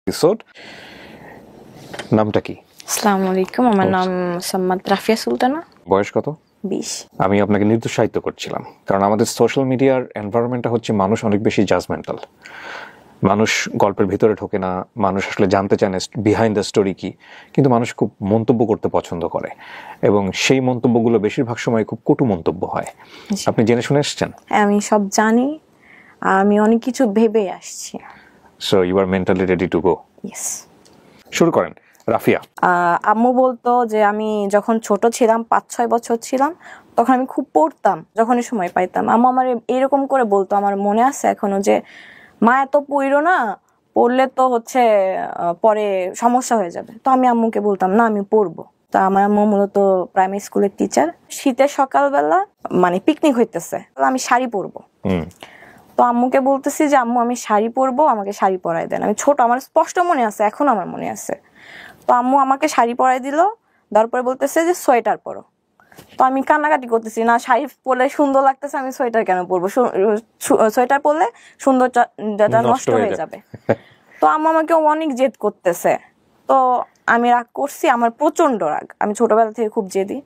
Episode. নামটা কি? আসসালামু আলাইকুম, আমার নাম সাম্মাদ রাফিয়া সুলতানা। বয়স কত? 20। আমি আপনাকে নিরুৎসাহিত করছিলাম, কারণ আমাদের সোশ্যাল মিডিয়ার এনভায়রনমেন্টটা হচ্ছে মানুষ অনেক বেশি জাজমেন্টাল। মানুষ গল্পের ভিতরে ঢোকে না, মানুষ আসলে জানতে চায় না বিহাইন্ড দ্য স্টোরি কি, কিন্তু মানুষ খুব মন্তব্য করতে পছন্দ করে এবং সেই মন্তব্যগুলো বেশিরভাগ সময় খুব কটু মন্তব্য হয়। আপনি জেনে শুনে এসছেন? আমি সব জানি, আমি অনেক কিছু ভেবে আসছি। So you are mentally ready to go? Yes. শুরু করেন রাফিয়া। আম্মু বলতো যে আমি যখন ছোট ছিলাম, 5-6 বছর ছিলাম, তখন আমি খুব পড়তাম, যখনই সময় পাইতাম। আম্মু আমার এরকম করে বলতো, আমার মনে আছে এখনো, যে মা এত পড়ো না, পড়লে তো হচ্ছে পরে সমস্যা হয়ে যাবে। তো আমি আম্মুকে বলতাম না, আমি পড়বো। তা আমার আম্মু মূলত প্রাইমারি স্কুলের টিচার। শীতের সকালবেলা মানে পিকনিক হইতেছে, আমি শাড়ি পরবো। তো আম্মুকে বলতেছি যে আম্মু আমি শাড়ি পরবো, আমাকে শাড়ি পরাই দেন। আমি ছোট, আমার স্পষ্ট মনে আছে, এখন আমার মনে আছে। তো আম্মু আমাকে শাড়ি পরাই দিল, তারপরে বলতেছে যে সোয়েটার পরো। তো আমি কান্নাকাটি করতেছি, না শাড়ি পরলে সুন্দর লাগতেছে, আমি সোয়েটার কেন পরবো? সোয়েটার পরলে সৌন্দর্যটা নষ্ট হয়ে যাবে। তো আম্মু আমাকে অনেক জেদ করতেছে। তো আমি রাগ করছি, আমার প্রচন্ড রাগ, আমি ছোটবেলা থেকে খুব জেদি।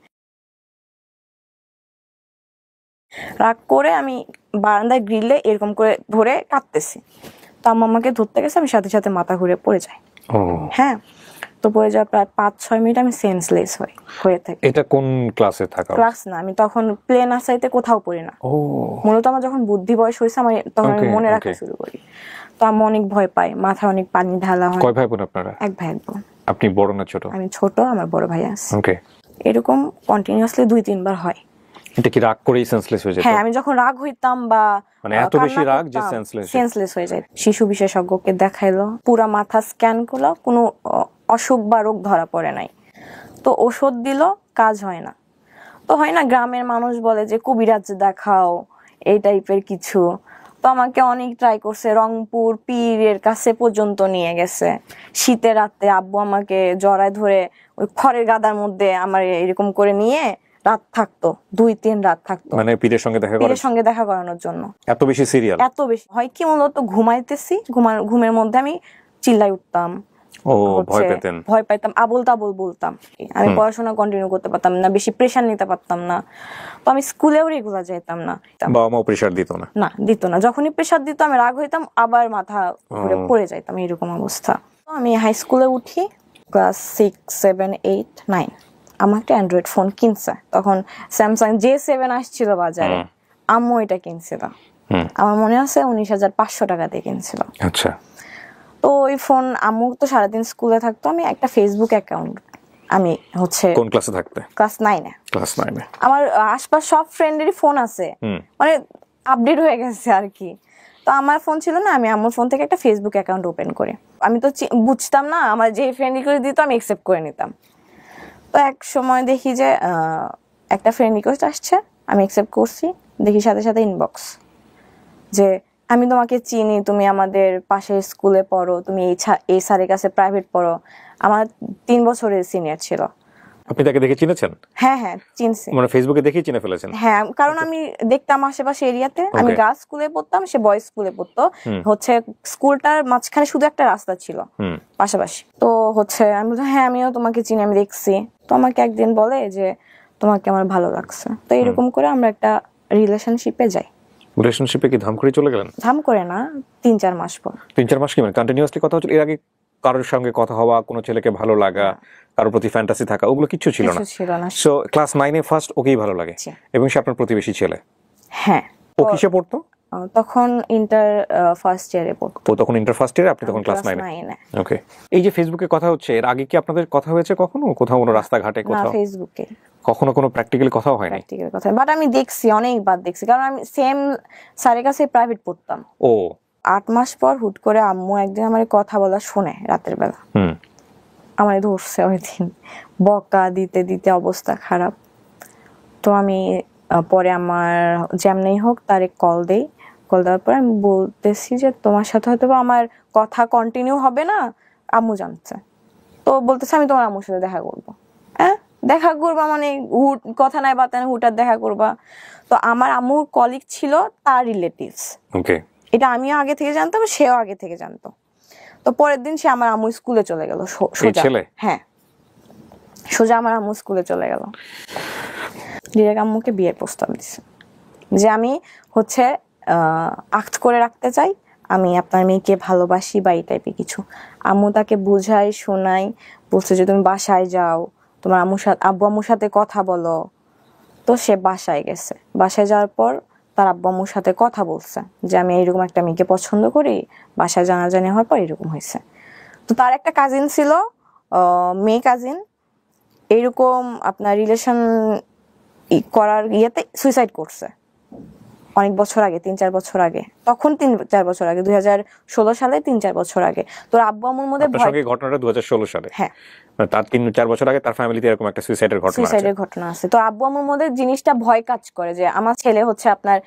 রাগ করে আমি বারান্দায় গ্রিলে এরকম করে ধরে কাঁদতেছি। তো আম্মু আমাকে ধরতে গেছে, আমি সাথে সাথে মাথা ঘুরে পড়ে যাই। হ্যাঁ, তো পড়ে যাওয়ার প্রায় 5-6 মিনিট আমি সেন্সলেস হয়ে থাকি। এটা কোন ক্লাসে থাকা? ক্লাস না, আমি তখন প্লে নার্সারিতে কোথাও পড়ি না। মূলত আমার যখন বুদ্ধি বয়স হয়েছে, আমি তখন আমি মনে রাখা শুরু করি। তো আম্মু অনেক ভয় পায়, মাথায় অনেক পানি ঢালা হয়। কয় ভাই বোন আপনারা? এক ভাই এক বোন। আপনি বড় না ছোট? আমি ছোট, আমার বড় ভাই আছে। ওকে। এরকম কন্টিনিউয়াসলি 2-3 বার হয়। এটা কি রাগ করেই সেন্সলেস হয়ে যেত? হ্যাঁ, আমি যখন রাগ হইতাম বা মানে এত বেশি রাগ যে সেন্সলেস হয়ে যায়। শিশু বিশেষজ্ঞকে দেখাইলো, পুরা মাথা স্ক্যান করলো, কোনো অসুখ বা রোগ ধরা পড়ে নাই। তো ওষুধ দিল, কাজ হয় না। তো হয় না, গ্রামের মানুষ বলে যে কবিরাজ দেখাও, এই টাইপের কিছু। তো আমাকে অনেক ট্রাই করছে, রংপুর পীরের কাছে পর্যন্ত নিয়ে গেছে। শীতের রাতে আব্বু আমাকে জড়ায় ধরে ওই খড়ের গাদার মধ্যে আমার এরকম করে নিয়ে রাত থাকতো, 2-3 রাত থাকতো, মানে পীরের সঙ্গে দেখা করানোর জন্য। এত বেশি সিরিয়াল? এত বেশি হয় কি, মূলত ঘুমাইতেছি, ঘুমের মধ্যে আমি চিল্লাই উঠতাম, ভয় পাইতাম, আবোল তাবোল বলতাম। আমি পড়াশোনা কন্টিনিউ করতে পারতাম না, বেশি প্রেশার নিতে পারতাম না। তো আমি স্কুলেও রেগুলার যেতাম না। বাবা মা প্রেশার দিত না? না, দিত না। যখনই প্রেশার দিত আমি রাগ হইতাম, আবার মাথা ঘুরে পড়ে যাইতাম, এরকম অবস্থা। তো আমি হাই স্কুলে উঠি, ক্লাস 6, 7, 8, 9। আমার একটা অ্যান্ড্রয়েড ফোন কিনছে, তখন স্যামসাং J7 আসছিল বাজারে। আম্মু এটা কিনছিল, আমার মনে আছে 19,500 টাকা দিয়ে কিনছিল। আচ্ছা। তো ওই ফোন, আম্মু তো সারাদিন স্কুলে থাকতো, আমি একটা ফেসবুক অ্যাকাউন্ট, আমি হচ্ছে কোন ক্লাসে থাকতে? ক্লাস 9-এ। ক্লাস 9-এ আমার আশপাশ সব ফ্রেন্ডেরই ফোন আছে, মানে আপডেট হয়ে গেছে আর কি। তো আমার ফোন ছিল না, আমি আম্মুর ফোন থেকে একটা ফেসবুক অ্যাকাউন্ট ওপেন করি। আমি তো বুঝতাম না, আমার যে ফ্রেন্ড রিকোয়েস্ট দিত আমি অ্যাকসেপ্ট করে নিতাম। তো এক সময় দেখি যে একটা ফ্রেন্ড রিকোয়েস্ট আসছে, আমি অ্যাকসেপ্ট করছি। দেখি সাথে সাথে ইনবক্স, যে আমি তোমাকে চিনি, তুমি আমাদের পাশের স্কুলে পড়ো, তুমি এই স্যারের কাছে প্রাইভেট পড়ো। আমার 3 বছরের সিনিয়র ছিল। আপনি তাকে দেখে চিনেছেন? হ্যাঁ হ্যাঁ, চিনছি। মানে ফেসবুকে দেখেই চিনে ফেলেছেন? হ্যাঁ, কারণ আমি দেখতাম আশেপাশে এরিয়াতে, আমি গার্লস স্কুলে পড়তাম, সে বয়েজ স্কুলে পড়তো। হচ্ছে স্কুলটার মাঝখানে শুধু একটা রাস্তা ছিল পাশাপাশি। তো হচ্ছে আমি বলছি হ্যাঁ, আমিও তোমাকে চিনি, আমি দেখছি। তো আমাকে একদিন বলে যে তোমাকে আমার ভালো লাগছে। তো এরকম করে আমরা একটা রিলেশনশিপে যাই। রিলেশনশিপে কি ধাম করে চলে গেলেন? ধাম করে না, 3-4 মাস পর। 3-4 মাস কি মানে কন্টিনিউয়াসলি কথা হচ্ছিল? এর আগে কারোর সঙ্গে কথা হওয়া, কোনো ছেলেকে ভালো লাগা, কারোর প্রতি ফ্যান্টাসি থাকা, ওগুলো কিছু ছিল না? সো ক্লাস 9-এ ফার্স্ট ওকেই ভালো লাগে, এবং সে আপনার প্রতিবেশী ছেলে? হ্যাঁ। ও কিসে পড়তো তখন? ইন্টার ফার্স্ট ইয়ারে পড়তো। ও তখন ইন্টার ফার্স্ট ইয়ারে, আপনি তখন ক্লাস 9-এ। ওকে। এই যে ফেসবুকে কথা হচ্ছে, এর আগে কি আপনাদের কথা হয়েছে কখনো, কোথাও কোনো রাস্তাঘাটে কোথাও? না, ফেসবুকে। কখনো কোনো প্র্যাকটিক্যালি কথাও হয়নি? প্র্যাকটিক্যাল কথা, বাট আমি দেখছি, অনেকবার দেখছি, কারণ আমি সেম স্যারের কাছে প্রাইভেট পড়তাম। ও। 8 মাস পর হুট করে আম্মু একদিন আমার কথা বলা শুনে রাতের বেলা, আমার ধরছে ওই দিন, বকা দিতে দিতে অবস্থা খারাপ। তো আমি পরে আমার যেমনি হোক তারে কল দেই। কল দেওয়ার পরে আমি বলতেছি যে তোমার সাথে হয়তো আমার কথা কন্টিনিউ হবে না, আম্মু জানছে। তো বলতেছে আমি তোমার আম্মুর সাথে দেখা করবো। হ্যাঁ, দেখা করবা মানে হুট, কথা নাই বাতা নাই, হুটার দেখা করবা। তো আমার আম্মুর কলিগ ছিল তার রিলেটিভস। ওকে। এটা আমিও আগে থেকে জানতাম, সেও আগে থেকে জানতো। তো পরের দিন সে আমার আম্মু স্কুলে চলে গেল এই সোজা। ছেলে? হ্যাঁ, সোজা আমার আম্মু স্কুলে চলে গেল, ডিরেক্ট আম্মুকে বিয়ের প্রস্তাব দিছে যে আমি হচ্ছে আক্ট করে রাখতে চাই, আমি আপনার মেয়েকে ভালোবাসি বা এই টাইপের কিছু। আম্মু তাকে বুঝাই শোনাই, বলছে যে তুমি বাসায় যাও, তোমার আব্বু আম্মুর সাথে কথা বলো। তো সে বাসায় গেছে, বাসায় যাওয়ার পর তার আব্বু আম্মুর সাথে কথা বলছে যে আমি এইরকম একটা মেয়েকে পছন্দ করি, বাসায় জানাজানি হওয়ার পর এরকম হয়েছে। তো তার একটা কাজিন ছিল, মেয়ে কাজিন, এইরকম আপনার রিলেশন করার ইয়েতে সুইসাইড করছে অনেক বছর আগে, 3-4 বছর আগে, তখন 3-4 বছর আগে, 2016 সালে, 3-4 বছর আগে। তোর আব্বু আম্মুর মধ্যে আপনার সঙ্গে ঘটনাটা 2016 সালে? হ্যাঁ, তার 3-4 বছর আগে তার ফ্যামিলিতে এরকম একটা সুইসাইডের ঘটনা আছে। তো আব্বু আম্মুর মধ্যে জিনিসটা ভয় কাজ করে যে আমার ছেলে হচ্ছে আপনার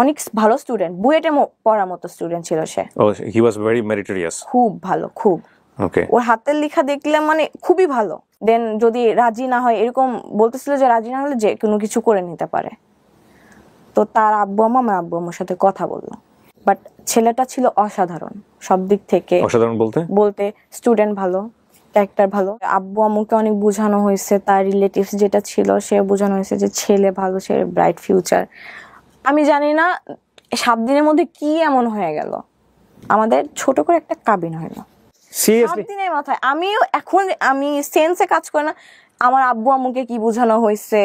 অনেক ভালো স্টুডেন্ট, বুয়েটে পড়ার মতো স্টুডেন্ট ছিল সে। ও, হি ওয়াজ ভেরি মেরিটোরিয়াস। খুব ভালো, খুব। ওকে। ওর হাতের লেখা দেখলে মানে খুবই ভালো। দেন যদি রাজি না হয়, এরকম বলতেছিল যে রাজি না হলে যে কোনো কিছু করে নিতে পারে। তো তার আব্বু আম্মু আমার আব্বু আম্মুর সাথে কথা বললো, বাট ছেলেটা ছিল অসাধারণ সব দিক থেকে। অসাধারণ বলতে স্টুডেন্ট ভালো, ক্যারেক্টার ভালো। আব্বু আম্মুকে অনেক বোঝানো হয়েছে, তার রিলেটিভস যেটা ছিল সে বোঝানো হয়েছে যে ছেলে ভালো, সে ব্রাইট ফিউচার। আমি জানি না 7 দিনের মধ্যে কি এমন হয়ে গেল, আমাদের ছোট করে একটা কাবিন হলো। সিরিয়াসলি? 7 দিনের মাথায়। আমি সেন্সে কাজ করে না আমার আব্বু আম্মুকে কি বোঝানো হয়েছে,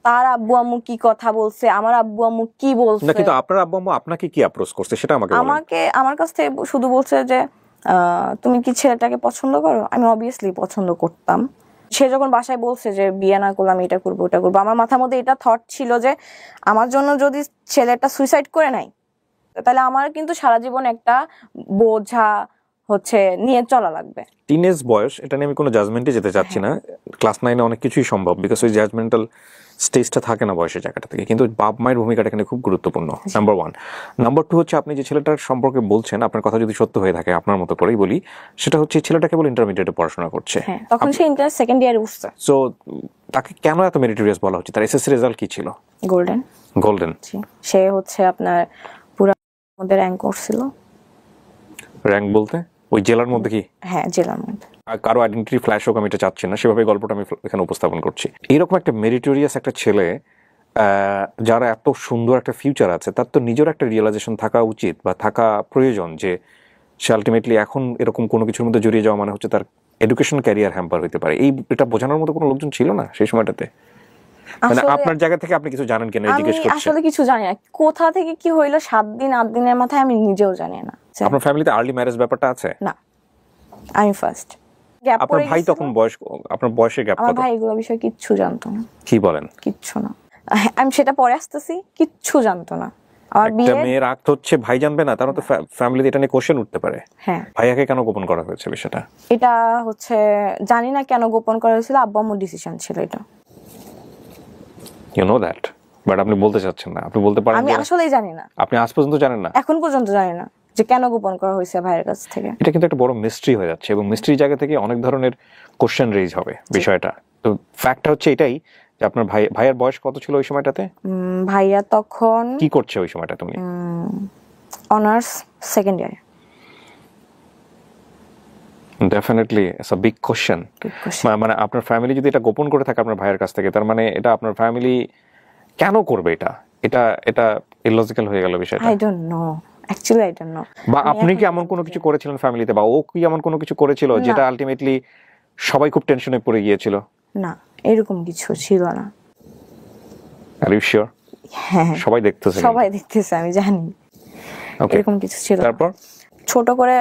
তার আব্বু আম্মু কি কথা বলছে, আমার আব্বু আম্মু কি বলছে। না, কিন্তু আপনার আব্বু আম্মু আপনাকে কি অ্যাপ্রোচ করছে সেটা আমাকে বলেন। আমার কাছ থেকে শুধু বলছে যে তুমি কি ছেলেটাকে পছন্দ করো? আমি অবভিয়াসলি পছন্দ করতাম। সে যখন বাসায় বলছে যে বিয়ে না করলে আমি এটা করবো ওটা করবো, আমার মাথার মধ্যে এটা থট ছিল যে আমার জন্য যদি ছেলেটা সুইসাইড করে নাই, তাহলে আমার কিন্তু সারা জীবন একটা বোঝা হচ্ছে নিয়ে চলা লাগবে। টিনেজ বয়স, এটা নিয়ে আমি কোনো জাজমেন্টে যেতে চাচ্ছি না। ক্লাস 9-এ অনেক কিছুই সম্ভব, বিকজ ওই জাজমেন্টাল স্টেজটা থাকে না বয়সের জায়গাটা থেকে। কিন্তু বাপ মায়ের ভূমিকাটা এখানে খুব গুরুত্বপূর্ণ, নাম্বার 1। নাম্বার 2 হচ্ছে, আপনি যে ছেলেটার সম্পর্কে বলছেন, আপনার কথা যদি সত্য হয়ে থাকে, আপনার মতো করেই বলি, সেটা হচ্ছে ছেলেটা কেবল ইন্টারমিডিয়েটে পড়াশোনা করছে। তখন সে ইন্টার সেকেন্ড ইয়ারে উঠছে। সো তাকে কেন এত মেরিটোরিয়াস বলা হচ্ছে? তার এসএসসি রেজাল্ট কি ছিল? গোল্ডেন। সে হচ্ছে আপনার পুরো মধ্যে র্যাঙ্ক করছিল। র্যাঙ্ক বলতে ওই জেলার মধ্যে কি? হ্যাঁ, জেলার মধ্যে। কারো আইডেন্টিটি ফ্ল্যাশ হোক আমি এটা চাচ্ছি না, সেভাবে গল্পটা আমি এখানে উপস্থাপন করছি। এইরকম একটা মেরিটোরিয়াস একটা ছেলে, যারা এত সুন্দর একটা ফিউচার আছে, তার তো নিজের একটা রিয়েলাইজেশন থাকা উচিত বা থাকা প্রয়োজন যে সে আলটিমেটলি এখন এরকম কোনো কিছুর মধ্যে জড়িয়ে যাওয়া মানে হচ্ছে তার এডুকেশন ক্যারিয়ার হ্যাম্পার হতে পারে। এটা বোঝানোর মতো কোনো লোকজন ছিল না সেই সময়টাতে? মানে আপনার জায়গা থেকে আপনি কিছু জানেন কিনা জিজ্ঞেস করছি। আসলে কিছু জানি না, কোথা থেকে কি হইলো 7 দিন 8 দিনের মাথায় আমি নিজেও জানি না। আপনার ফ্যামিলিতে আর্লি ম্যারেজ ব্যাপারটা আছে? না, আমি ফার্স্ট। আপনার ভাই তখন বয়স, আপনার বয়সের গ্যাপ কত? আমার ভাই এগুলো বিষয়ে কিচ্ছু জানতো না। কি বলেন? কিচ্ছু না। আমি সেটা পরে আসতেছি, কিচ্ছু জানতো না। আমার একটা মেয়ের আক্ত হচ্ছে ভাই জানবে না, তারও তো ফ্যামিলিতে এটা নিয়ে কোশ্চেন উঠতে পারে। হ্যাঁ, ভাইয়াকে কেন গোপন করা হয়েছে বিষয়টা? এটা হচ্ছে জানি না কেন গোপন করা হয়েছিল, আব্বু আম্মুর ডিসিশন ছিল এটা। ইউ নো দ্যাট, বাট আপনি বলতে চাচ্ছেন না। আপনি বলতে পারেন। আমি আসলেই জানি না। আপনি আজ পর্যন্ত জানেন না? এখন পর্যন্ত জানি না যে কেন গোপন করা হয়েছে ভাইয়ের কাছ থেকে। এটা কিন্তু একটা বড় মিস্ট্রি হয়ে যাচ্ছে, এবং মিস্ট্রি জায়গা থেকে অনেক ধরনের কোশ্চেন রেজ হবে বিষয়টা। তো ফ্যাক্টটা হচ্ছে এটাই যে আপনার ভাইয়ের বয়স কত ছিল ওই সময়টাতে? ভাইয়া তখন কি করছে ওই সময়টা? তুমি অনার্স সেকেন্ড ইয়ারে। Definitely it's a big question. মানে আপনার ফ্যামিলি যদি এটা গোপন করে থাকে আপনার ভাইয়ের কাছ থেকে, তার মানে এটা আপনার ফ্যামিলি কেন করবে? এটা ইলজিক্যাল হয়ে গেল বিষয়টা। I don't know, actually I don't know. বা আপনি কি এমন কোনো কিছু করেছিলেন ফ্যামিলিতে, বা ও কি এমন কোনো কিছু করেছিল যেটা আলটিমেটলি সবাই খুব টেনশনে পড়ে গিয়েছিল? না, এরকম কিছু ছিল না। Are you sure? হ্যাঁ, সবাই দেখতেছে, আমি জানি। এরকম কিছু ছিল। তারপর ছোট করে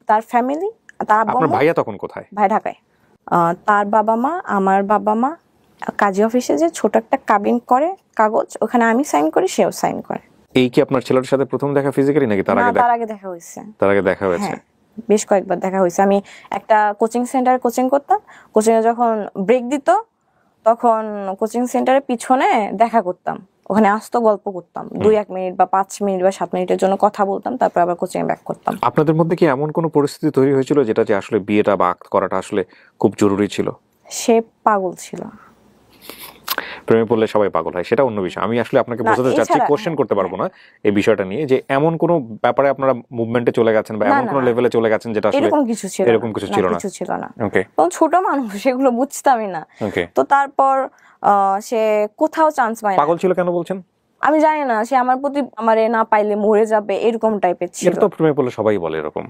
তার ফ্যামিলি, তার আব্বু আপনার ভাইয়া তখন কোথায়? ভাই ঢাকায়। তার বাবা মা, আমার বাবা মা কাজী অফিসে যে ছোট একটা কাবিন করে কাগজ, ওখানে আমি সাইন করি, সেও সাইন করে। এই কি আপনার ছেলের সাথে প্রথম দেখা ফিজিক্যালি নাকি তার আগে দেখা হয়েছে? তার আগে দেখা হয়েছে, বেশ কয়েকবার দেখা হয়েছে। আমি একটা কোচিং সেন্টারে কোচিং করতাম, কোচিং এ যখন ব্রেক দিত তখন কোচিং সেন্টারের পিছনে দেখা করতাম, ওখানে আসতো, গল্প করতাম 2-1 মিনিট বা 5 মিনিট বা 7 মিনিটের জন্য কথা বলতাম, তারপর আবার কোচিং এ ব্যাক করতাম। আপনাদের মধ্যে কি এমন কোনো পরিস্থিতি তৈরি হয়েছিল যেটা যে আসলে বিয়েটা বা আক্ত করাটা আসলে খুব জরুরি ছিল? সে পাগল ছিল। প্রেমে পড়লে সবাই পাগল হয়, সেটা অন্য বিষয়। আমি আসলে আপনাকে না, বোঝাতে চাচ্ছি, এছাড়া- কোশ্চেন করতে পারবো না এই বিষয়টা নিয়ে, যে এমন কোনো ব্যাপারে আপনারা মুভমেন্টে চলে গেছেন বা না, এমন না, কোনো না। লেভেলে চলে গেছেন যেটা আসলে এরকম কিছু ছিল এরকম কিছু ছিল না? কিছু ছিল না। ওকে তখন ছোট মানুষ, সেগুলো বুঝতামই না। ওকে। তো তারপর সে কোথাও চান্স পায় না। পাগল ছিল কেন বলছেন? আমি জানি না, সে আমার প্রতি আমারে না পাইলে মরে যাবে এরকম টাইপের ছিল। এটা তো প্রেমে পড়লে সবাই বলে এরকম,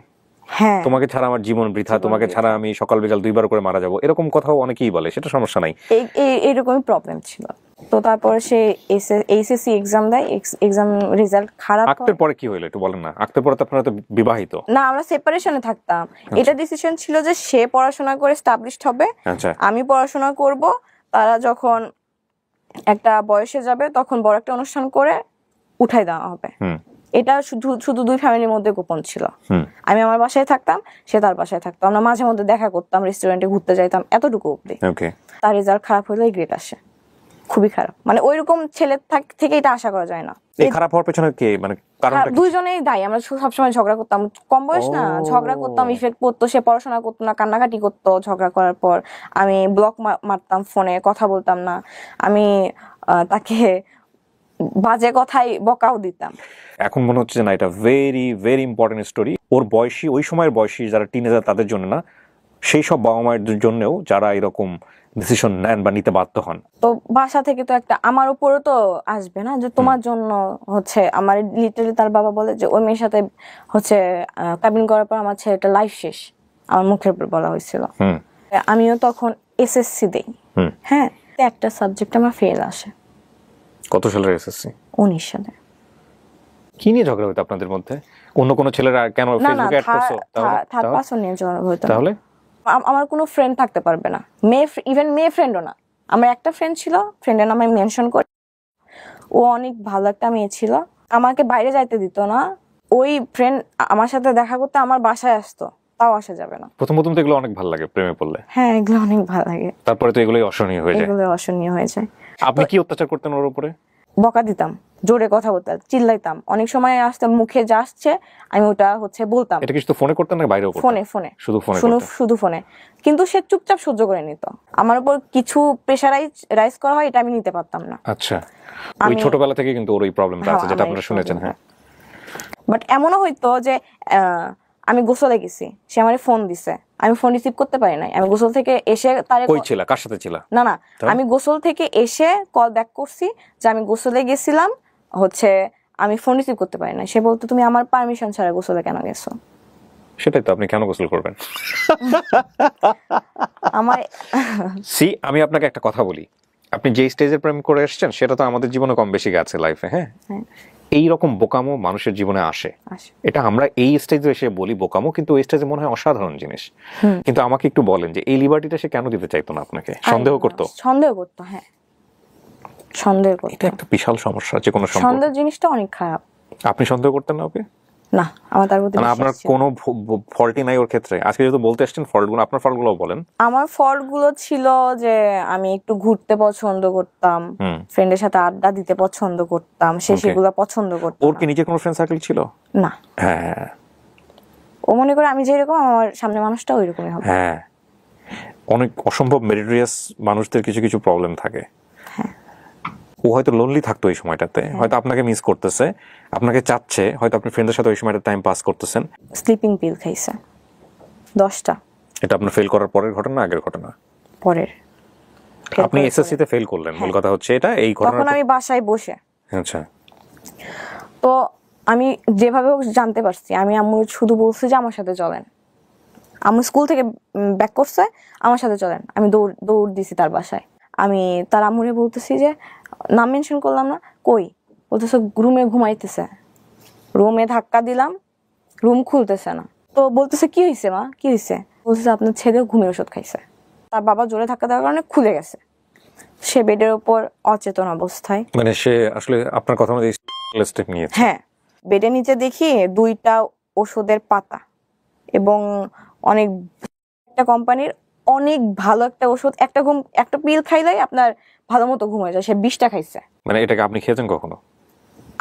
হ্যাঁ, তোমাকে ছাড়া আমার জীবন বৃথা, তোমাকে ছাড়া আমি সকাল বিকাল 2 বার করে মারা যাবো, এরকম কথাও অনেকেই বলে, সেটা সমস্যা নাই। এইরকমই প্রবলেম ছিল। তো তারপরে সে এইচএসসি এক্সাম দেয়, এক্সাম রেজাল্ট খারাপ হয়। আক্তের পরে কি হইলো একটু বলেন না? আক্তের পরে তো আপনারা তো বিবাহিত। না, আমরা সেপারেশনে থাকতাম। এটা ডিসিশন ছিল যে সে পড়াশোনা করে এস্টাবলিশড হবে, আচ্ছা আমি পড়াশোনা করব। তারা যখন একটা বয়সে যাবে তখন বড় একটা অনুষ্ঠান করে উঠাই দেওয়া হবে। হুম এটা শুধু শুধু দুই ফ্যামিলির মধ্যে গোপন ছিল। হুম আমি আমার বাসায় থাকতাম, সে তার বাসায় থাকতো, আমরা মাঝে মধ্যে দেখা করতাম, রেস্টুরেন্টে ঘুরতে যাইতাম, এতটুকু অব্দি। ওকে। তার রেজাল্ট খারাপ হলে গ্রেড আসে, খুবই খারাপ। মানে ওইরকম ছেলে থেকে এটা আশা করা যায় না। এই খারাপ হওয়ার পেছনে কে, মানে কারণটা কি? দুইজনেই দায়ী। আমরা সবসময় ঝগড়া করতাম, কম বয়স না, ও। ঝগড়া করতাম, ইফেক্ট পড়তো। সে পড়াশোনা করতো না, কান্নাকাটি করতো। ঝগড়া করার পর আমি ব্লক মারতাম, ফোনে কথা বলতাম না। আমি তাকে বাজে কথাই বকাও দিতাম। এখন মনে হচ্ছে যে না, এটা ভেরি ভেরি ইম্পর্টেন্ট স্টোরি। ওর বয়সী, ওই সময়ের বয়সী যারা টিনেজার তাদের জন্য না, সেই সব বাবা মায়ের জন্যও যারা এরকম ডিসিশন নেন বা নিতে বাধ্য হন। তো বাসা থেকে তো একটা আমার উপরও তো আসবে না যে তোমার জন্য হচ্ছে আমার লিটারালি তার বাবা বলে যে ওই মেয়ের সাথে হচ্ছে কাবিন করার পর আমার ছেলেটা লাইফ শেষ, আমার মুখের উপর বলা হয়েছিল। হুম আমিও তখন এসএসসি দেই। হুম। হ্যাঁ, একটা সাবজেক্ট আমার ফেল আসে। কত সালের এসএসসি? 19 সালে। কি নিয়ে ঝগড়া হতো আপনাদের মধ্যে? অন্য কোনো ছেলেরা কেন না না, ফেসবুকে অ্যাড করছো? থার্ড পারসন নিয়ে ঝগড়া হতো না। তাহলে আমার কোনো ফ্রেন্ড থাকতে পারবে না, ইভেন মেয়ে ফ্রেন্ডও না। আমার একটা ফ্রেন্ড ছিল, ফ্রেন্ডের নাম আমি মেনশন করি। ও অনেক ভালো একটা মেয়ে ছিল, আমাকে বাইরে যাইতে দিত না। ওই ফ্রেন্ড আমার সাথে দেখা করতে আমার বাসায় আসতো, তাও আসা যাবে না। প্রথম প্রথম তো এগুলো অনেক ভালো লাগে প্রেমে পড়লে, হ্যাঁ, এগুলো অনেক ভালো লাগে। তারপরে তো এগুলোই অসহনীয় হয়ে যায়। এগুলো অসহনীয় হয়ে যায়। আপনি কি অত্যাচার করতেন ওর উপরে? বকা দিতাম, জোরে কথা বলতাম, চিল্লাইতাম। অনেক সময় আসতে মুখে যা আসছে আমি ওটা হচ্ছে বলতাম। এটা কি শুধু ফোনে করতেন না বাইরেও করতেন? ফোনে শুধু ফোনে শুধু ফোনে। কিন্তু সে চুপচাপ সহ্য করে নিত। আমার উপর কিছু রাইজ করা হয়, এটা আমি নিতে পারতাম না। আচ্ছা, ওই ছোটবেলা থেকে কিন্তু ওর এই প্রবলেমটা আছে, যেটা আপনারা শুনেছেন। হ্যাঁ, বাট এমনও হইতো যে আমি গোসলে গেছি, সে আমারে ফোন দিছে, আমি ফোন রিসিভ করতে পারি নাই। আমি গোসল থেকে এসে তারে কই ছিল, কার সাথে ছিল? না না, আমি গোসল থেকে এসে কল ব্যাক করছি যে আমি গোসলে গেছিলাম, হচ্ছে আমি ফোন রিসিভ করতে পারি না। সে বলতো তুমি আমার পারমিশন ছাড়া গোসলে কেন গেছো? সেটাই তো, আপনি কেন গোসল করবেন? আমার আমি আপনাকে একটা কথা বলি, আপনি যে স্টেজের প্রেম করে এসেছেন সেটা তো আমাদের জীবনে কম বেশি গেছে লাইফে। হ্যাঁ, এইরকম বোকামো মানুষের জীবনে আসে। এটা আমরা এই স্টেজে এসে বলি বোকামো, কিন্তু ওই স্টেজে মনে হয় অসাধারণ জিনিস। কিন্তু আমাকে একটু বলেন যে এই লিবার্টিটা সে কেন দিতে চাইতো না আপনাকে? সন্দেহ করতো? হ্যাঁ, সন্দেহ করতো। এটা একটা বিশাল সমস্যা, যে কোনো সম্পর্ক। সন্দেহ জিনিসটা অনেক খারাপ। আপনি সন্দেহ করতেন না ওকে? না, আমার তার প্রতি মানে আপনার কোনো ফল্টই নাই ওর ক্ষেত্রে? আজকে যেহেতু বলতে এসেছেন ফল্টগুলো, আপনার ফল্টগুলো বলেন। আমার ফল্ট গুলো ছিল যে আমি একটু ঘুরতে পছন্দ করতাম, ফ্রেন্ডের সাথে আড্ডা দিতে পছন্দ করতাম, সে সেগুলো পছন্দ করতো। ওর কি নিজের কোনো ফ্রেন্ড সার্কেল ছিল? না। হ্যাঁ, ও মনে করে আমি যেরকম আমার সামনে মানুষটা ওইরকমই হবে। হ্যাঁ, অনেক অসম্ভব মেরিটোরিয়াস মানুষদের কিছু কিছু প্রবলেম থাকে। ও হয়তো লোনলি থাকতো এই সময়টাতে, হয়তো আপনাকে মিস করতেছে, আপনাকে চাচ্ছে, হয়তো আপনি ফ্রেন্ডের সাথে ওই সময়টা টাইম পাস করতেছেন। স্লিপিং পিল খাইছে 10টা। এটা আপনার ফেল করার পরের ঘটনা, আগের ঘটনা? পরের। আপনি এসএসসি তে ফেল করলেন, মূল কথা হচ্ছে এটা। এই ঘটনা তখন আমি বাসায় বসে, আচ্ছা, তো আমি যেভাবে জানতে পারছি, আমি আম্মু শুধু বলছি যে আমার সাথে চলেন। আম্মু স্কুল থেকে ব্যাক করছে, আমার সাথে চলেন। আমি দৌড় দিছি তার বাসায়। আমি তার আম্মুরে বলতেছি যে নাম মেনশন করলাম না, কই? বলতেছে রুমে ঘুমাইতেছে। রুমে ধাক্কা দিলাম, রুম খুলতেছে না। তো বলতেছে কি হয়েছে মা, কি হয়েছে? বলতেছে আপনার ছেলে ঘুমের ওষুধ খাইছে। তার বাবা জোরে ধাক্কা দেওয়ার কারণে খুলে গেছে। সে বেডের উপর অচেতন অবস্থায়। মানে সে আসলে আপনার কথা অনুযায়ী স্টেপ নিয়েছে? হ্যাঁ, বেডের নিচে দেখি 2টা ওষুধের পাতা এবং অনেক একটা কোম্পানির অনেক ভালো একটা ওষুধ। একটা পিল খাইলেই আপনার ভালো মতো ঘুম হয়ে যায়। সে 20টা খাইছে। মানে এটাকে আপনি খেয়েছেন কখনো?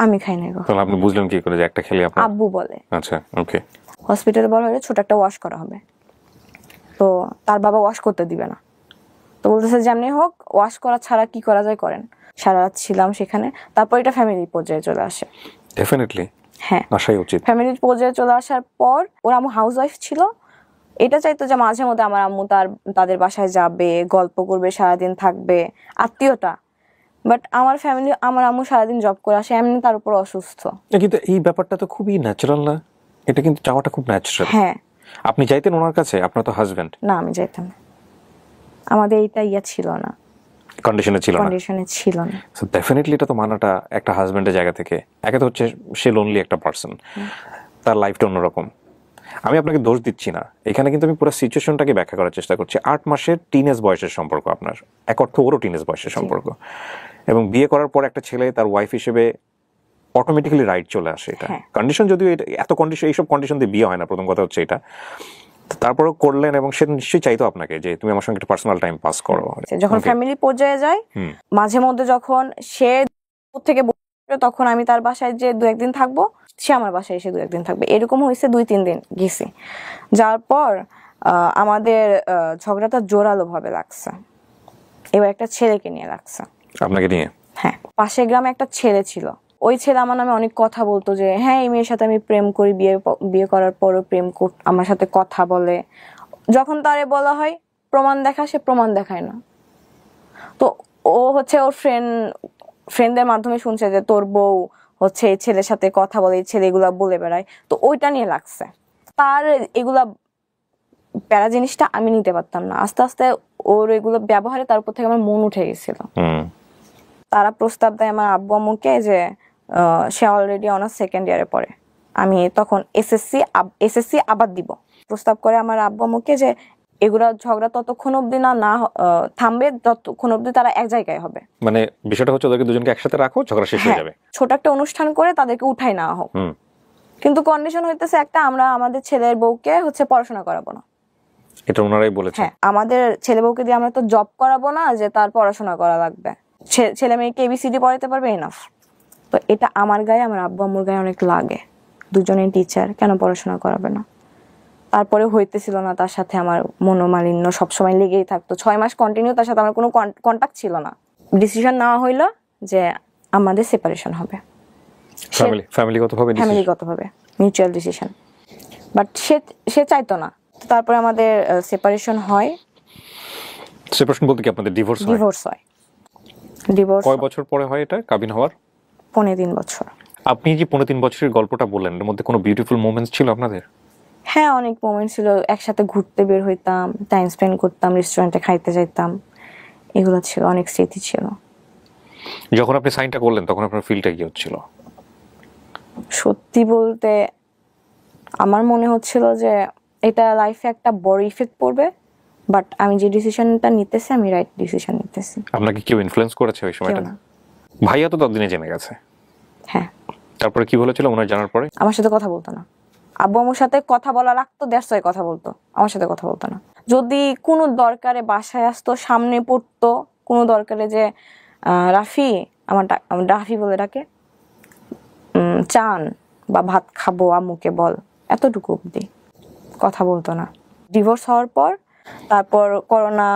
আমি খাই নাই কখনো। তাহলে আপনি বুঝলেন কি করে যে একটা খেলে আপনার? আব্বু বলে। আচ্ছা, ওকে। হসপিটালে বলা হলে ছোট একটা ওয়াশ করা হবে, তো তার বাবা ওয়াশ করতে দিবে না। তো বলতেছে যেমনি হোক ওয়াশ করা ছাড়া কি করা যায় করেন। সারা রাত ছিলাম সেখানে। তারপর এটা ফ্যামিলি পর্যায়ে চলে আসে। ডেফিনেটলি হ্যাঁ, আসাই উচিত। ফ্যামিলির পর্যায়ে চলে আসার পর ওর আম্মু হাউস ওয়াইফ ছিল, এটা চাইতো যে মাঝে মধ্যে আমার আম্মু তাদের বাসায় যাবে, গল্প করবে, সারাদিন থাকবে, আত্মীয়তা। বাট আমার আম্মু সারাদিন জব করে আসে, এমনি তার উপর অসুস্থ। কিন্তু এই ব্যাপারটা তো খুবই ন্যাচারাল না? এটা কিন্তু চাওয়াটা খুব ন্যাচারাল। হ্যাঁ, আপনি চাইতেন ওনার কাছে? আপনার তো হাজবেন্ড। না আমি যাইতাম না, আমাদের এইটা ছিল না, কন্ডিশনে ছিল না। সো ডেফিনেটলি এটা তো মানাটা একটা হাজবেন্ডের জায়গা থেকে, একে তো হচ্ছে সে লোনলি একটা পার্সন, তার লাইফটা অন্যরকম। আমি আপনাকে দোষ দিচ্ছি না এখানে, কিন্তু আমি পুরো সিচুয়েশনটাকে ব্যাখ্যা করার চেষ্টা করছি। 8 মাসের টিনেজ বয়সের সম্পর্ক আপনার, এক অর্থ ওরও টিনেজ বয়সের সম্পর্ক, এবং বিয়ে করার পর একটা ছেলে তার ওয়াইফ হিসেবে অটোমেটিক্যালি রাইট চলে আসে। এটা কন্ডিশন, যদিও এত কন্ডিশন, এইসব কন্ডিশন দিয়ে বিয়ে হয় না, প্রথম কথা হচ্ছে এটা। তারপরেও করলেন, এবং সে নিশ্চয়ই চাইতো আপনাকে যে তুমি আমার সঙ্গে একটা পার্সোনাল টাইম পাস করো। যখন ফ্যামিলি পর্যায়ে যায়, মাঝে মধ্যে যখন সে থেকে তখন আমি তার বাসায় যে 2-1 দিন থাকবো, সে আমার বাসায় এসে 2-1 দিন থাকবে, এরকম হয়েছে 2-3 দিন গেছি। যাওয়ার পর আমাদের ঝগড়াটা জোরালো ভাবে লাগছে, এবার একটা ছেলেকে নিয়ে লাগছে। আপনাকে নিয়ে? হ্যাঁ, পাশের গ্রামে একটা ছেলে ছিল, ওই ছেলে আমার নামে অনেক কথা বলতো যে হ্যাঁ এই মেয়ের সাথে আমি প্রেম করি, বিয়ে করার পরও আমার সাথে কথা বলে। যখন তারে বলা হয় প্রমাণ দেখা, সে প্রমাণ দেখায় না। তো ও হচ্ছে ওর ফ্রেন্ডদের মাধ্যমে শুনছে যে তোর বউ হচ্ছে এই ছেলের সাথে কথা বলে, এই ছেলে এগুলা বলে বেড়ায়, তো ওইটা নিয়ে লাগছে। তার এগুলা প্যারা জিনিসটা আমি নিতে পারতাম না। আস্তে আস্তে ওর এগুলো ব্যবহারে তার উপর থেকে আমার মন উঠে গেছিল। তারা প্রস্তাব দেয় আমার আব্বু আম্মুকে যে সে অলরেডি অনার্স 2nd ইয়ারে পড়ে, আমি তখন এসএসসি আবার দিব। প্রস্তাব করে আমার আব্বু আম্মুকে যে এগুলা ঝগড়া ততক্ষণ অব্দি না থামবে যতক্ষণ অব্দি তারা এক জায়গায় হবে। মানে বিষয়টা হচ্ছে ওদেরকে দুজনকে একসাথে রাখো, ঝগড়া শেষ হয়ে যাবে। ছোট একটা অনুষ্ঠান করে তাদেরকে উঠাই নেওয়া হোক, কিন্তু কন্ডিশন হইতেছে একটা, আমরা আমাদের ছেলের বউকে হচ্ছে পড়াশোনা করাবো না। এটা ওনারাই বলেছে? হ্যাঁ, আমাদের ছেলে বউকে দিয়ে আমরা তো জব করাবো না যে তার পড়াশোনা করা লাগবে, ছেলে মেয়েকে ABCD পড়াতে পারবে, এনাফ। তো এটা আমার গায়ে, আমার আব্বু আম্মুর গায়ে অনেক লাগে, দুজনেই টিচার, কেন পড়াশোনা করাবে না। তারপরে হইতেছিল না তার সাথে, আমার মনোমালিন্য সবসময় লেগেই থাকতো। 6 মাস কন্টিনিউ তার সাথে আমার কোনো কন্টাক্ট ছিল না। ডিসিশন নেওয়া হইলো যে আমাদের সেপারেশন হবে, ফ্যামিলিগতভাবে মিউচুয়াল ডিসিশন। বাট সে চাইতো না। তারপরে আমাদের সেপারেশন হয়। সেপারেশন বলতে কি আপনাদের ডিভোর্স হয়? ডিভোর্স কয় বছর পরে হয় এটা, কাবিন হওয়ার? 3.5 বছর। আপনি যে 3.5 বছরের গল্পটা বললেন, এর মধ্যে কোনো বিউটিফুল মোমেন্টস ছিল আপনাদের? হ্যাঁ, অনেক মোমেন্ট ছিল। একসাথে ঘুরতে বের হইতাম, টাইম স্পেন্ড করতাম, রেস্টুরেন্টে খাইতে যাইতাম, এগুলো ছিল, অনেক স্মৃতি ছিল। যখন আপনি সাইনটা করলেন তখন আপনার ফিলটা কি হচ্ছিল? সত্যি বলতে আমার মনে হচ্ছিল যে এটা লাইফে একটা বড় ইফেক্ট পড়বে, বাট আমি যে ডিসিশনটা নিতেছি আমি রাইট ডিসিশন নিতেছি। আপনাকে কেউ ইনফ্লুয়েন্স করেছে ওই সময়টা? ভাইয়া তো ততদিনে জেনে গেছে। হ্যাঁ। তারপরে কি বলেছিল ওনার জানার পরে? আমার সাথে কথা বলতো না। আব্বু আম্মুর সাথে কথা বলা রাখতো, দ্যাটস ওয়াই কথা বলতো, আমার সাথে কথা বলতো না। যদি কোনো দরকারে বাসায় আসতো, সামনে পড়তো, কোনো দরকারে যে রাফি, আমার রাফি বলে ডাকে, চান বা ভাত খাবো আম্মুকে বল, এতটুকু অব্দি, কথা বলতো না। ডিভোর্স হওয়ার পর তারপর করোনা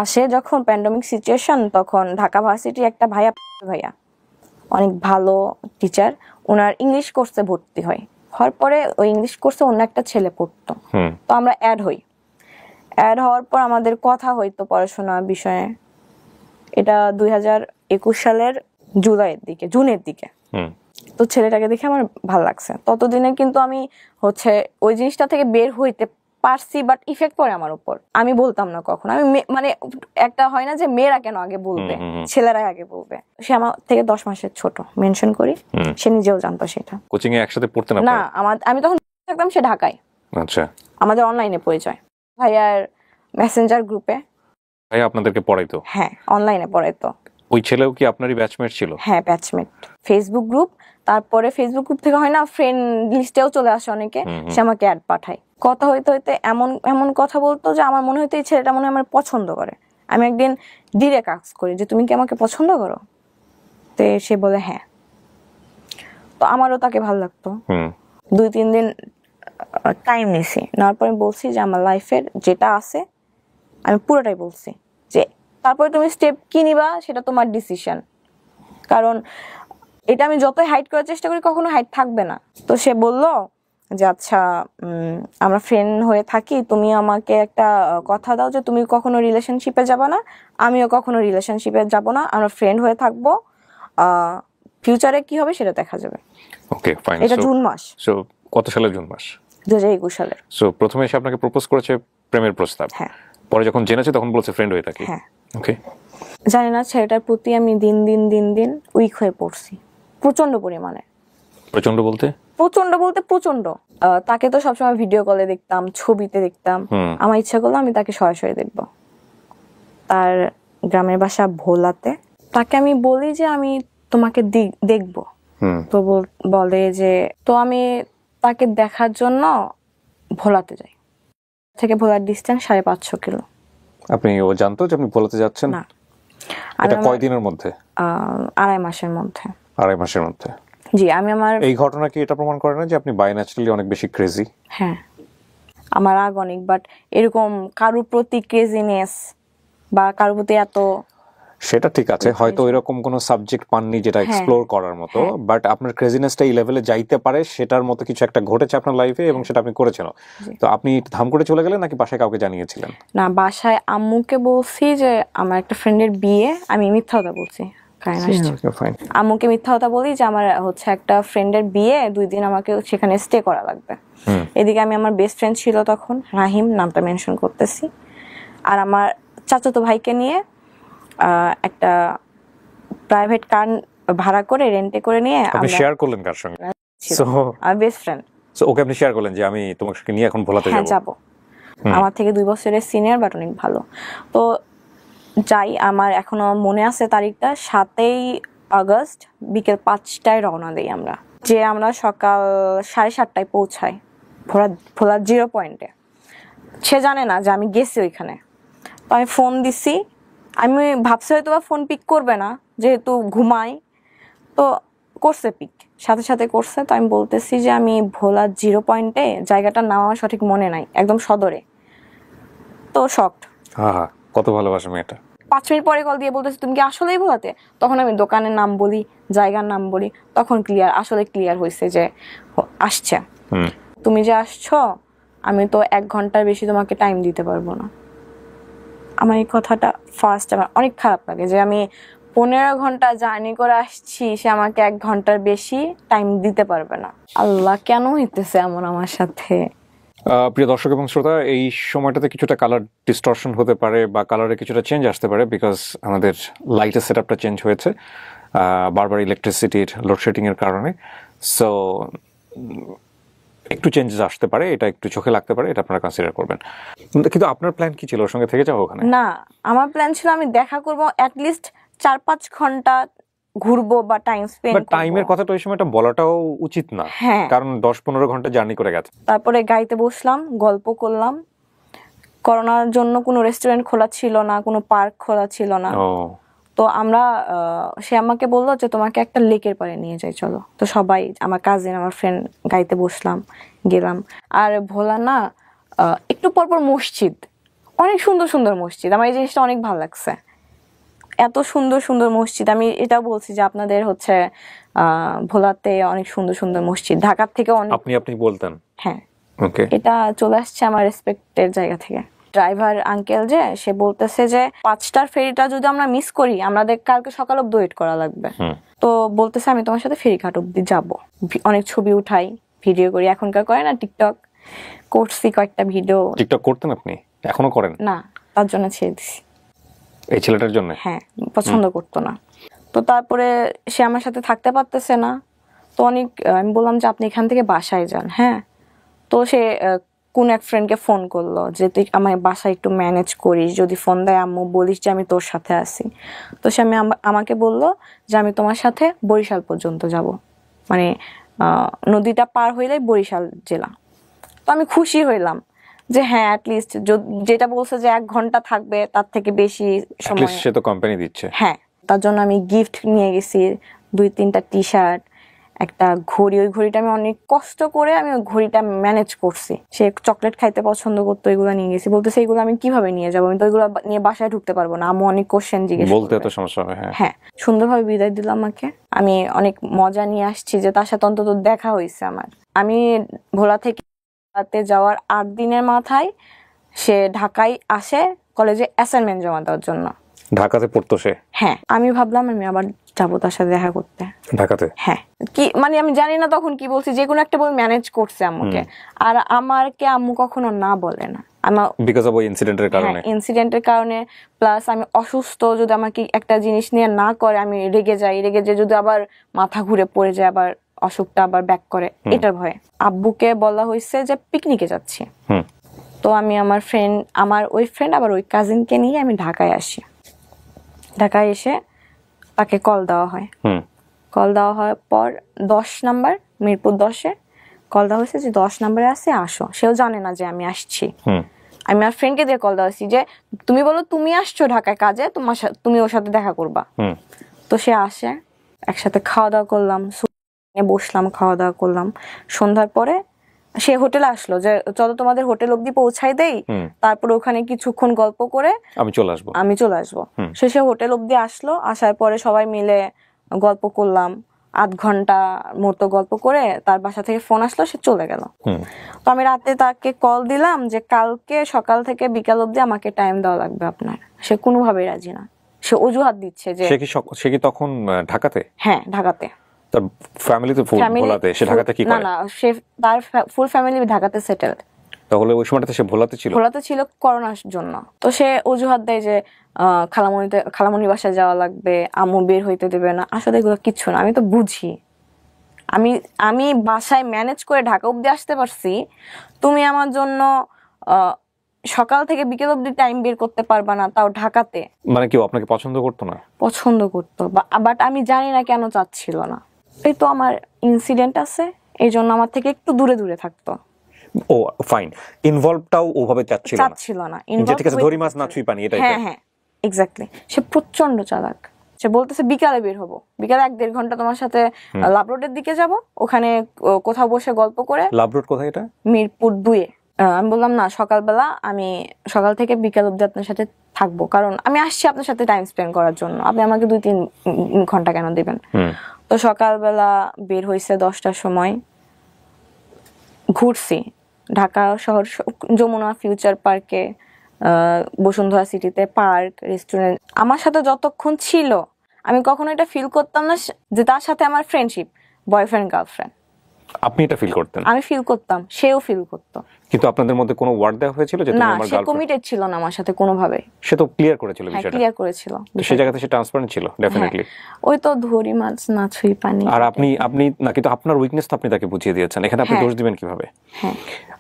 আসে, যখন প্যান্ডেমিক সিচুয়েশন, তখন ঢাকা ভার্সিটি একটা ভাইয়া অনেক ভালো টিচার, ওনার ইংলিশ কোর্সে ভর্তি হওয়ার পরে ওই ইংলিশ কোর্সে অন্য একটা ছেলে পড়তো, তো আমরা অ্যাড হওয়ার পর আমাদের কথা হইতো পড়াশোনা বিষয়ে। এটা 2021 সালের জুনের দিকে। তো ছেলেটাকে দেখে আমার ভালো লাগছে। ততদিনে কিন্তু আমি হচ্ছে ওই জিনিসটা থেকে বের হইতে পারছি, বাট ইফেক্ট পড়ে আমার উপর। আমি বলতাম না কখনো। আমি মানে একটা হয় না যে মেয়েরা কেন আগে বলবে, ছেলেরাই আগে বলবে। সে আমার থেকে 10 মাসের ছোট, মেনশন করি, সে নিজেও জানতো সেটা। কোচিং এ একসাথে পড়তে না? আমি তখন থাকতাম, সে ঢাকায়। আচ্ছা। আমাদের অনলাইনে পরিচয়, ভাইয়ার মেসেঞ্জার গ্রুপে। ভাইয়া আপনাদেরকে পড়াইতো? হ্যাঁ, অনলাইনে পড়াইতো। ওই ছেলেও কি আপনারই ব্যাচমেট ছিল? হ্যাঁ, ব্যাচমেট। ফেসবুক গ্রুপ, তারপরে ফেসবুক গ্রুপ থেকে হয় না ফ্রেন্ড লিস্টেও চলে আসে অনেকে, সে আমাকে অ্যাড পাঠায়। কথা হইতে হইতে এমন কথা বলতো যে আমার মনে হইতো এই ছেলেটা মনে হয় আমার পছন্দ করে। আমি একদিন ডিরেক্ট আস্ক করি যে তুমি কি আমাকে পছন্দ করো? তো সে বলে হ্যাঁ। তো আমারও তাকে ভালো লাগতো। 2-3 দিন টাইম নিছি, নেওয়ার পরে বলছি যে আমার লাইফের যেটা আছে আমি পুরোটাই বলছি যে তারপরে তুমি স্টেপ কি নিবা সেটা তোমার ডিসিশন, কারণ এটা আমি যতই হাইড করার চেষ্টা করি কখনো হাইড থাকবে না। তো সে বলল যে আচ্ছা আমরা ফ্রেন্ড হয়ে থাকি, তুমি আমাকে একটা কথা দাও যে তুমি কখনো রিলেশনশিপে যাবে না, আমিও কখনো রিলেশনশিপে যাব না, আমরা ফ্রেন্ড হয়ে থাকবো, ফিউচারে কি হবে সেটা দেখা যাবে। Okay fine. এটা জুন মাস। সো কত সালের জুন মাস? 2021 সালের। সো প্রথমে এসে আপনাকে প্রপোজ করেছে প্রেমের প্রস্তাব, হ্যাঁ। পরে যখন জেনেছে তখন বলেছে ফ্রেন্ড হয়ে থাকি। হ্যাঁ। ওকে। জানি না ছেলেটার প্রতি আমি দিন দিন উইক হয়ে পড়ছি প্রচন্ড পরিমাণে। প্রচন্ড বলতে? প্রচন্ড। তাকে তো সবসময় ভিডিও কলে দেখতাম, ছবিতে দেখতাম, আমার ইচ্ছা করলো আমি তাকে সরাসরি দেখব। তার গ্রামের বাসা ভোলাতে। তাকে আমি বলি যে আমি তোমাকে দেখব, তো বলে যে তো আমি তাকে দেখার জন্য ভোলাতে যাই। থেকে ভোলার ডিস্টেন্স 550 কিলো। আপনি ও জানতো যে আপনি ভোলাতে যাচ্ছেন? না। এটা কয়দিনের মধ্যে? 2.5 মাসের মধ্যে। 2.5 মাসের মধ্যে? জি। আমি আমার এই ঘটনা কি এটা প্রমাণ করে না যে আপনি বাই ন্যাচারালি অনেক বেশি ক্রেজি? হ্যাঁ, আমার রাগ অনেক, বাট এরকম কারোর প্রতি ক্রেজিনেস বা কারোর প্রতি এত, সেটা ঠিক আছে, হয়তো এরকম কোনো সাবজেক্ট পাননি যেটা এক্সপ্লোর করার মতো, বাট আপনার ক্রেজিনেসটা এই লেভেলে যাইতে পারে সেটার মতো কিছু একটা ঘটেছে আপনার লাইফে এবং সেটা আপনি করেছেন। তো আপনি ধাম করে চলে গেলেন নাকি বাসায় কাউকে জানিয়েছিলেন? না, বাসায় আম্মুকে বলছি যে আমার একটা ফ্রেন্ডের বিয়ে, আমি মিথ্যা কথা বলছি, আম্মুকে মিথ্যা কথা বলি যে আমার হচ্ছে একটা ফ্রেন্ডের বিয়ে, 2 দিন আমাকে সেখানে স্টে করা লাগবে। এদিকে আমি আমার বেস্ট ফ্রেন্ড ছিল তখন, রাহিম, নামটা মেনশন করতেছি, আর আমার চাচাতো ভাইকে নিয়ে একটা প্রাইভেট কার ভাড়া করে রেন্টে করে নিয়ে আপনি শেয়ার করলেন কার সঙ্গে? সো আমার বেস্ট ফ্রেন্ড। সো ওকে আপনি শেয়ার করলেন যে আমি তোমাকে নিয়ে এখন ভোলাতে যাব? হ্যাঁ, যাব। আমার থেকে 2 বছরের সিনিয়র, বাট অনেক ভালো। তো যাই, আমার এখনো মনে আছে তারিখটা, 7ই আগস্ট বিকেল 5টায় রওনা দেই আমরা। যে আমরা সকাল 7:30টায় পৌঁছাই ভোলার 0 পয়েন্টে। সে জানে না যে আমি গেছি ওইখানে। তো আমি ফোন দিছি, আমি ভাবছি হয়তো বা ফোন পিক করবে না যেহেতু ঘুমাই, তো করছে পিক, সাথে সাথে করছে। তো আমি বলতেছি যে আমি ভোলার 0 পয়েন্টে, জায়গাটার নাম আমার সঠিক মনে নাই, একদম সদরে। তো শকড। হ্যাঁ, কত ভালোবাসা মেয়েটা। 5 মিনিট পরে কল দিয়ে বলতেছে তুমি কি আসলেই ভোলাতে? তখন আমি দোকানের নাম বলি, জায়গার নাম বলি, তখন আসলে ক্লিয়ার হয়েছে যে আসছে। তুমি যে আসছো, আমি তো 1 ঘন্টার বেশি তোমাকে টাইম দিতে পারবো না। আমার এই কথাটা ফার্স্ট আমার অনেক খারাপ লাগে যে আমি 15 ঘন্টা জার্নি করে আসছি, সে আমাকে 1 ঘন্টার বেশি টাইম দিতে পারবে না। আল্লাহ, কেন হইতেছে এমন আমার সাথে? প্রিয় দর্শক এবং শ্রোতা, এই সময়টাতে কিছুটা কালার ডিস্টরশন হতে পারে বা কালারে কিছুটা চেঞ্জ আসতে পারে, বিকজ আমাদের লাইটের সেটআপটা চেঞ্জ হয়েছে বারবার ইলেকট্রিসিটির লোডশেডিং এর কারণে। সো একটু চেঞ্জেস আসতে পারে, এটা একটু চোখে লাগতে পারে, এটা আপনারা কনসিডার করবেন। কিন্তু আপনার প্ল্যান কি ছিল? ওর সঙ্গে থেকে যাও ওখানে? না, আমার প্ল্যান ছিল আমি দেখা করব, অ্যাট লিস্ট 4-5 ঘন্টা ঘুরবো বা টাইম স্পেন্ড করব। টাইমের কথাটা ওই সময়টা বলাটাও উচিত না, কারণ 10-15 ঘন্টা জার্নি করে গেছে। তারপরে গাড়িতে বসলাম, গল্প করলাম। করোনার জন্য কোনো রেস্টুরেন্ট খোলা ছিল না, কোনো পার্ক খোলা ছিল না। তো আমরা সে আমাকে বললো যে তোমাকে একটা লেকের পাড়ে নিয়ে যাই, চলো। তো সবাই, আমার কাজিন, আমার ফ্রেন্ড, গাড়িতে বসলাম, গেলাম। আর ভোলা না, একটু পরপর মসজিদ, অনেক সুন্দর সুন্দর মসজিদ। আমার এই জিনিসটা অনেক ভালো লাগছে, এত সুন্দর সুন্দর মসজিদ। আমি এটাও বলছি যে আপনাদের হচ্ছে ভোলাতে অনেক সুন্দর সুন্দর মসজিদ, ঢাকার থেকে অনেক। আপনি বলতেন? হ্যাঁ, এটা চলে আসছে আমার রেসপেক্টের জায়গা থেকে। ড্রাইভার আঙ্কেল যে, সে বলতেছে যে 5টার ফেরিটা যদি আমরা মিস করি, আমাদের কালকে সকাল অব্দি ওয়েট করা লাগবে। তো বলতেছে আমি তোমার সাথে ফেরিঘাট অব্দি যাবো, অনেক ছবি উঠাই, ভিডিও করি। এখনকার করে না টিকটক, করছি কয়েকটা ভিডিও। টিকটক করতেন আপনি? এখনো করেন? না, তার জন্য ছেড়ে দিছি। এই ছেলেটার জন্য? হ্যাঁ, পছন্দ করতো না। তো তারপরে সে আমার সাথে থাকতে পারতেছে না, তো অনেক আমি বললাম যে আপনি এখান থেকে বাসায় যান। হ্যাঁ, তো সে কোন এক ফ্রেন্ডকে ফোন করলো যে তুই আমার বাসায় একটু ম্যানেজ করিস, যদি ফোন দেয় আম্মু বলিস যে আমি তোর সাথে আছি। তো সে আমাকে বললো যে আমি তোমার সাথে বরিশাল পর্যন্ত যাব, মানে নদীটা পার হইলেই বরিশাল জেলা। তো আমি খুশি হইলাম যে হ্যাঁ, অ্যাটলিস্ট যেটা বলছে যে 1 ঘন্টা থাকবে, তার থেকে বেশি সময় সে তো কোম্পানি দিচ্ছে। হ্যাঁ, তার জন্য আমি গিফট নিয়ে গেছি, 2-3টা টি শার্ট, একটা ঘড়ি, ওই ঘড়িটা আমি অনেক কষ্ট করে আমি ওই ঘড়িটা ম্যানেজ করছি। সে চকলেট খাইতে পছন্দ করতো, এগুলো নিয়ে গেছি। বলতেছে এগুলো আমি কিভাবে নিয়ে যাবো, আমি তো এগুলো নিয়ে বাসায় ঢুকতে পারবো না, আম্মু অনেক কোশ্চেন জিজ্ঞেস বলতে করবে। তো সমস্যা হবে। হ্যাঁ, হ্যাঁ, সুন্দরভাবে বিদায় দিল আমাকে। আমি অনেক মজা নিয়ে আসছি যে তার সাথে অন্তত দেখা হয়েছে আমার। আমি ভোলা থেকে যাওয়ার 8 দিনের মাথায় সে ঢাকায় আসে কলেজে অ্যাসাইনমেন্ট জমা দেওয়ার জন্য। ঢাকাতে পড়তো সে? হ্যাঁ, আমি ভাবলাম আমি আবার যাবো তার সাথে দেখা করতে ঢাকাতে। হ্যাঁ, কি মানে আমি জানি না তখন কি বলছি, যে কোনো একটা বই ম্যানেজ করছে আম্মুকে। আর আমারকে আম্মু কখনো না বলে না, আমার বিকজ অফ ওই ইনসিডেন্টের কারণে। ইনসিডেন্টের কারণে, প্লাস আমি অসুস্থ, যদি আমাকে একটা জিনিস নিয়ে না করে আমি রেগে যাই, রেগে যে যদি আবার মাথা ঘুরে পড়ে যায়, আবার অসুখটা আবার ব্যাক করে, এটার ভয়ে আব্বুকে বলা হয়েছে যে পিকনিকে যাচ্ছি। তো আমি আমার ওই ফ্রেন্ড আবার ওই কাজিনকে নিয়ে আমি ঢাকায় আসি। ঢাকায় এসে তাকে কল দেওয়া হয়। কল দেওয়া হওয়ার পর 10 নাম্বার, মিরপুর 10-এ কল দেওয়া হয়েছে যে 10 নাম্বারে আছে, আসো। সেও জানে না যে আমি আসছি। আমি আমার ফ্রেন্ডকে দিয়ে কল দেওয়া হয়েছি যে তুমি বলো তুমি আসছো ঢাকায় কাজে, তুমি ওর সাথে দেখা করবা। তো সে আসে, একসাথে খাওয়া দাওয়া করলাম, বসলাম, খাওয়া দাওয়া করলাম। সন্ধ্যার পরে সে হোটেলে আসলো যে চলো তোমাদের হোটেল অব্দি পৌঁছাই দেই, তারপরে ওখানে কিছুক্ষণ গল্প করে আমি চলে আসবো। সে হোটেল অব্দি আসলো, আসার পরে সবাই মিলে গল্প করলাম, 8 ঘন্টা মতো গল্প করে তার বাসা থেকে ফোন আসলো, সে চলে গেল। তো আমি রাতে তাকে কল দিলাম যে কালকে সকাল থেকে বিকাল অব্দি আমাকে টাইম দেওয়া লাগবে আপনার। সে কোনোভাবেই রাজি না, সে অজুহাত দিচ্ছে যে সে কি তখন ঢাকাতে? হ্যাঁ, ঢাকাতে। তার ফ্যামিলি তো ভোলাতে, সে ঢাকাতে কি করে? না, সে তার ফুল ফ্যামিলি ঢাকাতে সেটেলড। তাহলে ওই সময়টাতে সে ভোলাতে ছিল করোনার জন্য। তো সে অজুহাত দেয় যে খালামণির বাসায় যাওয়া লাগবে, আম্মু বের হইতে দেবে না। আসলে এগুলো কিচ্ছু না, আমি তো বুঝি। আমি বাসায় ম্যানেজ করে ঢাকা অব্দি আসতে পারছি, তুমি আমার জন্য সকাল থেকে বিকেল অব্দি টাইম বের করতে পারবা না, তাও ঢাকাতে। মানে কি আপনাকে পছন্দ করতো না? পছন্দ করতো, বাট আমি জানি না কেন চাচ্ছিল না। এই তো আমার ইনসিডেন্ট আছে, এই জন্য আমার থেকে একটু দূরে দূরে থাকতো। ও ফাইন, ইনভলভটাও ওভাবে চাচ্ছিল না। যে ঠিক আছে, ধরি মাছ না ছুঁই পানি, এটাই। হ্যাঁ, এক্স্যাক্টলি। সে প্রচন্ড চালাক। সে বলতেছে বিকালে বের হবো, বিকালে 1-1.5 ঘন্টা তোমার সাথে লাভ রোডের দিকে যাব, ওখানে কোথাও বসে গল্প করে। লাভ রোড কোথায় এটা? মিরপুর 2-এ। আমি বললাম না, সকালবেলা আমি সকাল থেকে বিকাল অব্দি আপনার সাথে থাকবো, কারণ আমি আসছি আপনার সাথে টাইম স্পেন্ড করার জন্য, আপনি আমাকে 2-3 ঘন্টা কেন দিবেন। তো সকালবেলা বের হয়েছে 10টার সময়, ঘুরছি ঢাকা শহর, যমুনা ফিউচার পার্কে, বসুন্ধরা সিটিতে, পার্ক, রেস্টুরেন্ট। আমার সাথে যতক্ষণ ছিল আমি কখনো এটা ফিল করতাম না যে তার সাথে আমার ফ্রেন্ডশিপ, বয়ফ্রেন্ড গার্লফ্রেন্ড। আপনি এটা ফিল করতেন? আমি ফিল করতাম, সেও ফিল করতো। কিন্তু আপনাদের মধ্যে কোনো ওয়ার্ড দেওয়া হয়েছিল যে তুমি আমার গার্লফ্রেন্ড? সে কমিটেড ছিল না আমার সাথে কোনোভাবে। সে তো ক্লিয়ার করেছিল বিষয়টা। ক্লিয়ার করেছিল, সেই জায়গাতে সে ট্রান্সপারেন্ট ছিল ডেফিনেটলি। ওই তো ধরি মাছ না ছুঁই পানি। আর আপনি না, কিন্তু আপনার উইকনেস তো আপনি তাকে বুঝিয়ে দিয়েছেন, এখানে আপনি দোষ দিবেন কিভাবে?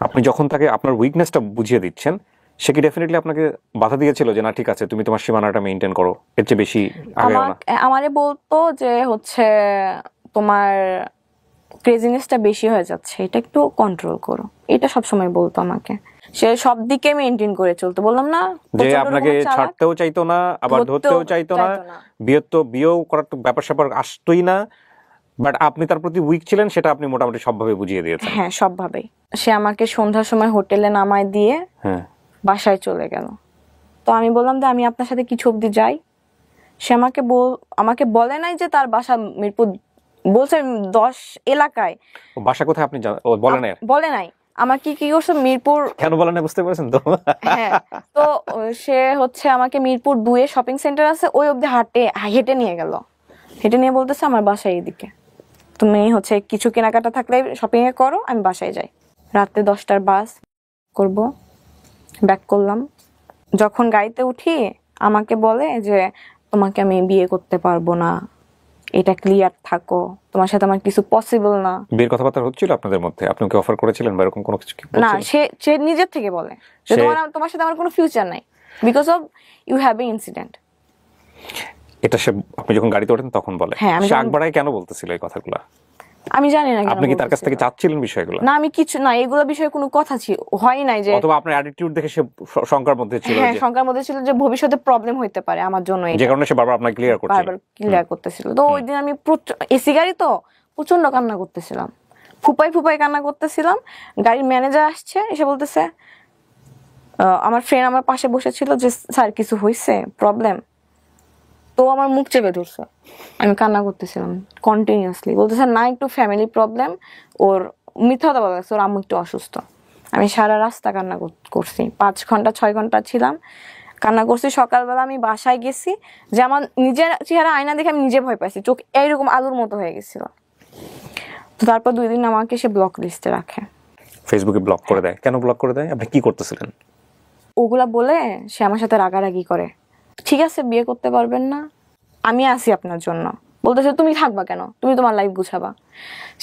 আপনি যখন তাকে আপনার উইকনেসটা বুঝিয়ে দিচ্ছেন, সে কি ডেফিনেটলি আপনাকে বাধা দিয়েছিল যে না ঠিক আছে তুমি তোমার সীমানাটা মেইনটেইন করো, এর চেয়ে বেশি আগে না? আমারে বলতো যে হচ্ছে তোমার ক্রেজিনেসটা বেশি হয়ে যাচ্ছে, এটা একটু কন্ট্রোল করো, এটা সব সময় বলতো আমাকে। সে সব দিকে মেইনটেইন করে চলতো, বললাম না যে আপনাকে ছাড়তেও চাইতো না, আবার ধরতেও চাইতো না, বিয়েও করার ব্যাপার স্যাপার আসতোই না, বাট আপনি তার প্রতি উইক ছিলেন, সেটা আপনি মোটামুটি সবভাবে বুঝিয়ে দিয়েছেন। হ্যাঁ, সবভাবেই। সে আমাকে সন্ধ্যার সময় হোটেলে নামায় দিয়ে বাসায় চলে গেল। তো আমি বললাম যে আমি আপনার সাথে কিছু অবধি যাই। সে আমাকে বলে নাই যে তার বাসা মিরপুর, বলছে 10 এলাকায়। বাসা কোথায় আপনি বলে নাই। আমার কি করছে মিরপুর, কেন বলেন না বুঝতে পারছেন তো? হ্যাঁ, তো সে হচ্ছে আমাকে মিরপুর 2-এ শপিং সেন্টার আছে, ওই অবধি হেঁটে নিয়ে গেল। হেঁটে নিয়ে বলতেছে আমার বাসা এইদিকে, তুমি হচ্ছে কিছু কেনাকাটা থাকলে শপিং এ করো, আমি বাসায় যাই। রাতে 10টার বাস করব, ব্যাক করলাম। যখন গাড়িতে উঠি আমাকে বলে যে তোমাকে আমি বিয়ে করতে পারবো না, এটা ক্লিয়ার থাকো, তোমার সাথে আমার কিছু পসিবল না। বিয়ের কথাবার্তা হচ্ছিল আপনাদের মধ্যে? আপনি কি অফার করেছিলেন বা এরকম কোনো কিছু? না, সে নিজের থেকে বলে যে তোমার সাথে আমার কোনো ফিউচার নাই, because of you have a incident. এটা আপনি যখন গাড়িতে ওঠেন তখন বলে? সে আগবাড়ায় কেন বলতেছিল এই কথাগুলো? আমি জানি না। আপনি কি তার কাছ থেকে চাচ্ছিলেন বিষয়গুলো? না, আমি কিছু না, এগুলো বিষয়ে কোনো কথা হয় নাই। যে অথবা আপনার অ্যাটিটিউড দেখে সে শঙ্কার মধ্যে ছিল? হ্যাঁ, শঙ্কার মধ্যে ছিল যে ভবিষ্যতে প্রবলেম হইতে পারে আমার জন্য, যে কারণে সে বারবার আপনাকে ক্লিয়ার করতেছিল। তো ওই দিন আমি এসি গাড়ি তো প্রচন্ড কান্না করতেছিলাম, ফুপাই ফুপাই কান্না করতেছিলাম। গাড়ির ম্যানেজার আসছে, এসে বলতেছে, আমার ফ্রেন্ড আমার পাশে বসেছিল, যে স্যার কিছু হয়েছে, প্রবলেম? তো আমার মুখ চেপে ধরছে, আমি কান্না করতেছিলাম কন্টিনিউয়াসলি। বলতেছে না, একটু ফ্যামিলি প্রবলেম, ওর মিথ্যা কথা বলা, ওর আম্মু একটু অসুস্থ। আমি সারা রাস্তা কান্না করছি, 5 ঘন্টা 6 ঘন্টা ছিলাম, কান্না করছি। সকালবেলা আমি বাসায় গেছি, যে আমার নিজের চেহারা আয়না দেখে আমি নিজে ভয় পাইছি, চোখ এইরকম আলুর মতো হয়ে গেছিল। তো তারপর 2 দিন আমাকে সে ব্লক লিস্টে রাখে। ফেসবুকে ব্লক করে দেয়? কেন ব্লক করে দেয়? আপনি কি করতেছিলেন? ওগুলা বলে সে আমার সাথে রাগারাগি করে। ঠিক আছে, বিয়ে করতে পারবেন না, আমি আছি আপনার জন্য। বলতেছে তুমি থাকবা কেন, তুমি তোমার লাইফ গুছাবা।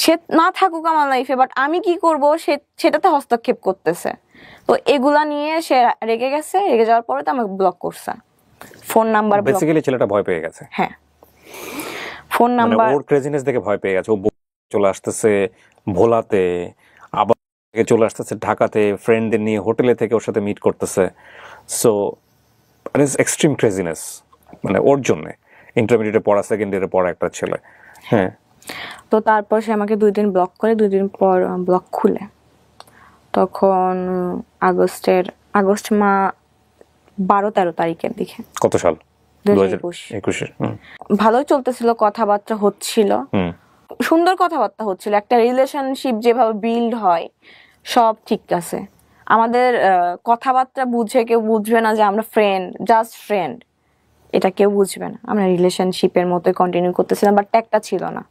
সে না থাকুক আমার লাইফে, বাট আমি কি করব সেটাতে হস্তক্ষেপ করতেছে। তো এগুলা নিয়ে সে রেগে গেছে, রেগে যাওয়ার পরে তো আমাকে ব্লক করছে, ফোন নাম্বার ব্লক। বেসিক্যালি ছেলেটা ভয় পেয়ে গেছে। হ্যাঁ, ফোন নাম্বার, ওর ক্রেজিনেস দেখে ভয় পেয়ে গেছে। ও চলে আসতেছে ভোলাতে, আবার চলে আসতেছে ঢাকাতে, ফ্রেন্ডদের নিয়ে হোটেলে থেকে ওর সাথে মিট করতেছে। সো এক্সট্রিম ক্রেজিনেস, মানে ওর জন্য ইন্টারমিডিয়েটে পড়া, সেকেন্ড ইয়ারে পড়া একটা ছেলে। হ্যাঁ। তো তারপর সে আমাকে 2 দিন ব্লক করে, 2 দিন পর ব্লক খুলে। তখন আগস্ট 12-13 তারিখের দিকে। কত সাল? 2021। ভালোই চলতেছিল, কথাবার্তা হচ্ছিল, সুন্দর কথাবার্তা হচ্ছিল। একটা রিলেশনশিপ যেভাবে বিল্ড হয় সব ঠিক আছে। আমাদের কথাবার্তা বুঝে কেউ বুঝবে না যে আমরা ফ্রেন্ড, জাস্ট ফ্রেন্ড, এটা কেউ বুঝবে না। আমরা রিলেশনশিপের মতোই কন্টিনিউ করতেছিলাম, বাট একটা ছিল না।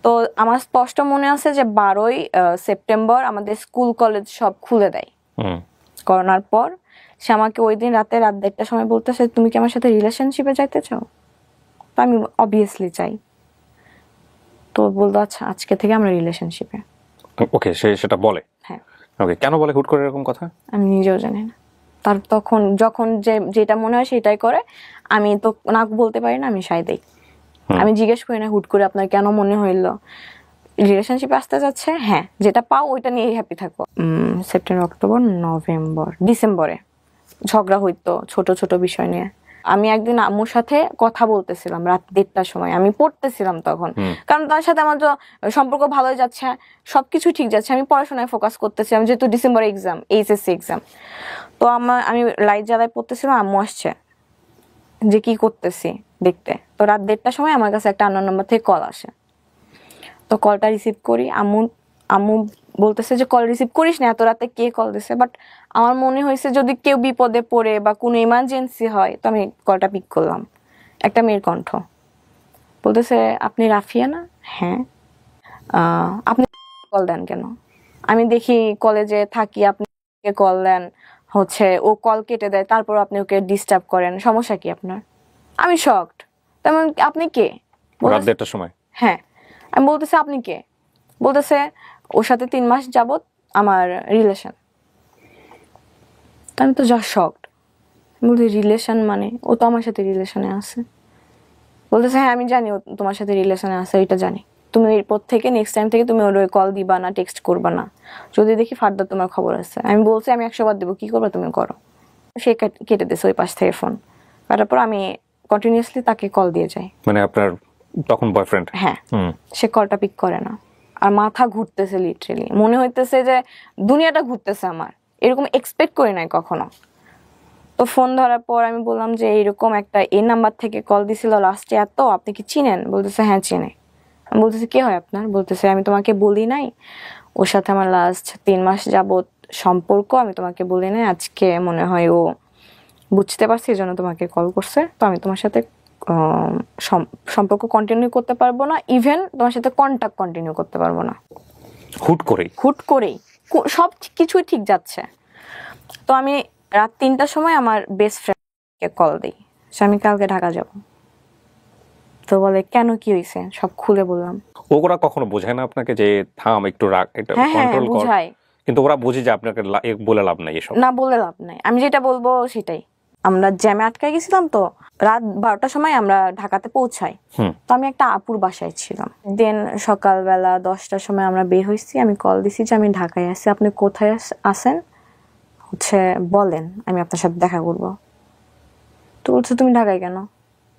তো আমার স্পষ্ট মনে আছে যে 12ই সেপ্টেম্বর আমাদের স্কুল কলেজ সব খুলে দেয় করোনার পর। সে আমাকে ওই দিন রাত 1:30টার সময় বলতেছে, তুমি কি আমার সাথে রিলেশনশিপে যাইতে চাও? তো আমি অবভিয়াসলি চাই। তো বলতো আচ্ছা, আজকে থেকে আমরা রিলেশনশিপে। ওকে, সেটা বলে? হ্যাঁ। ওকে, কেন বলে হুট করে এরকম কথা? আমি নিজেও জানি না। তার তখন যখন যেটা মনে হয় সেটাই করে। আমি তো না বলতে পারি না, আমি সায় দেই। আমি জিজ্ঞেস করি না হুট করে আপনার কেন মনে হইলো রিলেশনশিপে আসতে যাচ্ছে। হ্যাঁ, যেটা পাও ওইটা নিয়েই হ্যাপি থাকো। সেপ্টেম্বর, অক্টোবর, নভেম্বর, ডিসেম্বরে ঝগড়া হইতো ছোট ছোট বিষয় নিয়ে। আমি একদিন আম্মুর সাথে কথা বলতেছিলাম রাত 1:30টার সময়, আমি পড়তেছিলাম তখন, কারণ তার সাথে আমার তো সম্পর্ক ভালোই যাচ্ছে, সবকিছু ঠিক যাচ্ছে, আমি পড়াশোনায় ফোকাস করতেছিলাম, যেহেতু ডিসেম্বরে এক্সাম, এইচএসসি এক্সাম। তো আমি লাইট জ্বালায় পড়তেছিলাম, আম্মু আসছে, যে কি করতেছি দেখতে। তো রাত 1:30টার সময় আমার কাছে একটা আননোন নাম্বার থেকে কল আসে। তো কলটা রিসিভ করি, আম্মু বলতেছে যে কল রিসিভ করিস না, এত রাতে কে কল দিছে। বাট আমার মনে হয়েছে যদি কেউ বিপদে পড়ে বা কোনো ইমার্জেন্সি হয়, তো আমি কলটা পিক করলাম। একটা মেয়ের কণ্ঠ, বলতেছে আপনি রাফিয়া না? হ্যাঁ। আপনি কল দেন কেন? আমি দেখি কলেজে থাকি, আপনি কল দেন, হচ্ছে ও কল কেটে দেয়, তারপর আপনি ওকে ডিস্টার্ব করেন, সমস্যা কি আপনার? আমি শকড। তেমন আপনি কে? রাত 1:30টার সময়? হ্যাঁ। আমি বলতেছে আপনি কে? বলতেছে ওর সাথে 3 মাস যাবত আমার রিলেশন। আমি তো যা শকড। বলতে রিলেশন মানে? ও তো আমার সাথে রিলেশনে আছে। বলতেছে হ্যাঁ আমি জানি ও তোমার সাথে রিলেশনে আছে, এটা জানি। তুমি এরপর থেকে নেক্সট টাইম থেকে তুমি ওর কল দিবা না, টেক্সট করবা না, যদি দেখি ফার্দার তোমার খবর আছে। আমি বলছি আমি 100 বার দেবো, কি করবা তুমি করো। সে কেটে দিয়েছে ওই পাশ থেকে ফোন। তারপর আমি কন্টিনিউয়াসলি তাকে কল দিয়ে যাই। মানে আপনার তখন বয়ফ্রেন্ড? হ্যাঁ। সে কলটা পিক করে না, আর মাথা ঘুরতেছে, লিটারেলি মনে হইতেছে যে দুনিয়াটা ঘুরতেছে আমার, এরকম এক্সপেক্ট করি নাই কখনো। তো ফোন ধরার পর আমি বললাম যে এইরকম একটা এই নাম্বার থেকে কল দিছিল লাস্টে, এত আপনি কি চিনেন? বলতেছে হ্যাঁ চিনে। আমি বলতেছি কে হয় আপনার? বলতেছে আমি তোমাকে বলি নাই, ওর সাথে আমার লাস্ট 3 মাস যাবত সম্পর্ক, আমি তোমাকে বলি নাই, আজকে মনে হয় ও বুঝতে পারছি, এই জন্য তোমাকে কল করছে। তো আমি তোমার সাথে সম্পর্ক কন্টিনিউ করতে পারবো না, ইভেন তোমার সাথে কন্টাক্ট কন্টিনিউ করতে পারবো না। হুট করেই সব কিছুই ঠিক যাচ্ছে। তো আমি রাত 3টার সময় আমার বেস্ট ফ্রেন্ডকে কল দিই, আমি কালকে ঢাকা যাব। তো বলে কেন, কি হয়েছে? সব খুলে বললাম। ওরা কখনো বোঝায় না আপনাকে যে থাম একটু রাখ, এটা কন্ট্রোল কর? বুঝায়, কিন্তু ওরা বুঝে যে আপনাকে বলে লাভ নাই, এসব না বলে লাভ নাই, আমি যেটা বলবো সেটাই। আমরা জ্যামে আটকে গেছিলাম, তো রাত 12টার সময় আমরা ঢাকাতে পৌঁছাই। তো আমি একটা আপুর বাসায় ছিলাম। দেন সকালবেলা 10টার সময় আমরা বের হয়েছি, আমি কল দিছি যে আমি ঢাকায় আছি, আপনি কোথায় আছেন হচ্ছে বলেন, আমি আপনার সাথে দেখা করব। তো বলছে তুমি ঢাকায় কেন?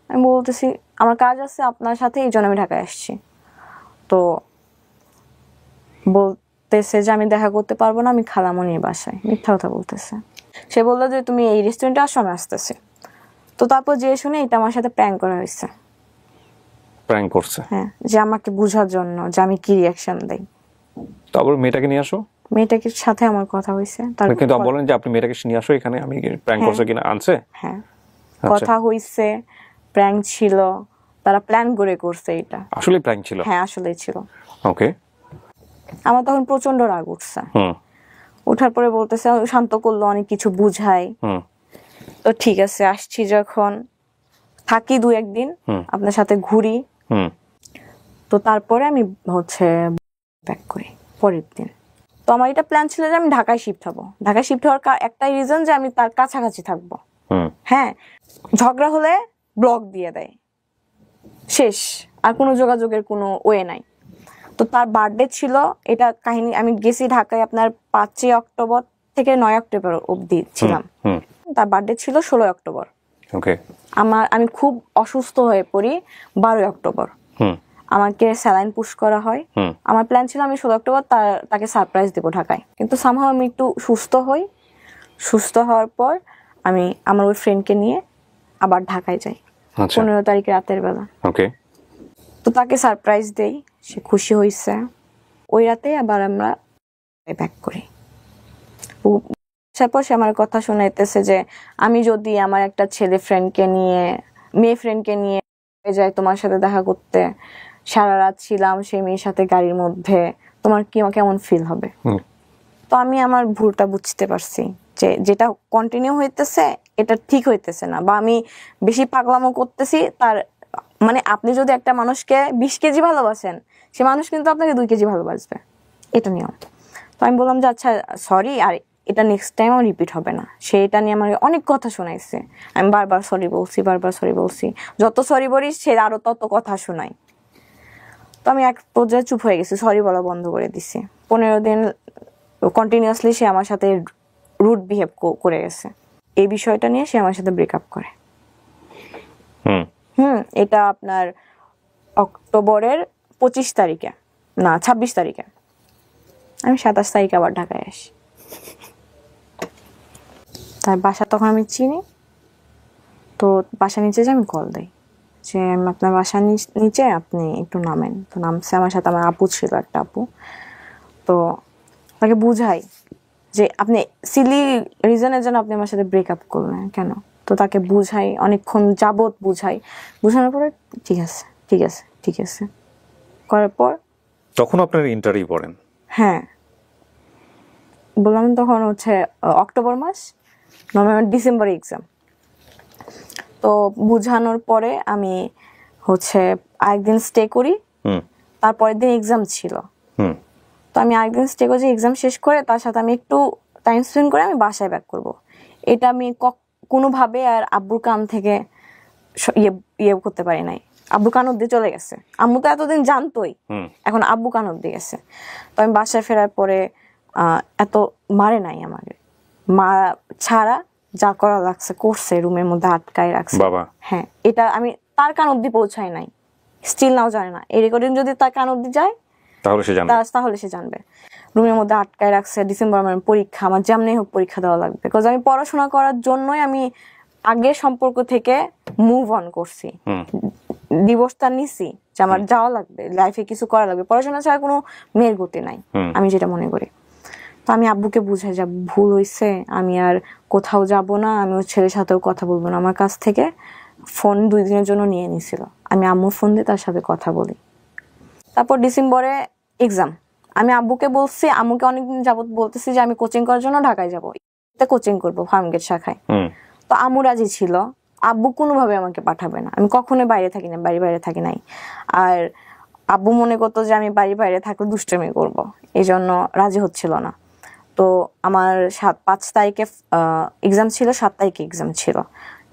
আমি বলতেছি আমার কাজ আছে আপনার সাথে, এই জন্য আমি ঢাকায় আসছি। তো বলতেছে যে আমি দেখা করতে পারবো না, আমি খালামণির বাসায়। মিথ্যা কথা বলতেছে। সে বললো যে তুমি এই রেস্টুরেন্টে আসো, আমি আসতেছি। তো তারপর যে শুনে এটা আমার সাথে প্র্যাঙ্ক করা হয়েছে। প্র্যাঙ্ক করছে? হ্যাঁ, যে আমাকে বোঝার জন্য যে আমি কি রিয়াকশন দেই। তারপর মেয়েটাকে নিয়ে আসো। মেয়েটাকে সাথে আমার কথা হয়েছে। কিন্তু বলেন যে আপনি মেয়েটাকে নিয়ে আসো এখানে, আমি প্র্যাঙ্ক করছে কিনা আনছে। হ্যাঁ, কথা হইছে, প্র্যাঙ্ক ছিল, তারা প্ল্যান করে করছে এটা। আসলে প্র্যাঙ্ক ছিল? হ্যাঁ, আসলেই ছিল। ওকে। আমার তখন প্রচন্ড রাগ উঠছে। ওঠার পরে বলতেছে, শান্ত করলো, অনেক কিছু বুঝাই। তো ঠিক আছে, আসছি যখন, থাকি 2-1 দিন, আপনার সাথে ঘুরি। তো তারপরে আমি ব্যাক করি পরের দিন। তো আমার এটা প্ল্যান ছিল যে আমি ঢাকায় শিফট হবো। ঢাকায় শিফট হওয়ার একটাই রিজন যে আমি তার কাছাকাছি থাকবো। হ্যাঁ, ঝগড়া হলে ব্লক দিয়ে দেয়, শেষ, আর কোনো যোগাযোগের কোনো ওয়ে নাই। তো তার বার্থডে ছিল, এটা কাহিনী। আমি গেছি ঢাকায় আপনার 5 অক্টোবর থেকে 9 অক্টোবর অবধি ছিলাম। তার বার্থডে ছিল 16 অক্টোবর। ওকে। আমি খুব অসুস্থ হয়ে পড়ি 12 অক্টোবর। আমাকে স্যালাইন পুশ করা হয়। আমার প্ল্যান ছিল আমি 16 অক্টোবর তাকে সারপ্রাইজ দেবো ঢাকায়। কিন্তু সামহাও আমি একটু সুস্থ হই। সুস্থ হওয়ার পর আমি আমার ওই ফ্রেন্ডকে নিয়ে আবার ঢাকায় যাই 15 তারিখে রাতের বেলা। ওকে। তো তাকে সারপ্রাইজ দেই, সে খুশি হয়েছে। ওই রাতে আবার আমরা ব্যাক করি। তারপর সে আমার কথা শোনাইতেছে যে আমি যদি আমার একটা ছেলে ফ্রেন্ডকে নিয়ে, মেয়ে ফ্রেন্ডকে নিয়ে যাই তোমার সাথে দেখা করতে, সারা রাত ছিলাম সেই মেয়ের সাথে গাড়ির মধ্যে, তোমার কেমন ফিল হবে? তো আমি আমার ভুলটা বুঝতে পারছি যে যেটা কন্টিনিউ হইতেছে এটা ঠিক হইতেছে না, বা আমি বেশি পাগলামো করতেছি। তার মানে আপনি যদি একটা মানুষকে 20 কেজি ভালোবাসেন, সে মানুষ কিন্তু আপনাকে 2 কেজি ভালোবাসবে, এটা নিয়ম। তো আমি বললাম যে আচ্ছা সরি, আর এটা নেক্সট টাইম আমার রিপিট হবে না। সে এটা নিয়ে আমার অনেক কথা শোনাইছে। আমি বারবার সরি বলছি। যত সরি বলি সে আরো তত কথা শোনায়। তো আমি এক পর্যায়ে চুপ হয়ে গেছি, সরি বলা বন্ধ করে দিছি। 15 দিন কন্টিনিউয়াসলি সে আমার সাথে রুড বিহেভ করে গেছে। এই বিষয়টা নিয়ে সে আমার সাথে ব্রেকআপ করে। এটা আপনার অক্টোবরের 25 তারিখে, না 26 তারিখে। আমি 27 তারিখে আবার ঢাকায় আসি। তার বাসা তখন আমি চিনি। তো বাসা নিচে যে আমি কল দিই যে আমি আপনার বাসার নিচে, আপনি একটু নামেন। তো নামছে, আমার সাথে আমার আপু ছিল, একটা আপু। তো তাকে বুঝাই যে আপনি সিলি রিজনের জন্য আপনি আমার সাথে ব্রেকআপ করলেন কেন। তো তাকে বুঝাই, অনেকক্ষণ যাবত বুঝানোর পরে ঠিক আছে করার পর তখন আপনার ইন্টারভিউ পড়েন? হ্যাঁ, বললাম তখন অক্টোবর মাস, নভেম্বর ডিসেম্বরে এক্সাম। তো বুঝানোর পরে আমি আরেকদিন স্টে করি। তারপরের দিন এক্সাম ছিল। তো আমি আরেকদিন স্টে করছি, এক্সাম শেষ করে তার সাথে আমি একটু টাইম স্পেন্ড করে আমি বাসায় ব্যাক করব। এটা আমি কোনোভাবে আর আব্বুর কান থেকে ইয়ে করতে পারি নাই। আব্বু কান অব্দি চলে গেছে। আম্মু তো এতদিন জানতোই, এখন আব্বু কান অব্দি গেছে। তো আমি বাসায় ফেরার পরে এত মারে নাই আমাকে, মা ছাড়া যা করা লাগছে করছে, রুমের মধ্যে আটকায় রাখছে। হ্যাঁ, এটা আমি তার কান অব্দি পৌঁছাই নাই, স্টিল নাও জানে না। এই রেকর্ডিং যদি তার কান অব্দি যায় তাহলে সে জানবে। রুমের মধ্যে আটকায় রাখছে। ডিসেম্বর মাসে পরীক্ষা, আমার যেমনি হোক পরীক্ষা দেওয়া লাগবে। বিকজ আমি পড়াশোনা করার জন্যই আমি আগের সম্পর্ক থেকে মুভ অন করছি, ডিভোর্সটা নিছি যে আমার যাওয়া লাগবে, লাইফে কিছু করা লাগবে, পড়াশোনা ছাড়া কোনো মেয়ের গতি নাই, আমি যেটা মনে করি। তো আমি আব্বুকে বুঝাই যে ভুল হয়েছে, আমি আর কোথাও যাব না, আমি ওর ছেলের সাথেও কথা বলবো না। আমার কাছ থেকে ফোন 2 দিনের জন্য নিয়ে নিছিল, আমি আম্মুর ফোন দিয়ে তার সাথে কথা বলি। তারপর ডিসেম্বরে এক্সাম। আমি আব্বুকে বলছি, আম্মুকে অনেকদিন যাবত বলতেছি যে আমি কোচিং করার জন্য ঢাকায় যাবো, কোচিং করবো ফার্মগেট শাখায়। তো আম্মু রাজি ছিল। আব্বু কোনোভাবে আমাকে পাঠাবে না, আমি কখনোই বাইরে থাকি না, বাইরে থাকি নাই। আর আব্বু মনে করতো যে আমি বাইরে থাকলে দুষ্টুমি করবো, এই জন্য রাজি হচ্ছিল না। তো আমার 5 তারিখে এক্সাম ছিল, 7 তারিখে এক্সাম ছিল।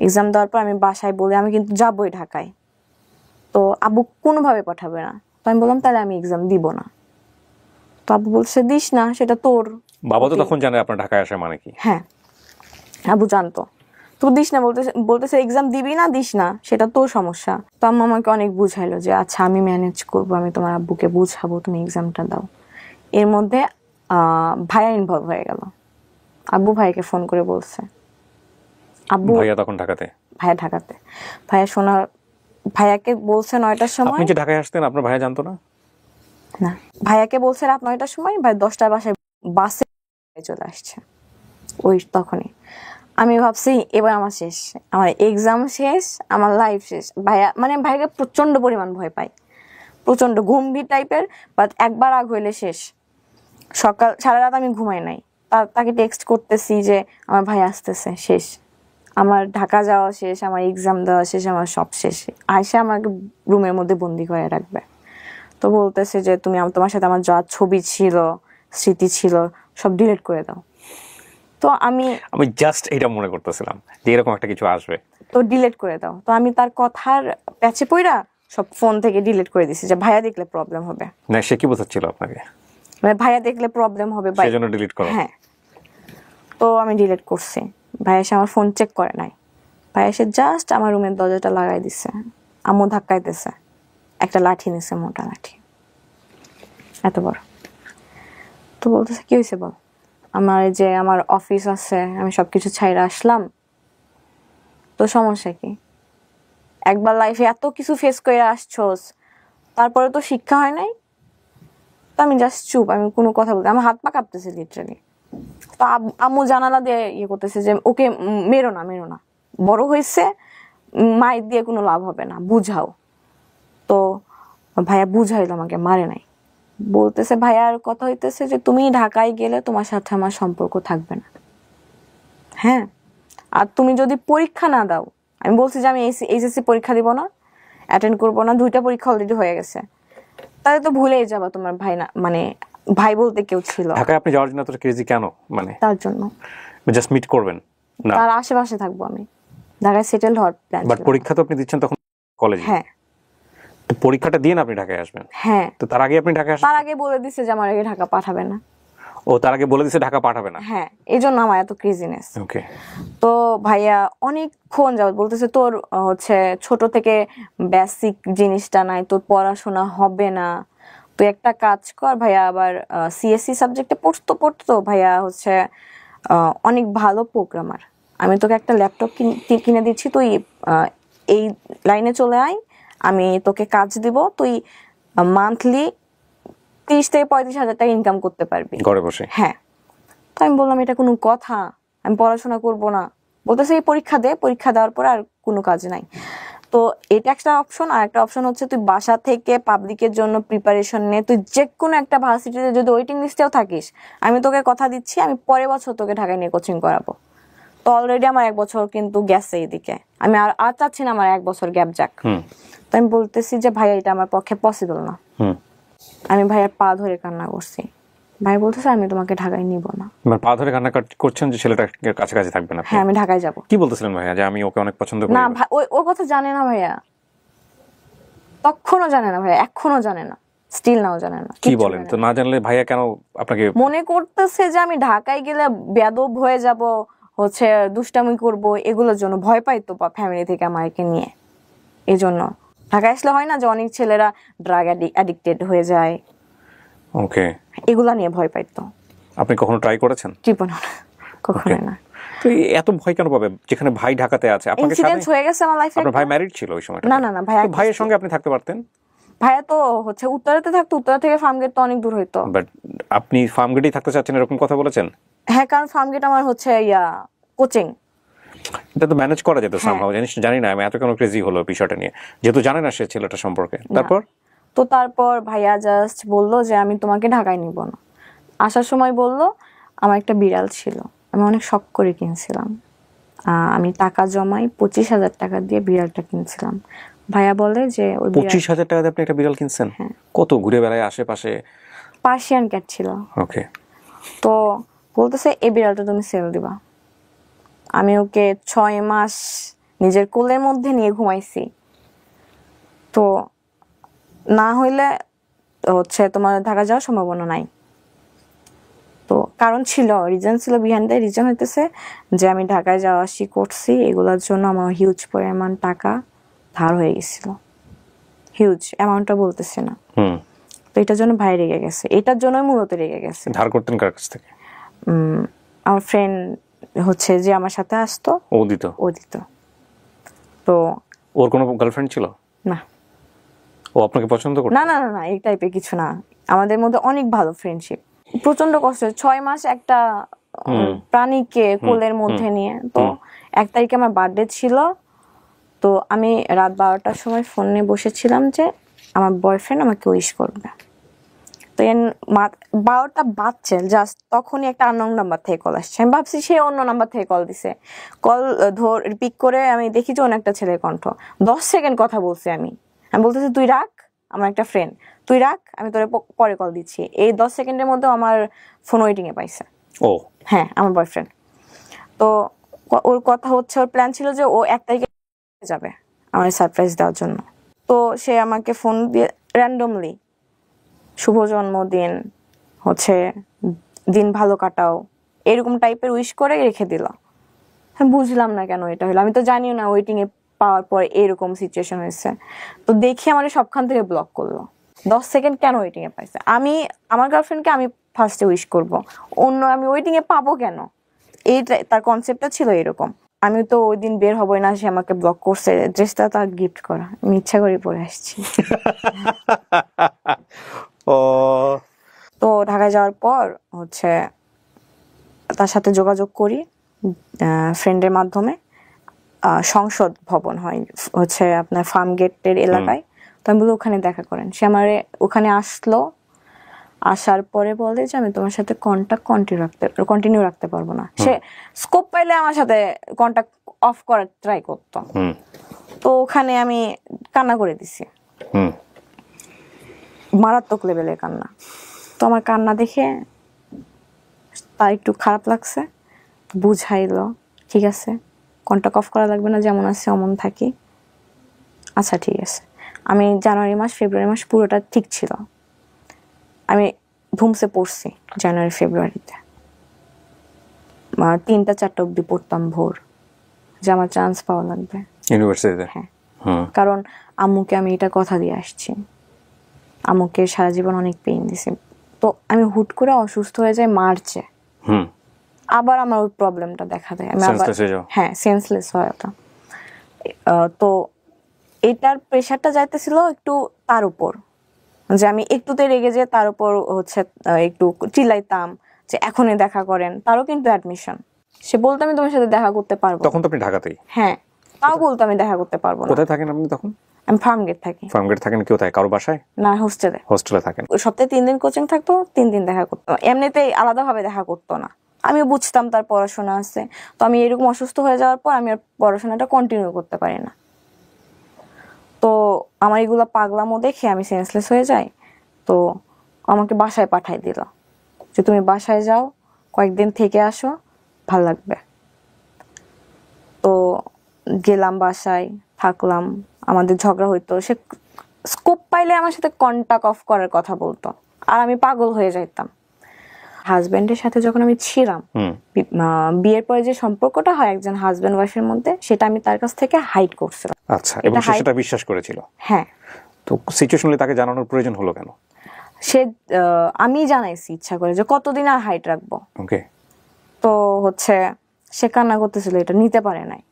এক্সাম দেওয়ার পর আমি বাসায় বলি আমি কিন্তু যাবোই ঢাকায়। তো আব্বু কোনোভাবে পাঠাবে না। তো আমি বললাম তাহলে আমি এক্সাম দিব না। তো আব্বু বলছে দিস না, সেটা তোর। বাবা তো তখন জানে আপনার ঢাকায় আসা মানে কি? হ্যাঁ, আব্বু জানতো। তো দিস না, বলতেছে এক্সাম দিবি না, দিস না, সেটা তোর সমস্যা। তো আম্মু আমাকে অনেক বুঝাইলো যে আচ্ছা আমি ম্যানেজ করবো, আমি তোমার আব্বুকে বুঝাবো, তুমি এক্সামটা দাও। এর মধ্যে ভাইয়া ইনভলভ হয়ে গেল। আব্বু ভাইকে ফোন করে বলছে, আব্বু ভাইয়া তখন ঢাকাতে? ভাইয়া ঢাকাতে। ভাইয়াকে বলছে 9টার সময়। আপনি যে ঢাকায় আসতেন আপনার ভাইয়া জানতো না? না, ভাইয়াকে বলছে রাত 9টার সময়, ভাই 10টার বাসে চলে আসছে ওই তখনই। আমি ভাবছি এবার আমার শেষ, আমার এক্সাম শেষ, আমার লাইফ শেষ। ভাইয়াকে প্রচন্ড পরিমাণ ভয় পাই, প্রচন্ড গম্ভীর টাইপের, বাট একবার আগ হইলে শেষ। সকাল সারা রাত আমি ঘুমাই নাই, তাকে টেক্সট করতেছি যে আমার ভাই আসতেছে, শেষ, আমার ঢাকা যাওয়া শেষ, আমার এক্সাম দেওয়া শেষ, আমার সব শেষ। আয়সা আমাকে রুমের মধ্যে বন্দি করে রাখবে। তো বলতেছে যে তুমি তোমার সাথে আমার যা ছবি ছিল, স্মৃতি ছিল, সব ডিলিট করে দাও। তো আমি জাস্ট এটা মনে করতেছিলাম যে এরকম একটা কিছু আসবে। তো ডিলিট করে দাও। তো আমি তার কথার প্যাচে পইরা সব ফোন থেকে ডিলিট করে দিছি যে ভাইয়া দেখলে প্রবলেম হবে। না সে কি বোঝাচ্ছিল আপনাকে? ভাইয়া দেখলে প্রবলেম হবে, সেজন্য ডিলিট করো? হ্যাঁ। তো আমি ডিলিট করছি। ভাইয়া এসে আমার ফোন চেক করে নাই। ভাইয়া এসে জাস্ট আমার রুমের দরজাটা লাগাই দিছে। আম্মু ধাক্কাইতেছে, একটা লাঠি নিছে, মোটা লাঠি, এত বড়। তো বলতেছে কি হয়েছে বল। আমার অফিস আছে, আমি সবকিছু ছাইরা আসলাম, তো সমস্যা কি? একবার লাইফে এত কিছু ফেস করে আসছোস, তারপরে তো শিক্ষা হয় নাই। তো আমি জাস্ট চুপ, আমি কোনো কথা বলতে, আমার হাত পা কাঁপতেছে লিটারালি। তো আম্মু জানালা দিয়ে ইয়ে করতেছে যে ওকে মেরো না, বড় হয়েছে, মায়ের দিয়ে কোনো লাভ হবে না, বুঝাও। তো ভাইয়া বুঝাইলো, আমাকে মারে নাই। বলতেছে ভাইয়ার কথা হইতেছে যে তুমি ঢাকায় গেলে তোমার সাথে আমার সম্পর্ক থাকবে না, হ্যাঁ, আর তুমি যদি পরীক্ষা না দাও, আমি বলছি যে আমি এইচএসসি পরীক্ষা দিব না, অ্যাটেন্ড করবো না, 2টা পরীক্ষা অলরেডি হয়ে গেছে, তাহলে তো ভুলেই যাবা তোমার ভাই না, ভাই বলতে কেউ ছিল। ঢাকায় আপনি যাওয়ার জন্য এত ক্রেজি কেন? তার জন্য জাস্ট মিট করবেন না? তার আশেপাশে থাকবো আমি, ঢাকায় সেটেল হওয়ার প্ল্যান। বাট পরীক্ষা তো আপনি দিচ্ছেন তখন কলেজে? হ্যাঁ। তো পরীক্ষাটা দিয়ে আপনি ঢাকায় আসবেন? হ্যাঁ। তো তার আগে আপনি ঢাকায় আসবেন? তার আগে বলে দিছে যে আমার আগে ঢাকা পাঠাবে না। ও তার আগে বলে দিছে ঢাকা পাঠাবে না? হ্যাঁ, এই জন্য আমার এত ক্রেজিনেস। ওকে। তো ভাইয়া অনেকক্ষণ যাবত বলতেছে তোর ছোট থেকে বেসিক জিনিসটা নাই, তোর পড়াশোনা হবে না, তুই একটা কাজ কর। ভাইয়া আবার সিএসসি সাবজেক্টে পড়তো। ভাইয়া অনেক ভালো প্রোগ্রামার, আমি তোকে একটা ল্যাপটপ কিনে দিচ্ছি, তুই এই লাইনে চলে আয়, আমি তোকে কাজ দিব, তুই মান্থলি 30 থেকে 35 হাজার টাকা ইনকাম করতে পারবি ঘরে বসে। হ্যাঁ। তো আমি বললাম এটা কোনো কথা, আমি পড়াশোনা করব না। বলতেছে এই পরীক্ষা দে, পরীক্ষা দেওয়ার পর আর কোনো কাজ নাই। তো এটা একটা অপশন। আর একটা অপশন হচ্ছে তুই বাসা থেকে পাবলিকের জন্য প্রিপারেশন নে, তুই যে কোনো একটা ভার্সিটিতে যদি ওয়েটিং লিস্টেও থাকিস, আমি তোকে কথা দিচ্ছি আমি পরের বছর তোকে ঢাকায় নিয়ে কোচিং করাবো। তো অলরেডি আমার 1 বছর কিন্তু গেছে এইদিকে, আমি আর চাচ্ছি না আমার 1 বছর গ্যাপ যাক। তো আমি বলতেছি যে ভাইয়া এটা আমার পক্ষে পসিবল না। আমি ভাইয়ার পা ধরে কান্না করছি। ভাই বলতেছে আমি তোমাকে ঢাকায় নিব না। পা ধরে কান্না করছেন যে ছেলেটার কাছাকাছি থাকবে না? হ্যাঁ, আমি ঢাকায় যাব। কি বলতেছিলেন ভাইয়া যে আমি ওকে অনেক পছন্দ করি? না ওই কথা জানে না ভাইয়া, তখনও জানে না ভাইয়া, এখনো জানে না, স্টিল নাও জানে না। কি বলেন? তো না জানলে ভাইয়া কেন আপনাকে? মনে করতেছে যে আমি ঢাকায় গেলে বেয়াদব হয়ে যাব, দুষ্টামি করব, এগুলোর জন্য ভয় পাইতো ফ্যামিলি থেকে আমাকে নিয়ে। এই জন্য ঢাকায় আসলে হয় না যে অনেক ছেলেরা ড্রাগ অ্যাডিক্টেড হয়ে যায়, ওকে, এগুলা নিয়ে ভয় পাইতো। আপনি কখনো ট্রাই করেছেন? জীবনে কখনো না। তো এত ভয় কেন পাবে যেখানে ভাই ঢাকাতে আছে? আপনাকে ইনসিডেন্ট হয়ে গেছে আমার লাইফে। আপনার ভাই ম্যারিড ছিল ওই সময়? না, ভাইয়ের সঙ্গে আপনি থাকতে পারতেন। ভাইয়া তো উত্তরাতে থাকতো, উত্তরা থেকে ফার্মগেট তো অনেক দূর হইতো। বাট আপনি ফার্মগেটেই থাকতে চাচ্ছেন এরকম কথা বলেছেন? হ্যাঁ, কারণ ফার্মগেট আমার কোচিং, এটা তো ম্যানেজ করা যেত সামহাউ। জানি না আমি এত কেন ক্রেজি হলো বিষয়টা নিয়ে, যেহেতু জানে না সে ছেলেটা সম্পর্কে। তারপর ভাইয়া জাস্ট বললো যে আমি তোমাকে ঢাকায় নিব না। আসার সময় বললো আমার একটা বিড়াল ছিল, আমি অনেক শখ করে কিনছিলাম, আমি টাকা জমাই 25,000 টাকা দিয়ে বিড়ালটা কিনছিলাম। ভাইয়া বলে যে 25,000 টাকা দিয়ে আপনি একটা বিড়াল কিনছেন? কত ঘুরে বেড়ায় আশেপাশে? পার্সিয়ান ক্যাট ছিল। ওকে। তো বলতেছে এই বিড়ালটা তুমি সেল দিবা। আমি ওকে 6 মাস নিজের কোলের মধ্যে নিয়ে ঘুমাইছি। তো না হইলে তোমার ঢাকা যাওয়ার সম্ভাবনা নাই। তো কারণ ছিল, রিজন ছিল, বিহাইন্ড দ্য রিজন হইতেছে যে আমি ঢাকায় যাওয়া আসি করছি, এগুলোর জন্য আমার হিউজ পরিমাণ টাকা ধার হয়ে গেছিল। হিউজ অ্যামাউন্টটা বলতেছি না। তো এটার জন্য ভাই রেগে গেছে, এটার জন্যই মূলত রেগে গেছে। ধার করতেন কার কাছ থেকে? আমার ফ্রেন্ড হচ্ছে যে আমার সাথে আসতো, ও দিত। তো ওর কোনো গার্লফ্রেন্ড ছিল না? ও আপনাকে পছন্দ করতো? না না না না, এই টাইপের কিছু না, আমাদের মধ্যে অনেক ভালো ফ্রেন্ডশিপ। প্রচন্ড কষ্ট, 6 মাস একটা প্রাণীকে কোলের মধ্যে নিয়ে। তো 1 তারিখে আমার বার্থডে ছিল, তো আমি রাত 12টার সময় ফোন নিয়ে বসেছিলাম যে আমার বয়ফ্রেন্ড আমাকে উইশ করবে। তো 12টা বাজছে জাস্ট, তখনই একটা আননোন নাম্বার থেকে কল আসছে। আমি ভাবছি সে অন্য নাম্বার থেকে কল দিছে। কল পিক করে আমি দেখি যে অন্য একটা ছেলের কণ্ঠ। 10 সেকেন্ড কথা বলছি আমি বলতেছি তুই রাখ, আমার একটা ফ্রেন্ড, তুই রাখ, আমি তোরে পরে কল দিচ্ছি। এই 10 সেকেন্ডের মধ্যে আমার ফোন ওয়েটিং এ পাইছে। ও হ্যাঁ, আমার বয়ফ্রেন্ড। তো ওর কথা হচ্ছে, ওর প্ল্যান ছিল যে ও 1 তারিখে যাবে আমার সারপ্রাইজ দেওয়ার জন্য। তো সে আমাকে ফোন দিয়ে র্যান্ডমলি শুভ জন্মদিন, হচ্ছে দিন ভালো কাটাও, এরকম টাইপের উইশ করে রেখে দিল। আমি বুঝলাম না কেন এটা হলো, আমি তো জানিও না ওয়েটিং এ পাওয়ার পর এরকম সিচুয়েশন হয়েছে। তো দেখি আমার সবখান থেকে ব্লক করলো। 10 সেকেন্ড কেন ওয়েটিং এ পাইছে? আমি আমার গার্লফ্রেন্ডকে আমি ফার্স্টে উইশ করব, অন্য আমি ওয়েটিং এ পাবো কেন? এইটা তার কনসেপ্টটা ছিল এরকম। আমি তো ওই দিন বের হবই না, সে আমাকে ব্লক করছে। ড্রেসটা তার গিফট করা, আমি ইচ্ছা করে পরে আসছি। ও তো ঢাকায় যাওয়ার পর হচ্ছে তার সাথে যোগাযোগ করি ফ্রেন্ডের মাধ্যমে। সংসদ ভবন হয় হচ্ছে আপনার ফার্ম গেটের এলাকায়। তো আমি বলি ওখানে দেখা করেন। সে আমার ওখানে আসলো, আসার পরে বলে যে আমি তোমার সাথে কন্ট্যাক্ট কন্টিনিউ রাখতে পারবো না। সে স্কোপ পাইলে আমার সাথে কন্ট্যাক্ট অফ করার ট্রাই করতো। তো ওখানে আমি কান্না করে দিছি, মারাত্মক লেভেলের কান্না। তো আমার কান্না দেখে তার একটু খারাপ লাগছে, বুঝাইলো ঠিক আছে কন্ট্যাক্ট অফ করা লাগবে না, যেমন আছে অমন থাকি। আচ্ছা ঠিক আছে। আমি জানুয়ারি মাস ফেব্রুয়ারি মাস পুরোটা ঠিক ছিল। আমি ধুমসে পড়ছি জানুয়ারি ফেব্রুয়ারিতে, 3টা 4টা অব্দি পড়তাম ভোর, যে আমার চান্স পাওয়া লাগবে ইউনিভার্সিটিতে। হ্যাঁ, কারণ আম্মুকে আমি এটা কথা দিয়ে আসছি, আম্মুকে সারা জীবন অনেক পেইন দিছি। তো আমি হুট করে অসুস্থ হয়ে যাই মার্চে, আবার আমার ওই প্রবলেমটা দেখা দেয়। আমি আবার হ্যাঁ সেন্সলেস হয় ওটা। তো এটার প্রেশারটা যাইতেছিল একটু তার উপর, যে আমি একটুতে রেগে যে তার উপর হচ্ছে একটু চিল্লাইতাম যে এখনই দেখা করেন। তারও কিন্তু অ্যাডমিশন, সে বলতো আমি তোমার সাথে দেখা করতে পারবো। তখন তো আপনি ঢাকাতেই? হ্যাঁ, তাও বলতো আমি দেখা করতে পারবো না। কোথায় থাকেন আপনি তখন? আমি ফার্ম গেট থাকি। ফার্ম গেট থাকেন কোথায়, কারো বাসায়? না, হোস্টেলে। হোস্টেলে থাকেন। সপ্তাহে 3 দিন কোচিং থাকতো, 3 দিন দেখা করতো, এমনিতেই আলাদাভাবে দেখা করতো না। আমি বুঝতাম তার পড়াশোনা আছে। তো আমি এরকম অসুস্থ হয়ে যাওয়ার পর আমি আর পড়াশোনাটা কন্টিনিউ করতে পারি না। তো আমার এগুলো পাগলামো দেখে আমি সেন্সলেস হয়ে যাই। তো আমাকে বাসায় পাঠাই দিল যে তুমি বাসায় যাও, কয়েকদিন থেকে আসো, ভাল লাগবে। তো গেলাম বাসায়, থাকলাম, আমাদের ঝগড়া হইতো। সে স্কোপ পাইলে আমার সাথে কন্টাক্ট অফ করার কথা বলতো, আর আমি পাগল হয়ে যাইতাম। হাজবেন্ডের সাথে যখন আমি ছিলাম, বিয়ের পরে যে সম্পর্কটা হয় একজন হাজবেন্ড ওয়াইফের মধ্যে, সেটা আমি তার কাছ থেকে হাইড করছিলাম। আচ্ছা, এবং সে সেটা বিশ্বাস করেছিল? হ্যাঁ। তো সিচুয়েশনালি তাকে জানানোর প্রয়োজন হলো কেন? সে আমি জানাইছি ইচ্ছা করে যে কতদিন আর হাইট রাখবো। ওকে। তো হচ্ছে সে কান্না করতেছিল, এটা নিতে পারে নাই।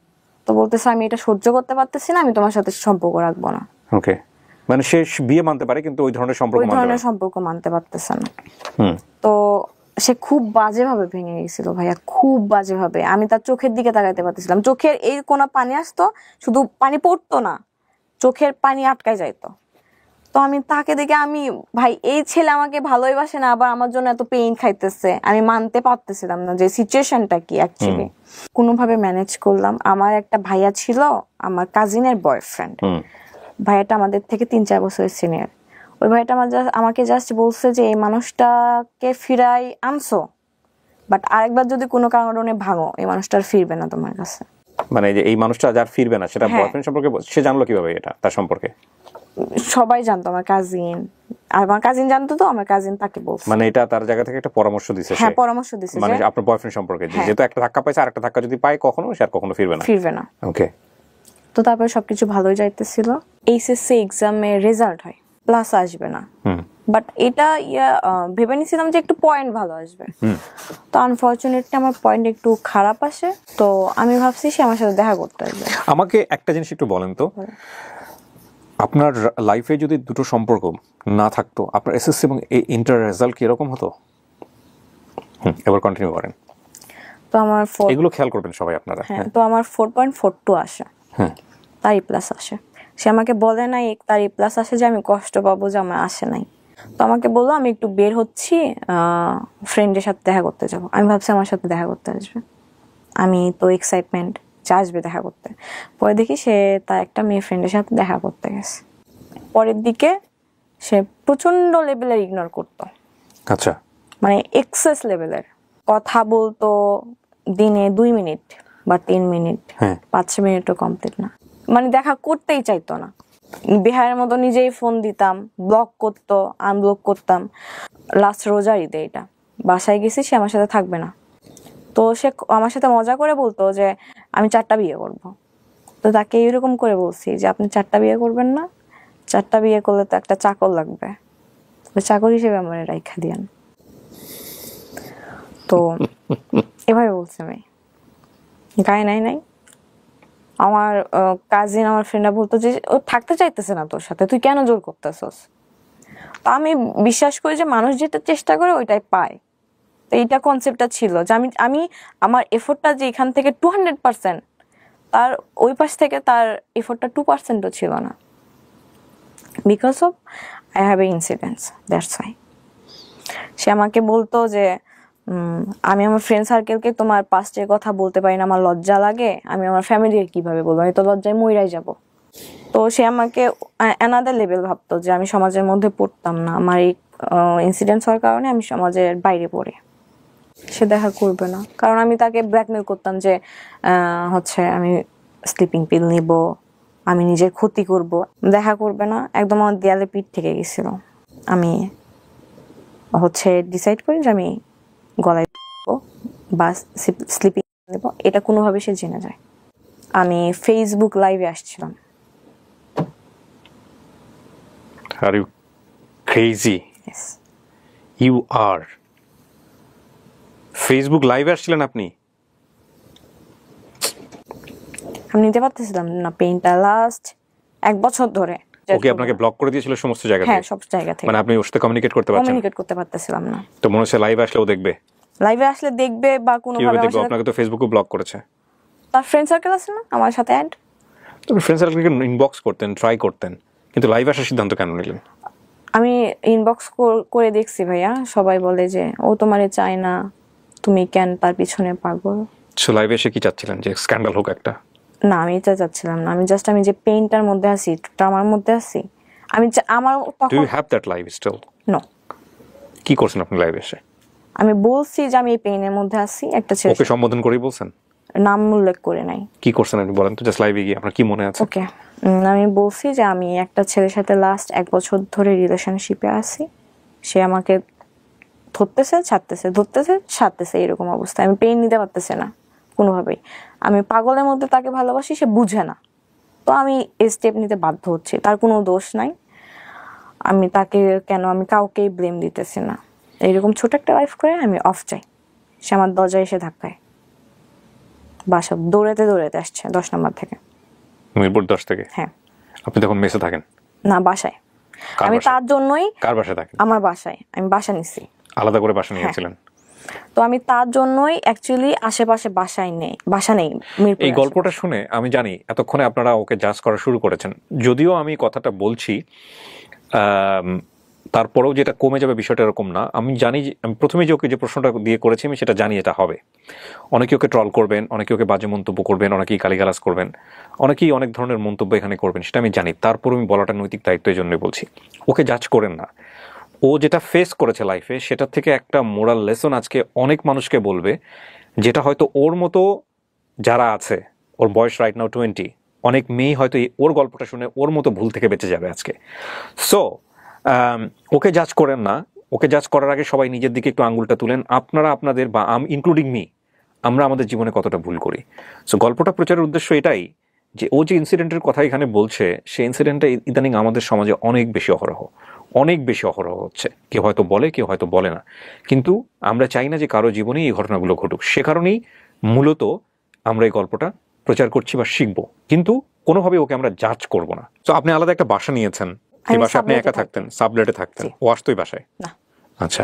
তো বলতেছে আমি এটা সহ্য করতে পারতেছি না, আমি তোমার সাথে সম্পর্ক রাখবো না। ওকে, মানে সে বিয়ে মানতে পারে কিন্তু ওই ধরনের সম্পর্ক মানতে পারতেছে না। তো সে খুব বাজেভাবে ভেঙে গেছিল ভাইয়া, খুব বাজেভাবে। আমি তার চোখের দিকে তাকাইতে পারতেছিলাম, চোখের এই কোনা পানি আসতো, শুধু পানি পড়তো না, চোখের পানি আটকায় যাইতো। তো আমি তাকে দেখে আমি ভাই এই ছেলে আমাকে ভালোই বাসে না, আবার আমার জন্য এত পেইন খাইতেছে, আমি মানতে পারতেছিলাম না যে সিচুয়েশনটা কি অ্যাকচুয়ালি। কোনোভাবে ম্যানেজ করলাম। আমার একটা ভাইয়া ছিল, আমার কাজিনের বয়ফ্রেন্ড। ভাইয়াটা আমাদের থেকে 3-4 বছরের সিনিয়র। ওই ভাইয়াটা আমাকে জাস্ট বলছে যে এই মানুষটাকে ফিরাই আনছো, বাট আরেকবার যদি কোনো কারণে ভাঙো, এই মানুষটা আর ফিরবে না তোমার কাছে। মানে এই মানুষটা যার ফিরবে না, সেটা বয়ফ্রেন্ড সম্পর্কে সে জানলো কিভাবে এটা তার সম্পর্কে? সবাই জানতো, আমার কাজিন জানতো, তো আমার কাজিন তাকে বলছে। মানে এটা তার জায়গা থেকে একটা পরামর্শ দিছে সে? হ্যাঁ, পরামর্শ দিছে, মানে আপনার বয়ফ্রেন্ড সম্পর্কে হ্যাঁ। যেহেতু একটা ধাক্কা পাইছে, আরেকটা ধাক্কা যদি পায় কখনো, সে আর কখনো ফিরবে না। ওকে। তো তারপরে সবকিছু ভালোই যাইতেছিল। এইচএসসি এক্সামে রেজাল্ট হয়, প্লাস আসবে না, বাট এটা ভেবে নিছিলাম যে একটু পয়েন্ট ভালো আসবে। তো আনফরচুনেটলি আমার পয়েন্ট একটু খারাপ আসে, তো আমি ভাবছি সে আমার সাথে দেখা করতে আসবে। আমাকে একটা জিনিস একটু বলেন তো, আপনার লাইফে যদি দুটো সম্পর্ক না থাকতো, আপনার এসএসসি এবং ইন্টার রেজাল্ট কি এরকম হতো? এবার কন্টিনিউ করেন। তো আমার এগুলো খেয়াল করবেন সবাই আপনারা। হ্যাঁ, তো আমার 4.42 আসে, তার প্লাস আসে। সে আমাকে বলে নাই তার প্লাস আসে যে আমি কষ্ট পাবো যে আমার আসে নাই। তো আমাকে বললো আমি একটু বের হচ্ছি, ফ্রেন্ডের সাথে দেখা করতে যাবো। আমি ভাবছি আমার সাথে দেখা করতে আসবে, আমি তো এক্সাইটমেন্ট যে আসবে দেখা করতে। পরে দেখি সে তার একটা মেয়ে ফ্রেন্ডের সাথে দেখা করতে গেছে। পরের দিকে সে প্রচন্ড লেভেলের ইগনোর করতো। আচ্ছা। মানে এক্সেস লেভেলের কথা বলতো, দিনে 2 মিনিট বা 3 মিনিট, 5 মিনিটও কমপ্লিট না, মানে দেখা করতেই চাইতো না। বিহারের মতো নিজেই ফোন দিতাম, ব্লক করতো, আনব্লক করতাম। লাস্ট রোজার ঈদে এটা বাসায় গেছি, সে আমার সাথে থাকবে না। তো সে আমার সাথে মজা করে বলতো যে আমি 4টা বিয়ে করব। তো তাকে এরকম করে বলছি যে আপনি 4টা বিয়ে করবেন না, 4টা বিয়ে করলে তো একটা চাকর লাগবে, ওই চাকর হিসেবে আমার রাইখা দিয়েন। তো এভাবে বলছে, আমি গায়ে নাই। আমার কাজিন, আমার ফ্রেন্ডরা বলতো যে ও থাকতে চাইতেছে না তোর সাথে, তুই কেন জোর করতেছস? তো আমি বিশ্বাস করি যে মানুষ যেটা চেষ্টা করে ওইটাই পায়। তো এইটা কনসেপ্টটা ছিল যে আমি আমার এফোর্টটা যে এখান থেকে 200%, তার ওই পাশ থেকে তার এফোর্টটা 2%ও ছিল না, because of I have a incidents, that's why. সে আমাকে বলতো যে আমি আমার ফ্রেন্ড সার্কেলকে তোমার পাস্টের কথা বলতে পারি না, আমার লজ্জা লাগে, আমি আমার ফ্যামিলির কিভাবে বলবো, আমি তো লজ্জায় মইরাই যাব। তো সে আমাকে অ্যানাদার লেভেল ভাবতো যে আমি সমাজের মধ্যে পড়তাম না, আমার এই ইনসিডেন্ট হওয়ার কারণে আমি সমাজের বাইরে পড়ি। সে দেখা করবে না, কারণ আমি তাকে ব্ল্যাকমেল করতাম যে হচ্ছে আমি স্লিপিং পিল নিব, আমি নিজের ক্ষতি করব। দেখা করবে না, একদম আমার দেয়ালে পিঠ থেকে গেছিল। আমি হচ্ছে ডিসাইড করি যে আমি গলায় বা স্লিপিং নেব, এটা কোনোভাবে সে জেনে যায়। আমি ফেসবুক লাইভে আসছিলাম। Are you crazy? Yes. You are. Facebook লাইভে আসছিলেন আপনি? আমি নিতে পারতেছিলাম না পেইনটা লাস্ট 1 বছর ধরে। ওকে আপনাকে ব্লক করে দিয়েছিল সমস্ত জায়গা থেকে? হ্যাঁ, সব জায়গা থেকে। মানে আপনি ওর সাথে কমিউনিকেট করতে পারতেছিলাম না। তো মনে হচ্ছে লাইভে আসলে ও দেখবে? লাইভে আসলে দেখবে বা কোনোভাবে দেখবে? আপনাকে তো ফেসবুকে ব্লক করেছে। তার ফ্রেন্ড সার্কেল আছে না আমার সাথে অ্যাড, তো ফ্রেন্ড সার্কেলকে ইনবক্স করতেন, ট্রাই করতেন, কিন্তু লাইভে আসার সিদ্ধান্ত কেন নিলেন? আমি ইনবক্স করে দেখছি ভাইয়া, সবাই বলে যে ও তোমারে চায় না, তুমি কেন তার পিছনে পাগল। সো লাইভে এসে কি চাচ্ছিলেন, যে স্ক্যান্ডাল হোক একটা? না, আমি এটা চাচ্ছিলাম না। আমি যে পেইনটার মধ্যে আছি, ট্রমার মধ্যে আছি, আমার do you have that live still? No. কি করছেন আপনি লাইভে এসে? আমি বলছি যে আমি এই পেইনের মধ্যে আছি, একটা ছেলে। ওকে সম্বোধন করেই বলছেন? নাম উল্লেখ করে নাই। কি করছেন আপনি বলেন তো, জাস্ট লাইভে গিয়ে আপনার কি মনে আছে? ওকে, আমি বলছি যে আমি একটা ছেলের সাথে লাস্ট 1 বছর ধরে রিলেশনশিপে আছি, সে আমাকে ধরতেছে ছাড়তেছে, ধরতেছে ছাড়তেছে, এরকম অবস্থা। আমি পেইন নিতে পারতেছি না কোনোভাবেই। আমি পাগলের মধ্যে তাকে ভালোবাসি, সে বুঝে না। তো আমি এই স্টেপ নিতে বাধ্য হচ্ছি, তার কোনো দোষ নাই। আমি তাকে আমি কাউকেই ব্লেম দিতেছি না। এইরকম ছোট একটা লাইফ করে আমি অফ চাই। সে আমার দরজায় এসে ধাক্কায়, বাসা দৌড়াতে আসছে 10 নম্বর থেকে। মিরপুর 10 থেকে? হ্যাঁ। আপনি তখন মেসে থাকেন? না, বাসায়। আমি তার জন্যই। কার বাসায় থাকেন? আমার বাসায়, আমি বাসা নিছি। আলাদা করে বাসা নিয়েছিলেন? তো আমি তার জন্যই অ্যাকচুয়ালি আশেপাশে বাসা নেই। এই গল্পটা শুনে আমি জানি এতক্ষণে আপনারা ওকে জাজ করা শুরু করেছেন, যদিও আমি কথাটা বলছি তারপরেও যেটা কমে যাবে বিষয়টা এরকম না। আমি জানি যে আমি প্রথমে যে ওকে যে প্রশ্নটা দিয়ে করেছি আমি সেটা জানি এটা হবে। অনেকে ওকে ট্রল করবেন, অনেকে ওকে বাজে মন্তব্য করবেন, অনেকেই গালিগালাজ করবেন, অনেকেই অনেক ধরনের মন্তব্য এখানে করবেন, সেটা আমি জানি। তারপর আমি বলাটা নৈতিক দায়িত্ব, এই জন্যই বলছি ওকে জাজ করেন না। ও যেটা ফেস করেছে লাইফে, সেটা থেকে একটা মোরাল লেসন আজকে অনেক মানুষকে বলবে, যেটা হয়তো ওর মতো যারা আছে, ওর বয়স রাইট নাও 20, অনেক মেয়ে হয়তো ওর গল্পটা শুনে ওর মতো ভুল থেকে বেঁচে যাবে আজকে। সো ওকে জাজ করেন না, ওকে জাজ করার আগে সবাই নিজের দিকে একটু আঙুলটা তুলেন। আপনারা আপনাদের, বা ইনক্লুডিং মি, আমরা আমাদের জীবনে কতটা ভুল করি। সো গল্পটা প্রচারের উদ্দেশ্য এটাই যে ও যে ইনসিডেন্টের কথা এখানে বলছে, সেই ইনসিডেন্টটা ইদানিং আমাদের সমাজে অনেক বেশি অহরহ হচ্ছে। কেউ হয়তো বলে, কেউ হয়তো বলে না, কিন্তু আমরা চাই না যে কারো জীবনে এই ঘটনাগুলো ঘটুক। সে কারণেই মূলত আমরা এই গল্পটা প্রচার করছি বা শিখবো, কিন্তু কোনোভাবে ওকে আমরা জাজ করব না। তো আপনি আলাদা একটা বাসা নিয়েছেন, এই বাসায় আপনি একা থাকতেন, সাবলেটে থাকতেন, ও আসতো এই বাসায়? না। আচ্ছা,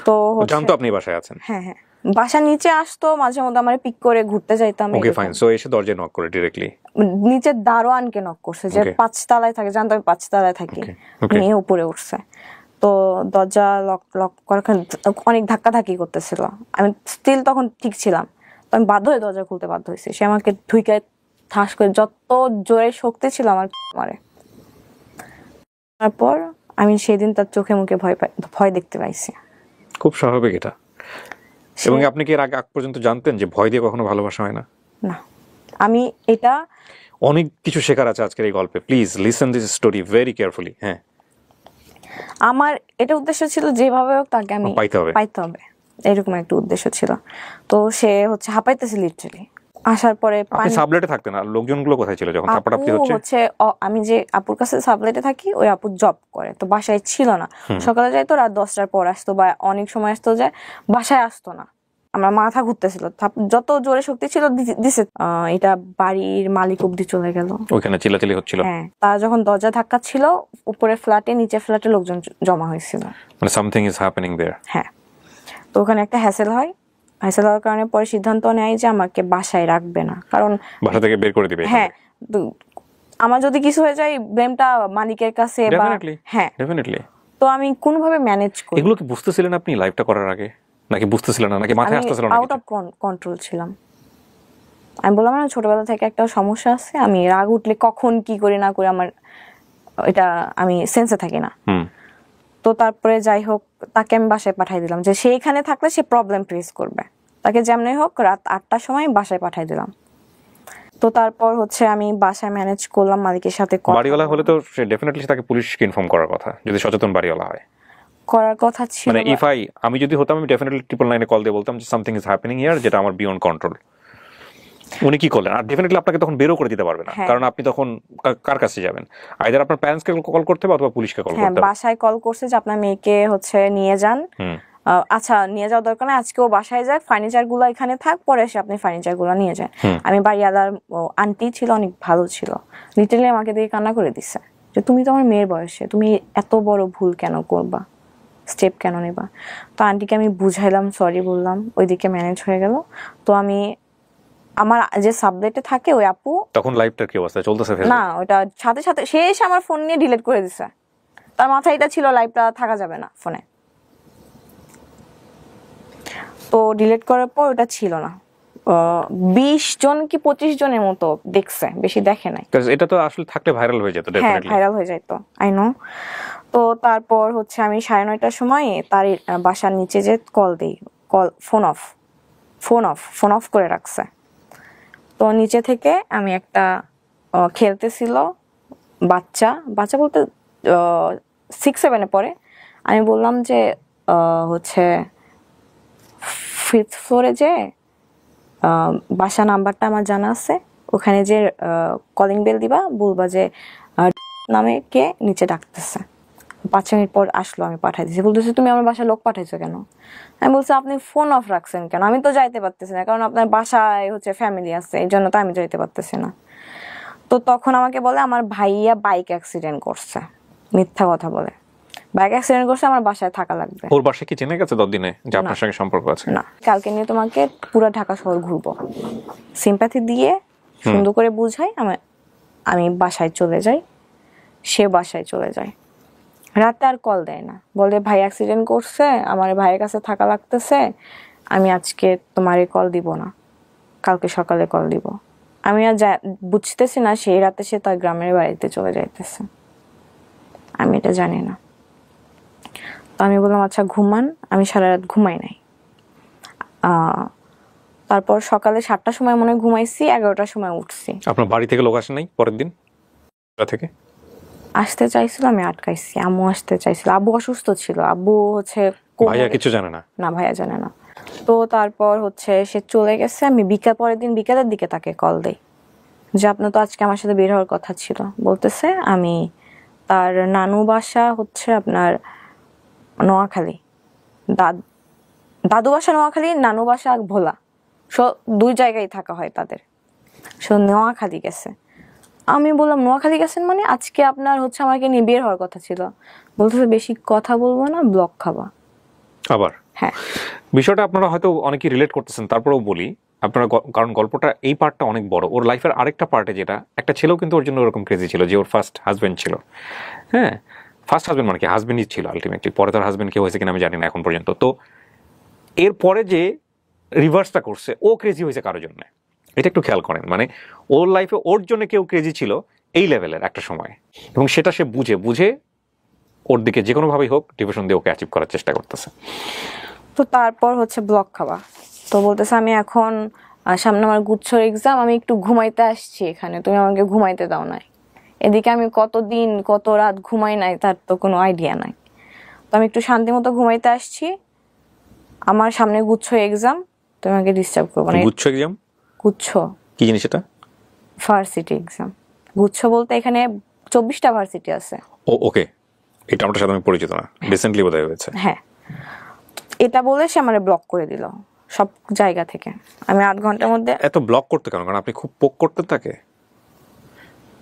তো জানতো আপনি এই বাসায় আছেন? হ্যাঁ হ্যাঁ, বাসা নিচে আসতো মাঝে মধ্যে, আমার পিক করে ঘুরতে যাইতাম। Okay fine. সো এসে দরজায় নক করে ডিরেক্টলি নিচের দারোয়ানকে নক করছে, যে 5 তলায় থাকে, জানতো আমি 5 তলায় থাকি, মেয়ে উপরে উঠছে। তো দরজা লক করার অনেক ধাক্কাধাক্কি করতেছিল, আমি স্টিল তখন ঠিক ছিলাম, তো আমি বাধ্য হয়ে দরজা খুলতে বাধ্য হয়েছি। সে আমাকে ঢুকে ঠাস করে, যত জোরে শক্তি ছিল আমার মারে। তারপর আমি সেদিন তার চোখে মুখে ভয় দেখতে পাইছি। খুব স্বাভাবিক এটা। এবং আপনি কি এর আগে পর্যন্ত জানতেন যে ভয় দিয়ে কখনো ভালোবাসা হয় না? না, আমি এটা অনেক কিছু শেখার আছে আজকের এই গল্পে। Please listen this story very carefully. হ্যাঁ, আমার এটা উদ্দেশ্য ছিল যেভাবে হোক তাকে আমি পাইতে হবে, এরকম একটা উদ্দেশ্য ছিল। তো সে হাঁপাইতেছে লিটারালি। আসার পরে আপনি সাবলেটে থাকতেন, আর লোকজনগুলো কোথায় ছিল যখন থাপড়াপড়ি হচ্ছে? আমি যে আপুর কাছে সাবলেটে থাকি, ওই আপু জব করে, তো বাসায় ছিল না। সকালে যাইতো, রাত 10টার পর আসতো, বা অনেক সময় আসতো যে বাসায় আসতো না। আমার মাথা ঘুরতেছিল, যত জোরে শক্তি ছিল দিছে, এটা বাড়ির মালিক অব্দি চলে গেল। ওখানে চিল্লাচিল্লি হচ্ছিল। হ্যাঁ, তার যখন দরজা ধাক্কা ছিল, উপরে ফ্ল্যাটে, নিচে ফ্ল্যাটে লোকজন জমা হয়েছিল, মানে সামথিং ইজ হ্যাপেনিং দেয়ার। হ্যাঁ, তো ওখানে একটা হ্যাসেল হওয়ার কারণে পরে সিদ্ধান্ত নেয় যে আমাকে বাসায় রাখবে না, কারণ বাসা থেকে বের করে দিবে। হ্যাঁ, আমার যদি কিছু হয়ে যায় ব্লেমটা মালিকের কাছে, বা হ্যাঁ ডেফিনেটলি। তো আমি কোনোভাবে ম্যানেজ করি। এগুলো কি বুঝতেছিলেন আপনি লাইফটা করার আগে, নাকি বুঝতেছিলেন না, নাকি মাথায় আসতেছিল না? আউট অফ কন্ট্রোল ছিলাম। আমি বললাম না, ছোটবেলা থেকে একটা সমস্যা আছে, আমি রাগ উঠলে কখন কি করি না করি, আমার এটা আমি সেন্সে থাকি না। তো তারপরে যাই হোক, তাকে আমি বাসায় পাঠাই দিলাম, যে সে এখানে থাকলে সে প্রবলেম ফেস করবে। তাকে যেমনি হোক রাত 8টার সময় বাসায় পাঠাই দিলাম। তো তারপর আমি বাসায় ম্যানেজ করলাম, মালিকের সাথে বাড়িওয়ালা হলে তো সে ডেফিনেটলি তাকে পুলিশকে ইনফর্ম করার কথা, যদি সচেতন বাড়িওয়ালা হয়। করার কথা ছিল, মানে আমি যদি হতাম, আমি ডেফিনেটলি 999 কল দিয়ে বলতাম যে সামথিং ইজ হ্যাপেনিং হিয়ার, যেটা আমার বিয়ন্ড কন্ট্রোল। উনি কি করলেন? আর ডেফিনেটলি আপনাকে তখন বেরও করে দিতে পারবে না, কারণ আপনি তখন কার কাছে যাবেন? আইদার আপনার প্যারেন্টসকে কল করতে হবে অথবা পুলিশকে কল করতে হবে। বাসায় কল করছে যে আপনার মেয়েকে নিয়ে যান। আচ্ছা, নিয়ে যাওয়ার দরকার নেই, আজকে ও বাসায় যাক, ফার্নিচার গুলো এখানে থাক, পরে এসে আপনি ফার্নিচার গুলো নিয়ে যান। আমি বাড়িওয়ালার আন্টি ছিল, অনেক ভালো ছিল, লিটারালি আমাকে দিয়ে কান্না করে দিচ্ছে যে তুমি তো আমার মেয়ের বয়সে, তুমি এত বড় ভুল কেন করবা, স্টেপ কেন নেবা? তো আন্টিকে আমি বুঝাইলাম, সরি বললাম, ওইদিকে ম্যানেজ হয়ে গেল। তো আমি আমার যে সাবলেটে থাকে ওই আপু, তখন লাইভটার কি অবস্থা চলতেছে? না, ওটা সাথে সাথে সে এসে আমার ফোন নিয়ে ডিলিট করে দিছে। তার মাথায় এটা ছিল লাইভটা থাকা যাবে না ফোনে, তো ডিলিট করার পর ওটা ছিল না। 20 জন কি 25 জনের মতো দেখছে, বেশি দেখে নাই। এটা তো আসলে থাকলে ভাইরাল হয়ে যেত, হ্যাঁ, ভাইরাল হয়ে যেত, আই নো। তো তারপর আমি 9:30টার সময় তার বাসার নিচে যে কল দেই, ফোন অফ করে রাখছে। তো নিচে থেকে আমি একটা খেলতেছিল বাচ্চা বলতে 6-7-এ পড়ে। আমি বললাম যে 5th ফ্লোরে যে বাসা নাম্বারটা আমার জানা আছে, ওখানে যে কলিং বেল দিবা, বলবা যে নামে কে নিচে ডাকতেছে। 5 মিনিট পর আসলো, আমি পাঠাই দিয়েছি। বলতেছে তুমি আমার বাসায় লোক পাঠাইছো কেন? আমি বলছি আপনি ফোন অফ রাখছেন কেন? আমি তো যাইতে পারতেছি না, কারণ আপনার বাসায় ফ্যামিলি আছে, এই জন্য তো আমি যাইতে পারতেছি না। তো তখন আমাকে বলে আমার ভাইয়া বাইক অ্যাক্সিডেন্ট করছে, মিথ্যা কথা বলে। বাইক অ্যাক্সিডেন্ট করছে, আমার বাসায় থাকা লাগবে। ওর বাসায় কি জেনে গেছে 10 দিনে যে আপনার সঙ্গে সম্পর্ক আছে? না, কালকে নিয়ে তোমাকে পুরো ঢাকা শহর ঘুরবো, সিম্প্যাথি দিয়ে সুন্দর করে বুঝাই, আমি বাসায় চলে যাই, সে বাসায় চলে যায়। রাতে আর কল দেয় না, বলে ভাই অ্যাক্সিডেন্ট করছে, আমার ভাইয়ের কাছে থাকা লাগতেছে, আমি আজকে তোমারে কল দিব না, কালকে সকালে কল দিব। আমি আর বুঝতেছি না সেই রাতে সে তার গ্রামের বাড়িতে চলে যাইতেছে, আমি এটা জানি না। তো আমি বললাম আচ্ছা ঘুমান, আমি সারা রাত ঘুমাই নাই। তারপর সকালে 7টার সময় মনে হয় ঘুমাইছি, 11টার সময় উঠছি। আপনার বাড়ি থেকে লোক আসে নাই পরের দিন থেকে? আসতে চাইছিল, আমি আটকাইছি। আম্মু আসতে চাইছিল, আব্বু অসুস্থ ছিল, আব্বু হচ্ছে ভাইয়া কিছু জানে না? না, ভাইয়া জানে না। তো তারপর হচ্ছে সে চলে গেছে। আমি পরের দিন বিকালের দিকে তাকে কল দেই যে আপনার তো আজকে আমার সাথে বের হওয়ার কথা ছিল। বলতেছে আমি তার নানু বাসা হচ্ছে আপনার নোয়াখালী, দাদু বাসা নোয়াখালী, নানু বাসা ভোলা, দুই জায়গায় থাকা হয় তাদের। নোয়াখালী গেছে। আমি বললাম নোয়াখালী গেছেন মানে? আজকে আপনার হচ্ছে আমাকে নিয়ে বের হওয়ার কথা ছিল। বলতেছে বেশি কথা বলবো না, ব্লক খাবা। আবার হ্যাঁ, বিষয়টা আপনারা হয়তো অনেকেই রিলেট করতেছেন, তারপরেও বলি আপনারা, কারণ গল্পটা এই পার্টটা অনেক বড়। ওর লাইফের আরেকটা পার্টে যেটা, একটা ছেলেও কিন্তু ওর জন্য ওরকম ক্রেজি ছিল, যে ওর ফার্স্ট হাজবেন্ড ছিল। হ্যাঁ, ফার্স্ট হাজবেন্ড মানে কি, হাজবেন্ডই ছিল আলটিমেটলি। পরে তার হাজবেন্ড কেউ হয়েছে কিনা আমি জানি না এখন পর্যন্ত। তো এরপরে যে রিভার্সটা করছে, ও ক্রেজি হয়েছে কারোর জন্য, এটা একটু খেয়াল করেন। মানে ওর লাইফে ওর জন্য কেউ ক্রেজি ছিল এই লেভেলের একটা সময়, এবং সেটা সে বুঝে ওর দিকে যে কোনোভাবেই হোক ডিভিশন দিয়ে ওকে অ্যাচিভ করার চেষ্টা করতেছে। তো তারপর হচ্ছে ব্লক খাওয়া। তো বলতেছে আমি এখন সামনে আমার গুচ্ছর এক্সাম, আমি একটু ঘুমাইতে আসছি এখানে, তুমি আমাকে ঘুমাইতে দাও নাই। এদিকে আমি কতদিন কত রাত ঘুমাই নাই তার তো কোনো আইডিয়া নাই। তো আমি একটু শান্তি মতো ঘুমাইতে আসছি, আমার সামনে গুচ্ছ এক্সাম, তুমি আমাকে ডিস্টার্ব করবো না। গুচ্ছ এক্সাম? গুচ্ছ কি জিনিস এটা? Varsity exam. গুচ্ছ বলতে এখানে 24টা ভার্সিটি আছে। ও ওকে, এটা আমার সাথে আমি পরিচিত না, রিসেন্টলি বোধহয় হয়েছে। হ্যাঁ, এটা বলে সে আমারে ব্লক করে দিল সব জায়গা থেকে। আমি 8 ঘন্টার মধ্যে। এত ব্লক করতে কেন? কারণ আপনি খুব পোক করতে থাকে,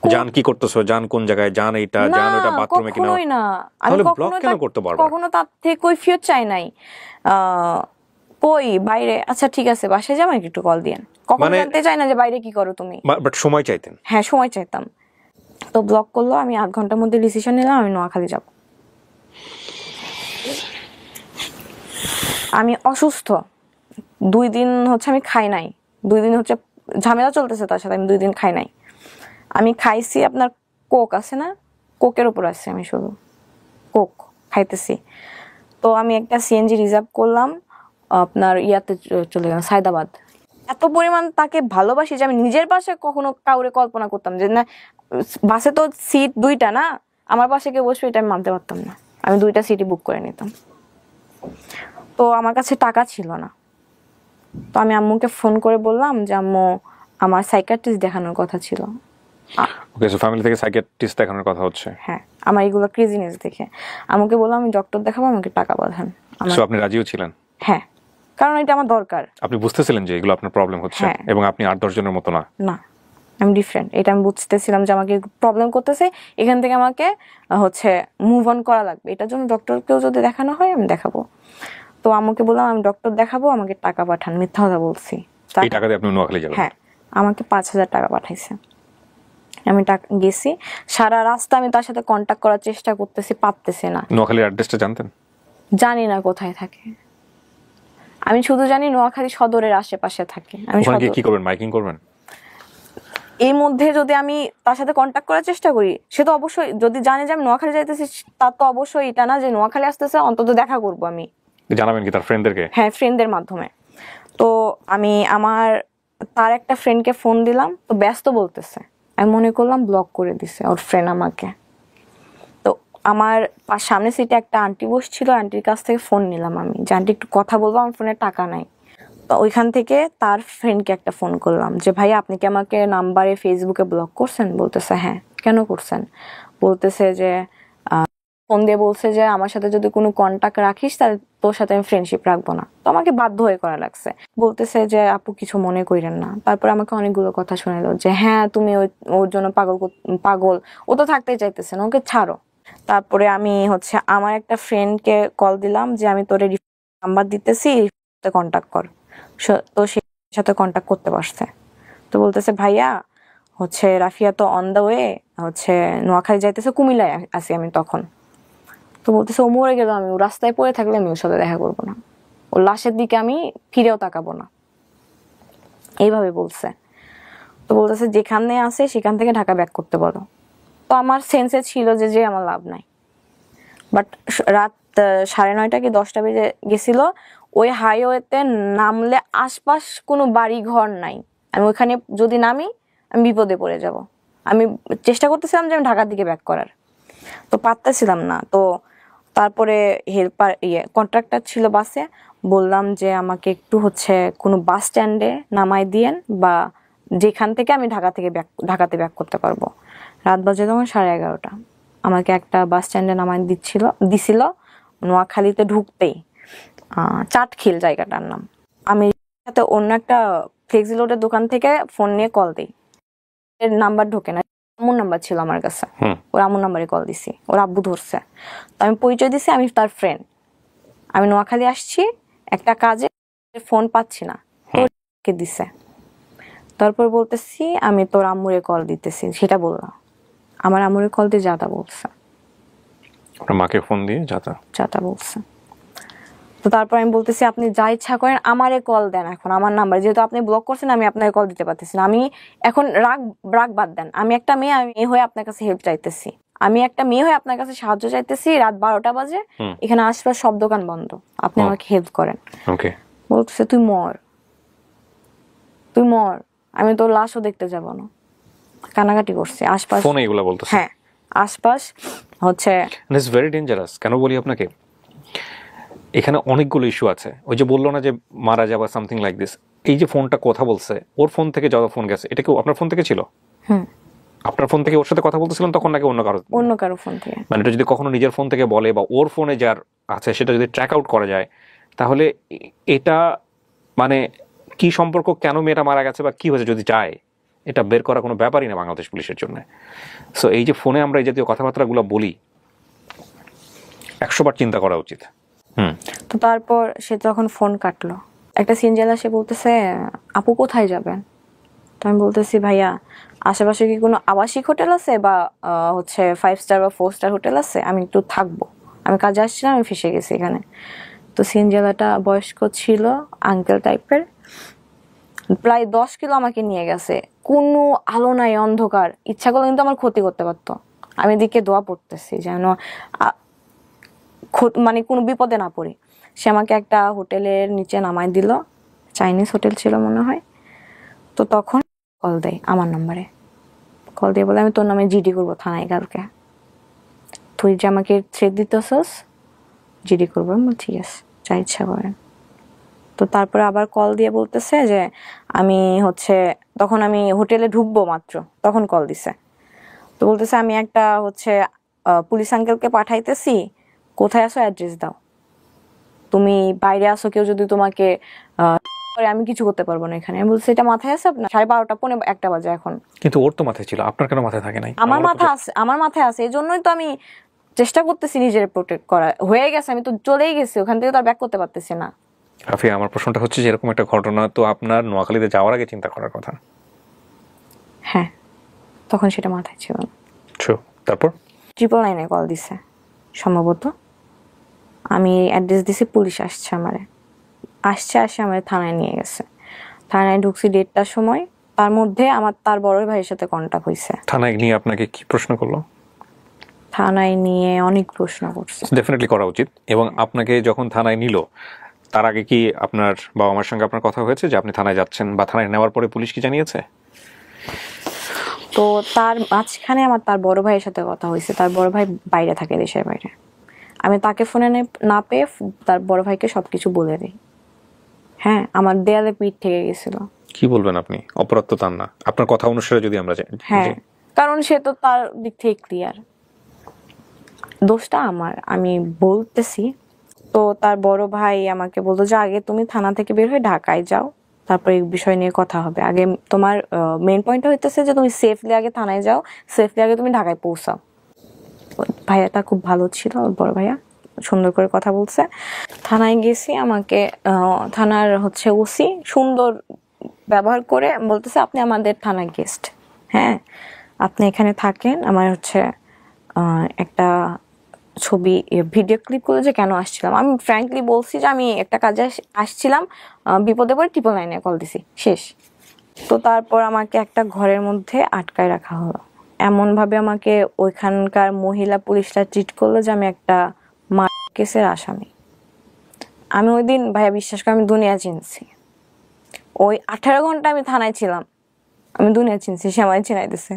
জান কি করতেছো, জান কোন জায়গায়, জান এইটা, জান ওটা, বাথরুমে কিনা। কখনোই না, আমি ব্লক কেন করতে পারবো? কখনো তার থেকে কৈফিয়ত চাই নাই। কই বাইরে, আচ্ছা ঠিক আছে বাসায় যাও, আমাকে একটু কল দিয়েন। কখনো জানতে চাই না যে বাইরে কি করো তুমি। বাট সময় চাইতেন? হ্যাঁ, সময় চাইতাম। তো ব্লক করলো। আমি 8 ঘন্টার মধ্যে ডিসিশন নিলাম আমি নোয়াখালী যাব। আমি অসুস্থ, 2 দিন হচ্ছে আমি খাই নাই। 2 দিন হচ্ছে ঝামেলা চলতেছে তার সাথে, আমি 2 দিন খাই নাই। আমি খাইছি আপনার কোক আছে না, কোকের উপর আছে, আমি শুধু কোক খাইতেছি। তো আমি একটা সিএনজি রিজার্ভ করলাম, আপনার ইয়াতে চলে গেলাম সায়দাবাদ। এত পরিমাণ তাকে ভালোবাসি যে আমি নিজের পাশে কখনো কাউরে কল্পনা করতাম যে না, বাসে তো সিট 2টা না, আমার পাশে কেউ বসবে এটা আমি মানতে পারতাম না। আমি 2টা সিটই বুক করে নিতাম। তো আমার কাছে টাকা ছিল না। তো আমি আম্মুকে ফোন করে বললাম যে আম্মু আমার সাইকিয়াট্রিস্ট দেখানোর কথা ছিল। ওকে, সো ফ্যামিলি থেকে সাইকিয়াট্রিস্ট দেখানোর কথা হচ্ছে। হ্যাঁ, আমার এগুলো ক্রেজিনেস দেখে আম্মুকে বললাম আমি ডক্টর দেখাবো, আমাকে টাকা পাঠান। সো আপনি রাজিও ছিলেন? হ্যাঁ, কারণ এটা আমার দরকার। আপনি বুঝতেছিলেন যে এগুলো আপনার প্রবলেম হচ্ছে, এবং আপনি 8-10 জনের মতো না। না, আমি ডিফারেন্ট, এটা আমি বুঝতেছিলাম যে আমাকে প্রবলেম করতেছে, এখান থেকে আমাকে হচ্ছে মুভ অন করা লাগবে। এটার জন্য ডক্টরকেও যদি দেখানো হয় আমি দেখাবো। তো আম্মুকে বললাম আমি ডক্টর দেখাবো, আমাকে টাকা পাঠান। মিথ্যা কথা বলছি। এই টাকা দিয়ে আপনি নোয়াখালী যাবেন? হ্যাঁ, আমাকে 5,000 টাকা পাঠাইছে। আমি গেছি, সারা রাস্তা আমি তার সাথে কন্ট্যাক্ট করার চেষ্টা করতেছি, পারতেছি না। নোয়াখালীর অ্যাড্রেসটা জানতেন? জানি না কোথায় থাকে, আমি শুধু জানি নোয়াখালী সদরের আশেপাশে থাকে। আমি কি করবেন, মাইকিং করবেন? এই মধ্যে যদি আমি তার সাথে কন্ট্যাক্ট করার চেষ্টা করি, সে তো অবশ্যই যদি জানে যে আমি নোয়াখালী যাইতেছি, তার তো অবশ্যই এটা না যে নোয়াখালী আসতেছে, অন্তত দেখা করবো। আমি জানাবেন কি তার ফ্রেন্ডদেরকে? হ্যাঁ, ফ্রেন্ডদের মাধ্যমে। তো আমি তার একটা ফ্রেন্ডকে ফোন দিলাম, তো ব্যস্ত বলতেছে। আমি মনে করলাম ব্লক করে দিছে ওর ফ্রেন্ড আমাকে। তো আমার সামনে সিটে একটা আন্টি বসছিল, আন্টির কাছ থেকে ফোন নিলাম আমি যে আন্টি একটু কথা বলবো, আমার ফোনে টাকা নাই। তো ওইখান থেকে তার ফ্রেন্ডকে একটা ফোন করলাম যে ভাই আপনি কি আমাকে নাম্বারে ফেসবুকে ব্লক করছেন? বলতেছে হ্যাঁ। কেন করছেন? বলতেছে যে ফোন দিয়ে বলছে যে আমার সাথে যদি কোনো কন্টাক্ট রাখিস তাহলে তোর সাথে আমি ফ্রেন্ডশিপ রাখবো না। তো আমাকে বাধ্য হয়ে করা লাগছে। বলতেছে যে আপু কিছু মনে করেন না। তারপর আমাকে অনেকগুলো কথা শোনালো যে হ্যাঁ তুমি ওর জন্য পাগল, ও তো থাকতেই চাইতেছে না, ওকে ছাড়ো। তারপরে আমি হচ্ছে আমার একটা ফ্রেন্ডকে কল দিলাম যে আমি তোর নাম্বার দিতেছি, কন্টাক্ট কর। তো সে সাথে কন্টাক্ট করতে পারছে। তো বলতেছে ভাইয়া হচ্ছে রাফিয়া তো অন দ্য ওয়ে, হচ্ছে নোয়াখালী যাইতেছে, কুমিল্লায় আছি আমি তখন। তো বলতেছে ও মরে গেল, আমি ও রাস্তায় পড়ে থাকলে আমি ওর সাথে দেখা করবো না, ওর লাশের দিকে আমি ফিরেও তাকাবো না, এইভাবে বলছে। তো বলতেছে যেখানে আছে সেখান থেকে ঢাকা ব্যাক করতে বলো। তো আমার সেন্সে ছিল যে আমার লাভ নাই। বাট রাত 9:30 কি 10টা বেজে গেছিল, ওই হাইওয়েতে নামলে আশপাশ কোনো বাড়ি ঘর নাই, আমি ওইখানে যদি নামি আমি বিপদে পড়ে যাব। আমি চেষ্টা করতেছিলাম যে আমি ঢাকার দিকে ব্যাক করার, তো পারতেছিলাম না। তো তারপরে হেল্পার কন্ট্রাক্টর ছিল বাসে, বললাম যে আমাকে একটু কোনো বাস স্ট্যান্ডে নামাই দিয়েন, বা যেখান থেকে আমি ঢাকাতে ব্যাক করতে পারবো। রাত বাজে তখন 11:30। আমাকে একটা বাস স্ট্যান্ডে নামাই দিছিল নোয়াখালীতে ঢুকতেই, চাটখিল জায়গাটার নাম। আমি সাথে অন্য একটা ফ্লেক্সি লোডের দোকান থেকে ফোন নিয়ে কল দিই, এর নাম্বার ঢোকে না, আম্মুর নাম্বার ছিল আমার কাছে, ওর আম্মুর নাম্বারে কল দিছি, ওর আব্বু ধরছে। তো আমি পরিচয় দিছি আমি তার ফ্রেন্ড, আমি নোয়াখালী আসছি একটা কাজে, ফোন পাচ্ছি না, তো দিছে। তারপর বলতেছি আমি তোর আম্মুরে কল দিতেছি, সেটা বললাম। আমার আম্মুরে কল দিয়ে যাতা বলছে, মাকে ফোন দিয়ে যাতা বলছে। তো তারপর আমি বলতেছি আপনি যা ইচ্ছা করেন আমারে কল দেন, এখন আমার নাম্বার যেহেতু আপনি ব্লক করছেন আমি আপনাকে কল দিতে পারতেছি না। আমি এখন রাগ বাদ দেন, আমি একটা মেয়ে হয়ে আপনার কাছে হেল্প চাইতেছি, আমি একটা মেয়ে হয়ে আপনার কাছে সাহায্য চাইতেছি। রাত 12টা বাজে, এখানে আশপাশ সব দোকান বন্ধ, আপনি আমাকে হেল্প করেন। বলতেছে তুই মর, আমি তোর লাশও দেখতে যাব না। কানাকাটি করছে আশপাশ, ফোনে এগুলো বলতেছে। হ্যাঁ, আশপাশ ইটস ভেরি ডেঞ্জারাস। কেন বলি আপনাকে, এখানে অনেকগুলো ইস্যু আছে। ওই যে বললো না যে মারা যাবা সামথিং লাইক দিস, এই যে ফোনটা কথা বলছে, ওর ফোন থেকে যত ফোন গেছে, এটা কি আপনার ফোন থেকে ছিল? আপনার ফোন থেকে ওর সাথে কথা বলতেছিলেন তখন, নাকি অন্য কারো ফোন থেকে? মানে এটা যদি কখনো নিজের ফোন থেকে বলে বা ওর ফোনে যার আছে সেটা যদি ট্র্যাক আউট করা যায়, তাহলে এটা মানে কি সম্পর্ক, কেন মেয়েটা মারা গেছে বা কি হয়েছে যদি চায়, এটা বের করা কোনো ব্যাপারই না বাংলাদেশ পুলিশের জন্য। সো এই যে ফোনে আমরা এই জাতীয় কথাবার্তাগুলো বলি, 100 বার চিন্তা করা উচিত। তো তারপর সে যখন ফোন কাটলো, একটা সিনজেলা সে বলতেছে আপু কোথায় যাবেন? তো আমি বলতেছি ভাইয়া আশেপাশে কি কোনো আবাসিক হোটেল আছে বা 5 স্টার বা 4 স্টার হোটেল আছে, আমি একটু থাকবো, আমি কাজে আসছিলাম, আমি ফেসে গেছি এখানে। তো সিনজেলাটা বয়স্ক ছিল, আঙ্কেল টাইপের, প্রায় 10 কিলো আমাকে নিয়ে গেছে, কোনো আলো নাই, অন্ধকার, ইচ্ছা করলে কিন্তু আমার ক্ষতি করতে পারতো। আমি দিকে দোয়া পড়তেছি যেন মানে কোনো বিপদে না পড়ি। সে আমাকে একটা হোটেলের নিচে নামাই দিল, চাইনিজ হোটেল ছিল মনে হয়। তো তখন কল দেয় আমার নাম্বারে, কল দিয়ে বলে আমি তোর নামে জিডি করবো থানায় কালকে, তুই যে আমাকে থ্রেট দিতেছস জিডি করবো। ঠিক আছে, যা ইচ্ছা করেন। তো তারপরে আবার কল দিয়ে বলতেছে যে আমি তখন আমি হোটেলে ঢুকবো মাত্র, তখন কল দিছে। তো বলতেছে আমি একটা পুলিশ আঙ্কেলকে পাঠাইতেছি, কোথায় আসো অ্যাড্রেস দাও, তুমি বাইরে আসো, কেউ যদি তোমাকে আমি কিছু করতে পারবো না এখানে। আমি বলছি এটা মাথায় আছে আপনার? 12:30 পৌনে 1টা বাজে এখন। কিন্তু ওর তো মাথায় ছিল, আপনার কেন মাথায় থাকে নাই? আমার মাথায় আছে, এই জন্যই তো আমি চেষ্টা করতেছি নিজের প্রোটেক্ট করা। হয়ে গেছে, আমি তো চলেই গেছি ওখান থেকে, তো আর ব্যাক করতে পারতেছি না। রাফিয়া, আমার প্রশ্নটা হচ্ছে যে এরকম একটা ঘটনা তো আপনার নোয়াখালীতে যাওয়ার আগে চিন্তা করার কথা। হ্যাঁ, তখন সেটা মাথায় ছিল না। তারপর 999 কল দিছে সম্ভবত, আমি অ্যাড্রেস দিছি, পুলিশ আসছে আমার থানায় নিয়ে গেছে। থানায় ঢুকছি 1:30টার সময়, তার মধ্যে তার বড় ভাইয়ের সাথে কন্টাক্ট হয়েছে। থানায় নিয়ে আপনাকে কি প্রশ্ন করলো? থানায় নিয়ে অনেক প্রশ্ন করছে, ডেফিনেটলি করা উচিত। এবং আপনাকে যখন থানায় নিল, তার আগে কি আপনার বাবা মার সঙ্গে আপনার কথা হয়েছে যে আপনি থানায় যাচ্ছেন, বা থানায় নেওয়ার পরে পুলিশ কি জানিয়েছে? তো তার মাঝখানে তার বড় ভাইয়ের সাথে কথা হয়েছে। তার বড় ভাই বাইরে থাকে, দেশের বাইরে। আমি তাকে ফোনে না পেয়ে তার বড় ভাইকে সবকিছু বলে দিই। হ্যাঁ, আমার দেয়ালে পিঠ থেকে গেছিল। কি বলবেন আপনি? অপরাধ তো তার না, আপনার কথা অনুসারে যদি আমরা যাই। হ্যাঁ, কারণ সে তো তার দিক থেকে ক্লিয়ার, দোষটা আমার, আমি বলতেছি। তো তার বড় ভাই আমাকে বলতো যে আগে তুমি থানা থেকে বের হয়ে ঢাকায় যাও, তারপর এই বিষয় নিয়ে কথা হবে। আগে তোমার মেইন পয়েন্ট হইতেছে যে তুমি সেফলি আগে থানায় যাও, সেফলি আগে তুমি ঢাকায় পৌঁছাও। ভাইয়াটা খুব ভালো ছিল, বড় ভাইয়া সুন্দর করে কথা বলছে। থানায় গেছি, আমাকে থানার ওসি সুন্দর ব্যবহার করে বলতেছে আপনি আমাদের থানার গেস্ট, হ্যাঁ আপনি এখানে থাকেন। আমার একটা ছবি ভিডিও ক্লিপ করে যে কেন আসছিলাম, আমি ফ্র্যাঙ্কলি বলছি যে আমি একটা কাজে আসছিলাম, বিপদে পড়ে 999 কল দিছি, শেষ। তো তারপর আমাকে একটা ঘরের মধ্যে আটকায় রাখা হলো, এমনভাবে আমাকে ওইখানকার মহিলা পুলিশরা ট্রিট করলো যে আমি একটা কেসের আসামি। আমি ওই দিন ভাইয়া বিশ্বাস করে আমি দুনিয়া চিনছি। ওই 18 ঘন্টা আমি থানায় ছিলাম, আমি দুনিয়া চিনছি, সে আমায় চিনাইতেছে।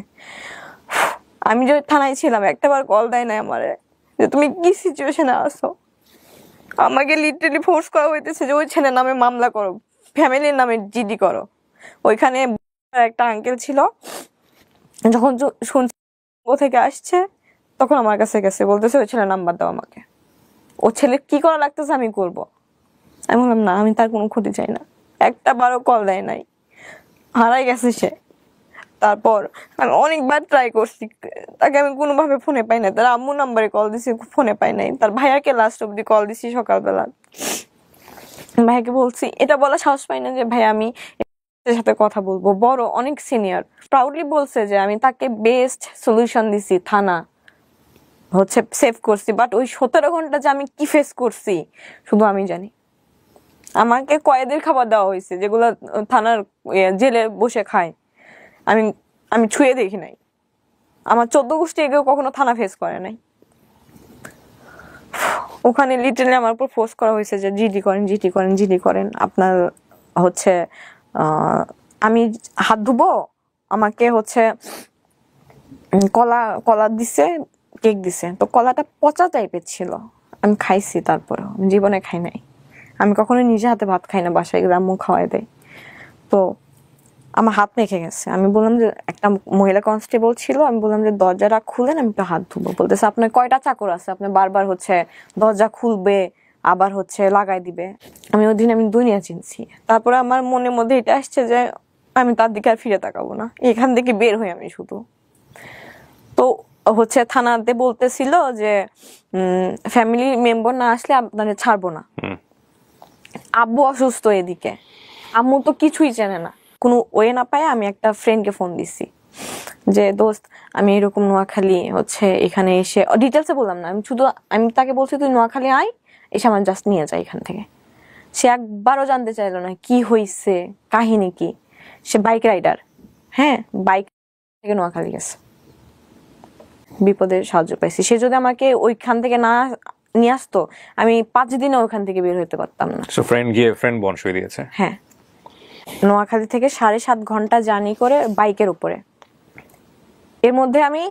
আমি যে থানায় ছিলাম একটাবার কল দেয় না আমারে যে তুমি কি সিচুয়েশনে আছো। আমাকে লিটারালি ফোর্স করা হইতেছে যে ওই ছেলের নামে মামলা করো, ফ্যামিলির নামে জিডি করো। ওইখানে একটা আঙ্কেল ছিল, যখন শুনছি ও থেকে আসছে তখন আমার কাছে গেছে, বলতেছে ওই ছেলের নাম্বার দাও আমাকে, ও ছেলে কি করা লাগতেছে আমি করব। আমি বললাম না, আমি তার কোনো ক্ষতি চাই না। একটা বারও কল দেয় নাই, হারাই গেছে সে। তারপর আমি অনেকবার ট্রাই করছি, তাকে আমি কোনোভাবে ফোনে পাই না। তার আম্মু নাম্বারে কল দিছি, ফোনে পাই নাই। তার ভাইয়াকে লাস্ট অব্দি কল দিছি সকালবেলা, ভাইয়াকে বলছি, এটা বলা সাহস পাই না যে ভাই আমি এর সাথে কথা বলবো, বড় অনেক সিনিয়র। প্রাউডলি বলছে যে আমি তাকে বেস্ট সলিউশন দিছি, থানা হচ্ছে সেভ করছি। বাট ওই 17 ঘন্টা যে আমি কি ফেস করছি শুধু আমি জানি। আমাকে কয়েদের খাবার দেওয়া হয়েছে যেগুলো থানার জেলে বসে খায়, আমি আমি ছুঁয়ে দেখি নাই। আমার 14 গোষ্ঠী এগেও কখনো থানা ফেস করে নাই। ওখানে লিটারালি আমার উপর ফোর্স করা হয়েছে যে জিডি করেন, জিডি করেন, জিডি করেন। আপনার হচ্ছে আমি হাত ধুবো, আমাকে হচ্ছে কলা কলা দিছে, কেক দিছে। তো কলাটা পচা টাইপের ছিল, আমি খাইছি, তারপরে আমি জীবনে খাই নাই। আমি কখনো নিজে হাতে ভাত খাই না, বাসায় গেলে আম্মু খাওয়াই দেয়। তো আমার হাত মেখে গেছে। আমি বললাম যে, একটা মহিলা কনস্টেবল ছিল, আমি বললাম যে দরজাটা খুলেন, আমি একটু হাত ধুবো। বলতেছে আপনার কয়টা চাকর আছে, আপনি বারবার হচ্ছে দরজা খুলবে আবার হচ্ছে লাগাই দিবে। আমি ওই দিন আমি দুনিয়া চিনছি। তারপরে আমার মনের মধ্যে এটা আসছে যে আমি তার দিকে আর ফিরে তাকাবো না, এখান থেকে বের হই আমি শুধু। তো হচ্ছে থানাতে বলতেছিল যে ফ্যামিলি মেম্বার না আসলে আপনাদের ছাড়বো না। আব্বু অসুস্থ এদিকে, আম্মু তো কিছুই জানে না। কোনো ওয়ে না পায় আমি একটা ফ্রেন্ডকে ফোন দিছি যে দোস্ত আমি এরকম নোয়াখালী হচ্ছে এখানে এসে, ডিটেলসে বললাম না, আমি তাকে বলছি তুই নোয়াখালী আয়, এসে আমার জাস্ট নিয়ে যায় এখান থেকে। সে একবারও জানতে চাইলো না কি হয়েছে, কাহিনী কি। সে বাইক রাইডার, হ্যাঁ, বাইক থেকে নোয়াখালী গেছে, বিপদে সাহায্য পাইছি। সে যদি আমাকে ওইখান থেকে না নিয়ে আসতো, আমি 5 দিনে ওইখান থেকে বের হতে পারতাম না। ফ্রেন্ড বনসই দিয়েছে। হ্যাঁ, নোয়াখালী থেকে 7.5 ঘন্টা জার্নি করে বাইকের উপরে। এর মধ্যে আমি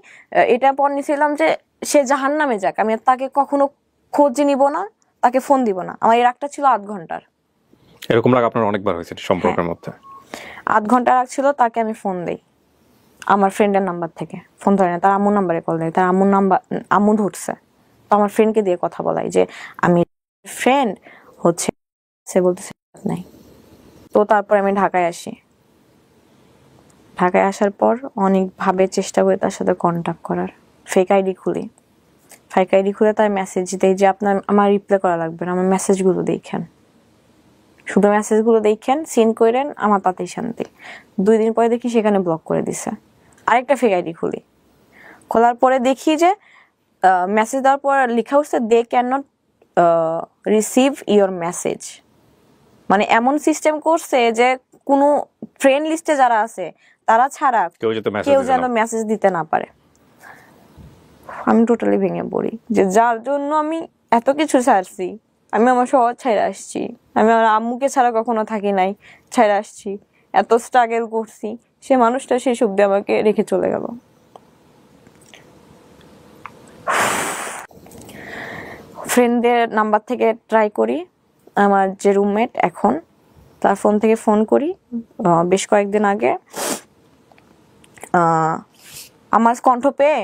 এটা পর নিয়েছিলাম যে সে জাহান্নামে যাক, আমি তাকে কখনো খোঁজ নিব না, তাকে ফোন দিব না। আমার এর একটা ছিল 8 ঘন্টার। এরকম রাগ আপনার অনেকবার হয়েছে সম্পর্কের মধ্যে? 8 ঘন্টা রাগ ছিল, তাকে আমি ফোন দেই আমার ফ্রেন্ডের নাম্বার থেকে, ফোন ধরে না, তার আম্মুর নাম্বারে কল দেয়, তার আম্মু ধরছে। তো আমার ফ্রেন্ডকে দিয়ে কথা বলাই যে আমি ফ্রেন্ড হচ্ছে, সে বলতেছে নাই। তো তারপর আমি ঢাকায় আসি। ঢাকায় আসার পর অনেকভাবে চেষ্টা করি তার সাথে কন্ট্যাক্ট করার। ফেক আইডি খুলে তার মেসেজ দেই যে আমার রিপ্লাই করা লাগবে না, আমার মেসেজগুলো দেখেন, শুধু মেসেজগুলো দেখেন, সিন করেন, আমার তাতেই শান্তি। 2 দিন পরে দেখি সেখানে ব্লক করে দিছে। আরেকটা ফেক আইডি খোলার পরে দেখি যে মেসেজ দেওয়ার পর লেখা হচ্ছে they can not receive your message. মানে এমন সিস্টেম করছে যে কোনো ফ্রেন্ড লিস্টে যারা আছে তারা ছাড়া কেউ যেন মেসেজ দিতে না পারে। আমি টোটালি ভেঙে পড়ি যে যার জন্য আমি এত কিছু ছাড়ছি, আমি আমার শহর ছেড়ে আসছি, আমি আমার আম্মুকে ছাড়া কখনো থাকি নাই, ছেড়ে আসছি, এত স্ট্রাগল করছি, সে মানুষটা সেই শব্দে আমাকে রেখে চলে গেল। ফ্রেন্ডদের নাম্বার থেকে ট্রাই করি, আমার যে রুমমেট এখন তার ফোন থেকে ফোন করি। বেশ কয়েকদিন আগে আমার কণ্ঠ পেয়ে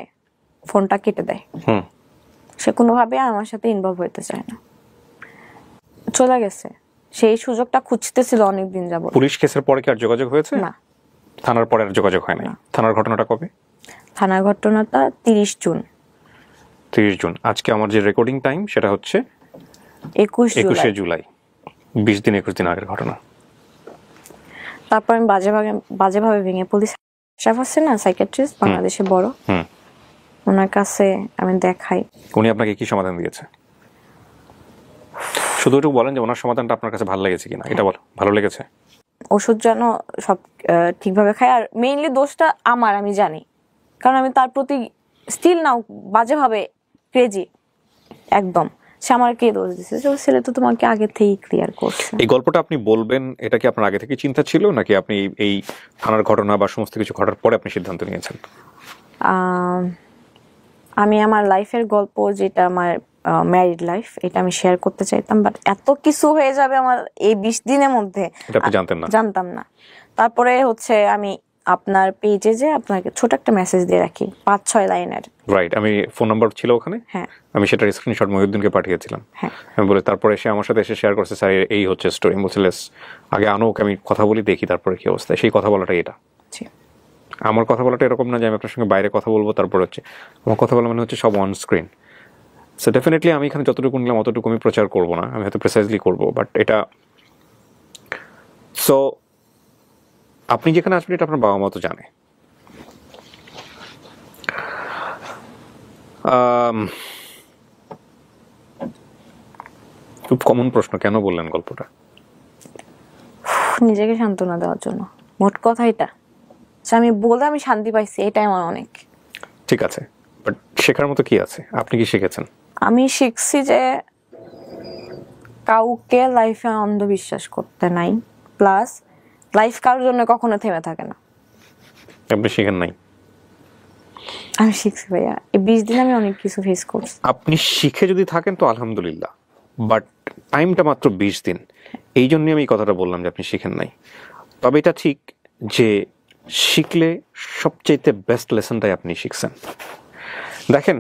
ফোনটা কেটে দেয়। সে কোনোভাবে আমার সাথে ইনভলভ হইতে চায় না, চলে গেছে। সেই সুযোগটা খুঁজতেছিল অনেকদিন যাবত। পুলিশ কেসের পরে কি আর যোগাযোগ হয়েছে? না। থানার পরে আর যোগাযোগ হয় না। থানার ঘটনাটা কবে? থানার ঘটনাটা 30 জুন। 30 জুন। আজকে আমার যে রেকর্ডিং টাইম সেটা হচ্ছে 21 জুলাই, 20 দিন 21 দিন আগের ঘটনা। তারপর আমি বাজেভাবে ভেঙে, পুলিশ স্টাফ আছে না, সাইকিয়াট্রিস্ট, বাংলাদেশে বড়, ওনার কাছে আমি দেখাই। উনি আপনাকে কি সমাধান দিয়েছে? শুধু একটু বলেন যে ওনার সমাধানটা আপনার কাছে ভালো লেগেছে কিনা, এটা বলো। ভালো লেগেছে? ওষুধ যেন সব ঠিকভাবে খাই, আর মেইনলি দোষটা আমার, আমি জানি, কারণ আমি তার প্রতি স্টিল নাও বাজেভাবে ক্রেজি একদম। সে আমাকে দোষ দিচ্ছে যে ওই ছেলে তো তোমাকে আগে থেকেই ক্লিয়ার করছে। এই গল্পটা আপনি বলবেন, এটা কি আপনার আগে থেকে চিন্তা ছিল, নাকি আপনি এই থানার ঘটনা বা সমস্ত কিছু ঘটার পরে আপনি সিদ্ধান্ত নিয়েছেন? আমি আমার লাইফের গল্প, যেটা আমার ম্যারিড লাইফ, এটা আমি শেয়ার করতে চাইতাম, বাট এত কিছু হয়ে যাবে আমার এই 20 দিনের মধ্যে, এটা আপনি জানতেন না? জানতাম না। তারপরে হচ্ছে আমি আপনার পেজে যে আপনাকে ছোট একটা মেসেজ দিয়ে রাখি 5-6 লাইনের। রাইট, আমি ফোন নাম্বার ছিল ওখানে, হ্যাঁ আমি সেটার স্ক্রিনশট মহিউদ্দিনকে পাঠিয়েছিলাম। হ্যাঁ আমি বলে তারপরে সে আমার সাথে এসে শেয়ার করছে, স্যার এই হচ্ছে স্টোরি। বলছে লেস আগে আনো ওকে, আমি কথা বলি, দেখি তারপরে কি অবস্থা। সেই কথা বলাটা এটা, জি। আমার কথা বলাটা এরকম না যে আমি আপনার সঙ্গে বাইরে কথা বলবো তারপর হচ্ছে আমার কথা বলা মানে হচ্ছে সব অন স্ক্রিন। সো ডেফিনেটলি আমি এখানে যতটুকু নিলাম অতটুকু আমি প্রচার করবো না, আমি হয়তো প্রিসাইজলি করবো, বাট এটা সো আপনি যেখানে আসবেন এটা আপনার বাবা মা তো জানে। খুব কমন প্রশ্ন, কেন বললেন গল্পটা? নিজেকে সান্ত্বনা দেওয়ার জন্য, মোট কথা এটা যে আমি বলে আমি শান্তি পাইছি, এটাই আমার অনেক। ঠিক আছে, বাট শেখার মতো কি আছে? আপনি কি শিখেছেন? আমি শিখছি যে কাউকে লাইফে অন্ধবিশ্বাস করতে নাই, প্লাস লাইফ কারোর জন্য কখনো থেমে থাকে না। আপনি শিখেন নাই? আমি শিখছি ভাইয়া, এই 20 দিন আমি অনেক কিছু ফেস করছি। আপনি শিখে যদি থাকেন তো আলহামদুলিল্লাহ, বাট টাইমটা মাত্র 20 দিন, এই জন্যই আমি এই কথাটা বললাম যে আপনি শিখেন নাই। তবে এটা ঠিক যে শিখলে সবচাইতে বেস্ট লেসনটাই আপনি শিখছেন। দেখেন,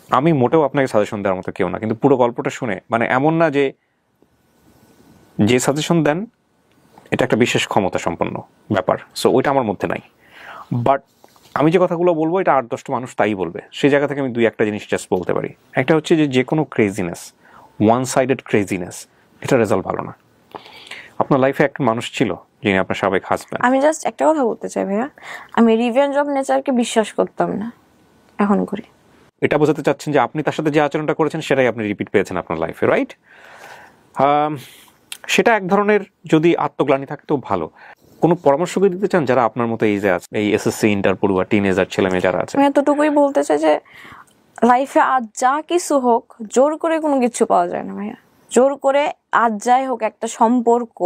আমি মোটেও আপনাকে সাজেশন দেওয়ার মতো কেউ না, কিন্তু পুরো গল্পটা শুনে মানে এমন না যে সাজেশন দেন এটা একটা বিশেষ ক্ষমতা সম্পন্ন ব্যাপার, সো ওইটা আমার মধ্যে নাই। বাট আমি যে কথাগুলো বলবো এটা 8-10টা মানুষ তাই বলবে, সেই জায়গা থেকে আমি 2-1টা জিনিস জাস্ট বলতে পারি। একটা হচ্ছে যে কোনো ক্রেজিনেস, ওয়ান সাইডেড ক্রেজিনেস, এটা রেজাল্ট ভালো না। আপনার লাইফে একটা মানুষ ছিল যিনি আপনার সাবেক হাজব্যান্ড। আমি জাস্ট একটা কথা বলতে চাই ভাইয়া, আমি রিভেঞ্জ অফ নেচারকে বিশ্বাস করতাম না, এখন করি। এটা বোঝাতে চাচ্ছেন যে আপনি তার সাথে যে আচরণটা করেছেন সেটাই আপনি রিপিট পেয়েছেন আপনার লাইফে, রাইট? সেটা এক ধরনের যদি আত্মগ্লানি থাকে তো ভালো। কোনো পরামর্শ কি দিতে চান যারা আপনার মতো এই যে আছে, এই এসএসসি ইন্টার পড়ুয়া টিনেজার ছেলে মেয়ে যারা আছে? আমি এতটুকুই বলতে চাই যে লাইফে আজ যা কিছু হোক, জোর করে কোনো কিছু পাওয়া যায় না ভাইয়া। জোর করে আজ যাই হোক, একটা সম্পর্ক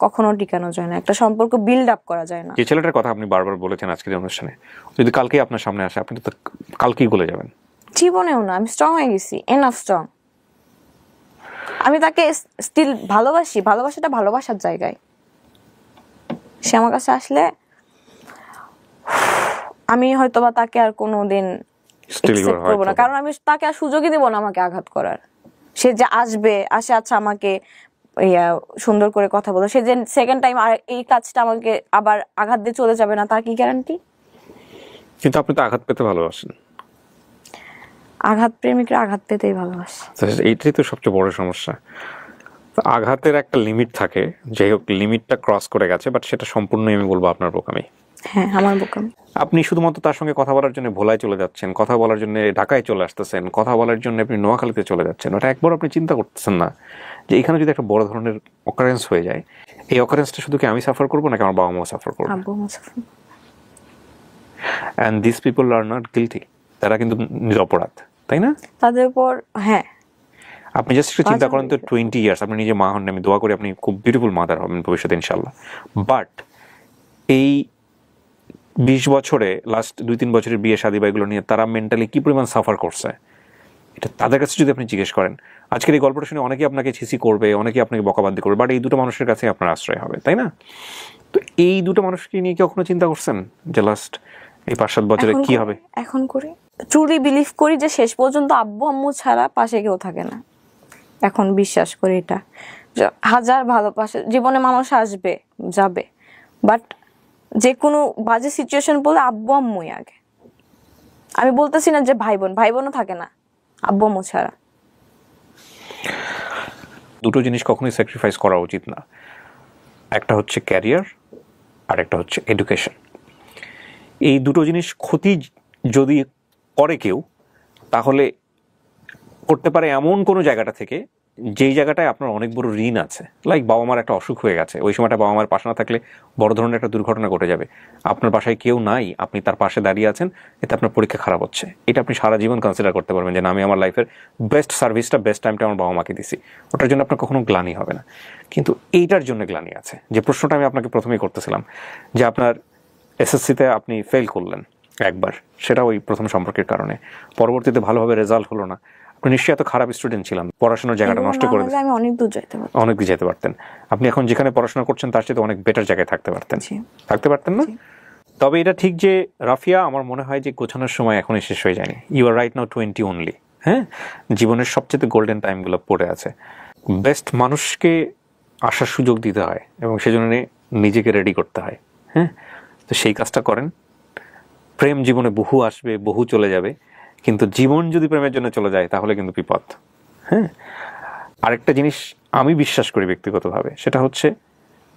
কখনো টিকানো যায় না, একটা সম্পর্ক বিল্ড আপ করা যায় না। যে ছেলেটার কথা আপনি বারবার বলেছেন আজকের অনুষ্ঠানে, যদি কালকেই আপনার সামনে আসে আপনি তো কালকেই গলে যাবেন। জীবনেও না, আমি স্ট্রং হয়ে গেছি, এনাফ স্ট্রং। আমি তাকে স্টিল ভালোবাসি, ভালোবাসাটা ভালোবাসার জায়গায়। সে আমার কাছে আসলে আমি হয়তোবা তাকে আর কোনোদিন accept করবো না, কারণ আমি তাকে আর সুযোগই দেবো না আমাকে আঘাত করার। সে যে আসবে, আচ্ছা আমাকে সুন্দর করে কথা বলো, সে যে সেকেন্ড টাইম আর এই কাজটা আমাকে আবার আঘাত দিয়ে চলে যাবে না, তার কি গ্যারান্টি? কিন্তু আপনি তো আঘাত পেতে ভালোবাসেন। আঘাত প্রেমিকরা আঘাত পেতেই ভালোবাসে, এইটাই তো সবচেয়ে বড় সমস্যা। আঘাতের একটা লিমিট থাকে, যাই হোক লিমিটটা ক্রস করে গেছে, বাট সেটা সম্পূর্ণই আমি বলবো আপনার বোকামি। হ্যাঁ আমার বোকামি। আপনি শুধুমাত্র তার সঙ্গে কথা বলার জন্য ভোলায় চলে যাচ্ছেন, কথা বলার জন্য ঢাকায় চলে আসতেছেন, কথা বলার জন্য আপনি নোয়াখালীতে চলে যাচ্ছেন, ওটা একবার আপনি চিন্তা করতেছেন না যে এখানে যদি একটা বড় ধরনের অকারেন্স হয়ে যায়, এই অকারেন্সটা শুধু কি আমি সাফার করবো নাকি আমার বাবা মা সাফার করবো? আব্বু মুসাফির। And this people are not guilty, তারা কিন্তু নিরপরাধ, তাই না? তাদের উপর হ্যাঁ। আপনি জাস্ট একটু চিন্তা করেন তো, 20 ইয়ার্স আপনি নিজে মা হন, আমি দোয়া করি আপনি খুব বিউটিফুল মাদার হবেন ভবিষ্যতে ইনশাল্লাহ। বাট এই 20 বছরে লাস্ট 2-3 বছরের বিয়ে শাদী বা এগুলো নিয়ে তারা মেন্টালি কি পরিমাণ সাফার করছে, এটা তাদের কাছে যদি আপনি জিজ্ঞেস করেন, আজকের এই গল্পটা শুনে অনেকেই আপনাকে ছিসি করবে, অনেকেই আপনাকে বকাবাদি করবে, বাট এই দুটো মানুষের কাছে আপনার আশ্রয় হবে, তাই না? তো এই দুটো মানুষকে নিয়ে কি কখনো চিন্তা করছেন যে লাস্ট এই 5-7 বছরে কি হবে? এখন করি, ট্রুলি বিলিভ করি যে শেষ পর্যন্ত আব্বু আম্মু ছাড়া পাশে কেউ থাকে না। এখন বিশ্বাস করি এটা, হাজার ভালোবাসা জীবনে মানুষ আসবে যাবে, বাট যে কোনো বাজে সিচুয়েশন বলে আব্বু আম্মুই আগে। আমি বলতেছি না যে ভাই বোনও থাকে না আব্বু আম্মু ছাড়া। দুটো জিনিস কখনোই স্যাক্রিফাইস করা উচিত না, একটা হচ্ছে ক্যারিয়ার আর একটা হচ্ছে এডুকেশন। এই দুটো জিনিস ক্ষতি যদি করে কেউ, তাহলে করতে পারে এমন কোনো জায়গাটা থেকে যেই জায়গাটায় আপনার অনেক বড় ঋণ আছে, লাইক বাবা মার একটা অসুখ হয়ে গেছে, ওই সময়টা বাবা মার পাশে না থাকলে বড় ধরনের একটা দুর্ঘটনা ঘটে যাবে, আপনার বাসায় কেউ নাই, আপনি তার পাশে দাঁড়িয়ে আছেন, এতে আপনার পরীক্ষা খারাপ হচ্ছে, এটা আপনি সারা জীবন কনসিডার করতে পারবেন যে না, আমি আমার লাইফের বেস্ট সার্ভিসটা, বেস্ট টাইমটা আমার বাবা মাকে দিছি, ওটার জন্য আপনার কখনো গ্লানি হবে না। কিন্তু এইটার জন্য গ্লানি আছে, যে প্রশ্নটা আমি আপনাকে প্রথমেই করতেছিলাম, যে আপনার এসএসসিতে আপনি ফেল করলেন একবার, সেটা ওই প্রথম সম্পর্কের কারণে, পরবর্তীতে ভালোভাবে রেজাল্ট হলো না, আপনি নিশ্চয়ই এত খারাপ স্টুডেন্ট ছিলাম, পড়াশোনার জায়গাটা নষ্ট করে দিয়েছেন, আমি অনেক দূর যেতে পারতাম, অনেক দূর যেতে পারতেন, আপনি এখন যেখানে পড়াশোনা করছেন তার চেয়ে অনেক বেটার জায়গায় থাকতে পারতেন না? তবে এটা ঠিক যে রাফিয়া, আমার মনে হয় যে গোছানোর সময় এখনই শেষ হয়ে যায়নি। You are right now 20 only. হ্যাঁ, জীবনের সবচেয়ে গোল্ডেন টাইমগুলো পড়ে আছে। বেস্ট মানুষকে আসার সুযোগ দিতে হয় এবং সেজন্য নিজেকে রেডি করতে হয়। হ্যাঁ, তো সেই কাজটা করেন। প্রেম জীবনে বহু আসবে, বহু চলে যাবে, কিন্তু জীবন যদি প্রেমের জন্য চলে যায় তাহলে কিন্তু বিপদ। হ্যাঁ, আরেকটা জিনিস আমি বিশ্বাস করি ব্যক্তিগতভাবে, সেটা হচ্ছে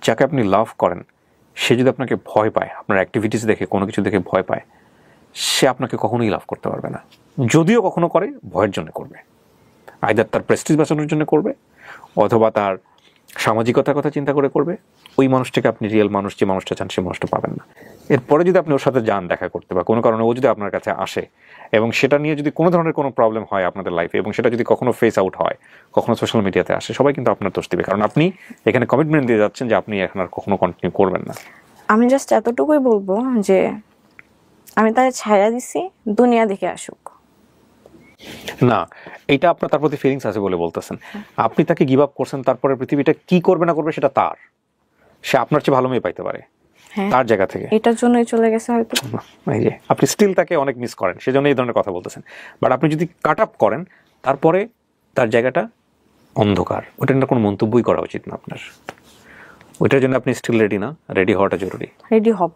যাকে আপনি লাভ করেন সে যদি আপনাকে ভয় পায়, আপনার অ্যাক্টিভিটিস দেখে, কোনো কিছু দেখে ভয় পায়, সে আপনাকে কখনোই লাভ করতে পারবে না। যদিও কখনো করে, ভয়ের জন্য করবে, আইদার তার প্রেস্টিজ বাঁচানোর জন্য করবে, অথবা তার সামাজিকতার কথা চিন্তা করে করবে। ওই মানুষটাকে আপনি রিয়েল মানুষ, যে মানুষটা চান, সে মানুষটা পাবেন না। এরপরে যদি আপনি ওর সাথে যান দেখা করতে, বা কোনো কারণে ও যদি আপনার কাছে আসে এবং সেটা নিয়ে যদি কোনো ধরনের কোনো প্রবলেম হয় আপনাদের লাইফে, এবং সেটা যদি কখনো ফেস আউট হয়, কখনো সোশ্যাল মিডিয়াতে আসে, সবাই কিন্তু আপনার দোষ দিবে, কারণ আপনি এখানে কমিটমেন্ট দিয়ে যাচ্ছেন যে আপনি এখন আর কখনো কন্টিনিউ করবেন না। আমি জাস্ট এতটুকুই বলবো যে আমি তাকে ছায়া দিছি, দুনিয়া দেখে আসুক। না, এটা আপনার তার প্রতি ফিলিংস আছে বলে বলতেছেন, আপনি তাকে গিভ আপ করছেন, তারপরে পৃথিবীটা কি করবে না করবে সেটা তার, সে আপনার চেয়ে ভালো মেয়ে পাইতে পারে তার জায়গা থেকে, এটার জন্যই চলে গেছে হয়তো। এই যে আপনি স্টিল তাকে অনেক মিস করেন, সেজন্য এই ধরনের কথা বলতেছেন। বাট আপনি যদি কাট আপ করেন, তারপরে তার জায়গাটা অন্ধকার, ওটা নিয়ে কোনো মন্তব্যই করা উচিত না আপনার। ওইটার জন্য আপনি স্টিল রেডি না? রেডি হওয়াটা জরুরি। রেডি হব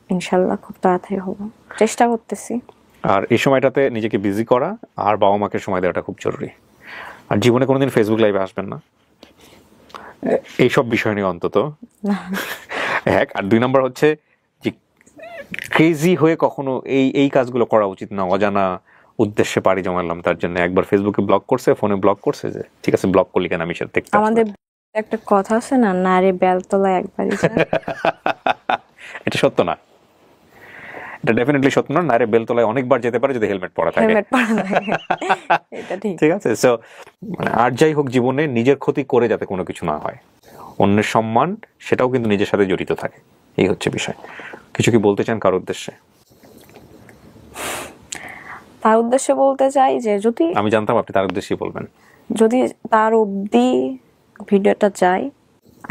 ইনশাল্লাহ, খুব তাড়াতাড়ি হব, চেষ্টা করতেছি। আর এই সময়টাতে নিজেকে বিজি করা আর বাবা মাকে সময় দেওয়াটা খুব জরুরি। আর জীবনে কোনোদিন ফেসবুক লাইভে আসবেন না এইসব বিষয় নিয়ে অন্তত। এক, আর 2 নম্বর হচ্ছে যে ক্রেজি হয়ে কখনো এই কাজগুলো করা উচিত না। অজানা উদ্দেশ্যে পাড়ি জমালাম, তার জন্য একবার ফেসবুকে ব্লক করছে, ফোনে ব্লক করছে, যে ঠিক আছে ব্লক করলি কেন, আমি সেটা দেখতে। আমাদের একটা কথা আছে না, নারে বেলতলা একবারই যায়। এটা সত্য না, এটা ডেফিনেটলি সত্য না। নারে বেলতলায় অনেকবার যেতে পারে যদি হেলমেট পরা থাকে। হেলমেট পরা থাকে, এটা ঠিক। ঠিক আছে, সো মানে আর যাই হোক, জীবনে নিজের ক্ষতি করে যাতে কোনো কিছু না হয়, অন্যের সম্মান সেটাও কিন্তু নিজের সাথে জড়িত থাকে, এই হচ্ছে বিষয়। কিছু কি বলতে চান কারোর উদ্দেশ্যে? তার উদ্দেশ্যে বলতে চাই যে যদি, আমি জানতাম আপনি তার উদ্দেশ্যেই বলবেন, যদি তার অবধি ভিডিওটা যায়,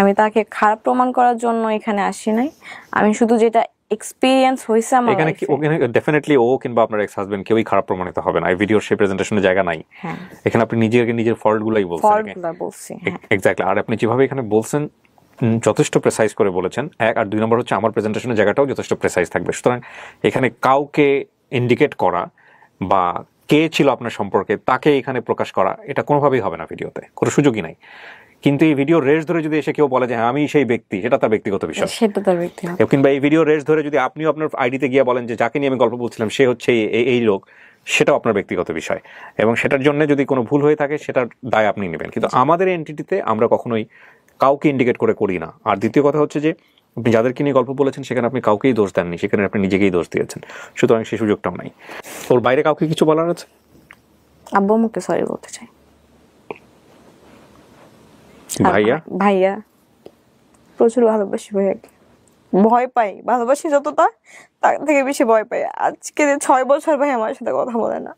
আমি তাকে খারাপ প্রমাণ করার জন্য এখানে আসি নাই। আমি শুধু যেটা এক্সপেরিয়েন্স হয়েছে আমার এখানে কি ওখানে ডেফিনেটলি ও কিংবা আপনার এক্স হাজবেন্ড কেউই খারাপ প্রমাণিত হবে না। এই ভিডিওর সেই প্রেজেন্টেশনের জায়গা নাই। এখানে আপনি নিজের ফল্টগুলাই বলছেন। এক্স্যাক্টলি। আর আপনি যেভাবে এখানে বলছেন যথেষ্ট প্রেসাইজ করে বলেছেন, এক। আর 2 নম্বর হচ্ছে আমার প্রেজেন্টেশনের জায়গাটাও যথেষ্ট প্রেসাইজ থাকবে। সুতরাং এখানে কাউকে ইন্ডিকেট করা বা কে ছিল আপনার সম্পর্কে তাকে এখানে প্রকাশ করা, এটা কোনোভাবেই হবে না ভিডিওতে, কোনো সুযোগই নাই। কিন্তু এই ভিডিও রেস ধরে যদি এসে কেউ বলে যে হ্যাঁ আমি সেই ব্যক্তি, সেটা তার ব্যক্তিগত বিষয়, সেটা তার ব্যক্তিগত। কিংবা এই ভিডিও রেস ধরে যদি আপনিও আপনার আইডিতে গিয়ে বলেন যে যাকে নিয়ে আমি গল্প বলছিলাম সে হচ্ছে এই লোক, সেটাও আপনার ব্যক্তিগত বিষয়, এবং সেটার জন্য যদি কোনো ভুল হয়ে থাকে সেটার দায় আপনি নেবেন। কিন্তু আমাদের এন্টিটিতে আমরা কখনোই কাউকে ইন্ডিকেট করে করি না। আর দ্বিতীয় কথা হচ্ছে যে আপনি যাদেরকে নিয়ে গল্প বলেছেন সেখানে আপনি কাউকেই দোষ দেননি, সেখানে আপনি নিজেকেই দোষ দিয়েছেন। সুতরাং সেই সুযোগটাও নাই। ওর বাইরে কাউকে কিছু বলার আছে? আব্বু মুখে সরি বলতে চাই। ভাইয়া প্রচুর ভালোবাসি ভাইয়াকে, ভয় পাই, ভালোবাসি যতটা তার থেকে বেশি ভয় পাই। আজকে 6 বছর ভাই আমার সাথে কথা বলে না,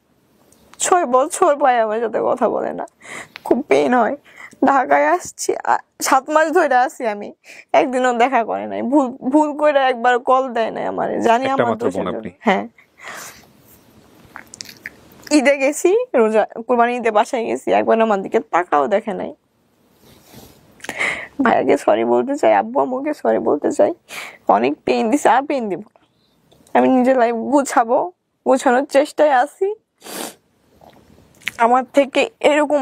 6 বছর ভাই আমার সাথে কথা বলে না, খুব পেইন হয়। ঢাকায় আসছি, 7 মাস ধরে আসি আমি, একদিনও দেখা করে নাই, ভুল করে একবার কল দেয় নাই আমার, জানি আমার দোষ। হ্যাঁ, ঈদে গেছি, রোজা কুরবানি ঈদে বাসায় গেছি, একবার আমার দিকে তাকাও দেখে নাই। ভাইয়াকে সরি বলতে চাই, আব্বু আম্মুকে সরি বলতে চাই। অনেক পেইন দিছে, আর পেইন দিব। আমি নিজের লাইফ গোছানোর চেষ্টায় আছি। আমার থেকে এরকম